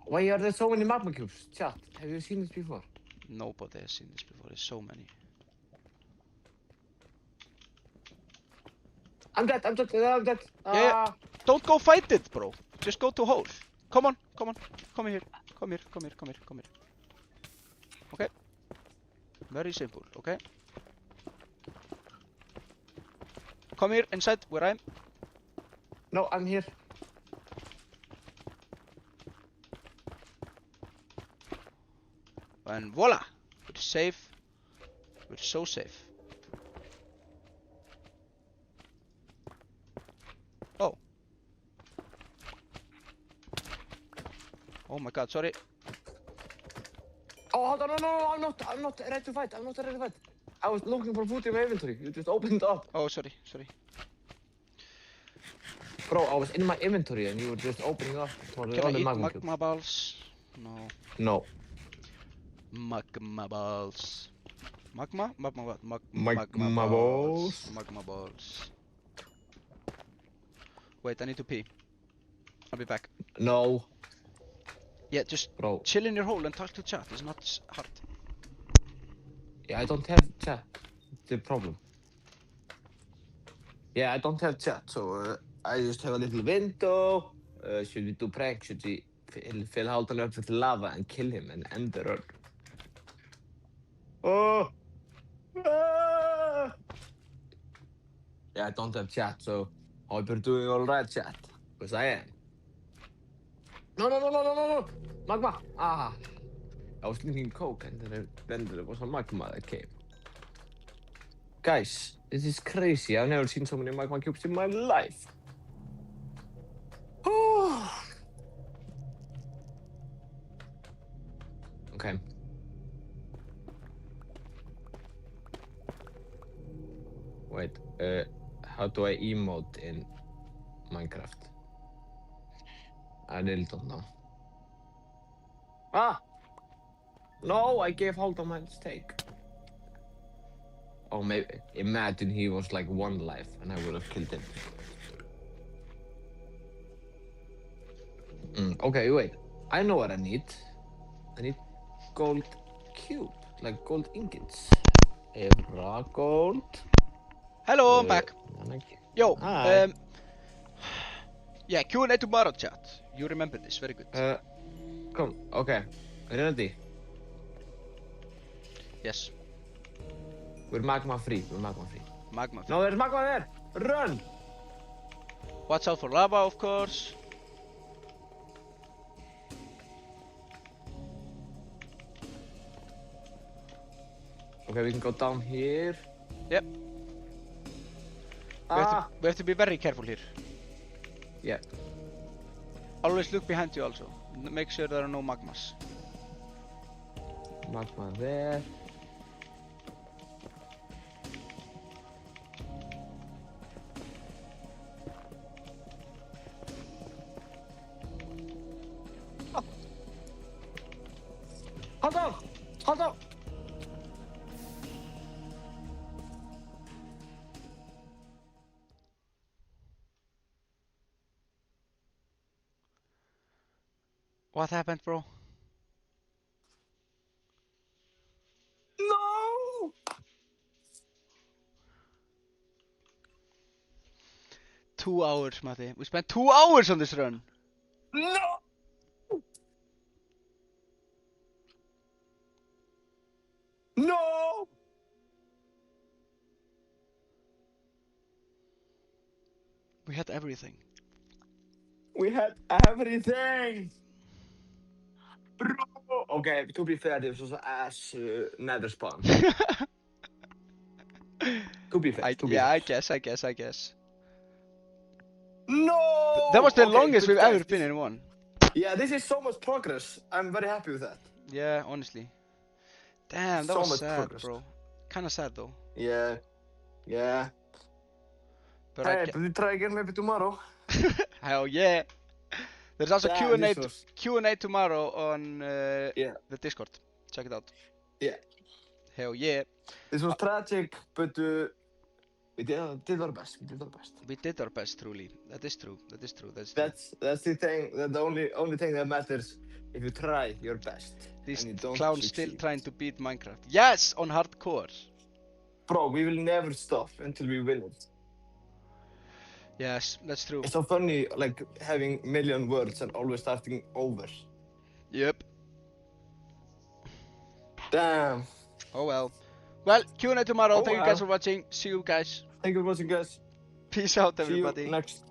Why are there so many magma cubes? Chat, have you seen this before? Nobody has seen this before. There's so many. I'm dead. Yeah. Ah. Don't go fight it, bro. Just go to hole. Come on. Come here. Okay. Very simple, okay? Come here, inside, where I am. No, I'm here. And voila! We're safe. We're so safe. Oh. Oh my god, sorry. Oh, hold on, no, I'm not ready to fight. I was looking for food in my inventory. You just opened up. Oh, sorry. Bro, I was in my inventory and you were just opening up for the Can I other eat magma magma balls? No. No. Magma balls. Magma? Magma what? Magma balls. Magma balls. Wait, I need to pee. I'll be back. No, Yeah, just bro. chill in your hole and talk to chat. It's not hard. Yeah, I don't have chat. The problem. Yeah, I don't have chat, so I just have a little window. Should we do prank? Should we fill Haldan up with lava and kill him and end the run? Oh! Ah! Yeah, I don't have chat, so I hope you're doing all right, chat. Because I am. No, no, no, no, no, no, no! Magma! Ah! I was drinking Coke and then there was a magma that came. Guys, this is crazy. I've never seen so many magma cubes in my life. Oh. Okay. Wait, how do I emote in Minecraft? I really don't know. Ah! No, I gave Haldan my mistake. Oh, maybe. Imagine he was like 1 life and I would have killed him. Okay, wait. I know what I need. I need gold cube, like gold ingots. Evra gold. Hello, I'm back. Yo, Hi. Yeah, Q&A tomorrow, chat. You remember this, very good. Come, okay. Ready? Yes, We're magma free. We're magma free. magma. No, there's magma there. Run! Watch out for lava, of course. Okay, we can go down here. Yep. Ah! We have to be very careful here. Yeah. Always look behind you also. Make sure there are no magmas. Magma there. Oh. Hold on! Hold on! What happened, bro? No! 2 hours, Matti. We spent 2 hours on this run. No! No! We had everything. We had everything! Bro! Okay, to be fair, this was ass nether spawn. To be fair, I guess. No! That was the Okay, longest but we've guys, ever been in one. Yeah, this is so much progress. I'm very happy with that. Yeah, honestly. Damn, that So was much sad, progress. bro. Kinda sad though. Yeah. But Hey, but we try again maybe tomorrow. Hell yeah. There's also Damn, this was... Q&A tomorrow on Yeah. the Discord. Check it out. Yeah. Hell yeah. This was tragic, but we did our best. We did our best, truly. That is true. That's true. That's the thing. The only thing that matters. If you try your best These and you don't clowns succeed. still trying to beat Minecraft. Yes, on hardcore. Bro, we will never stop until we win it. Yes, that's true. It's so funny, like having million words and always starting over. Yep. Damn. Oh well. Well, Q&A tomorrow. Oh Thank you guys well. for watching. See you guys. Thank you for watching, guys. Peace out, See you everybody. next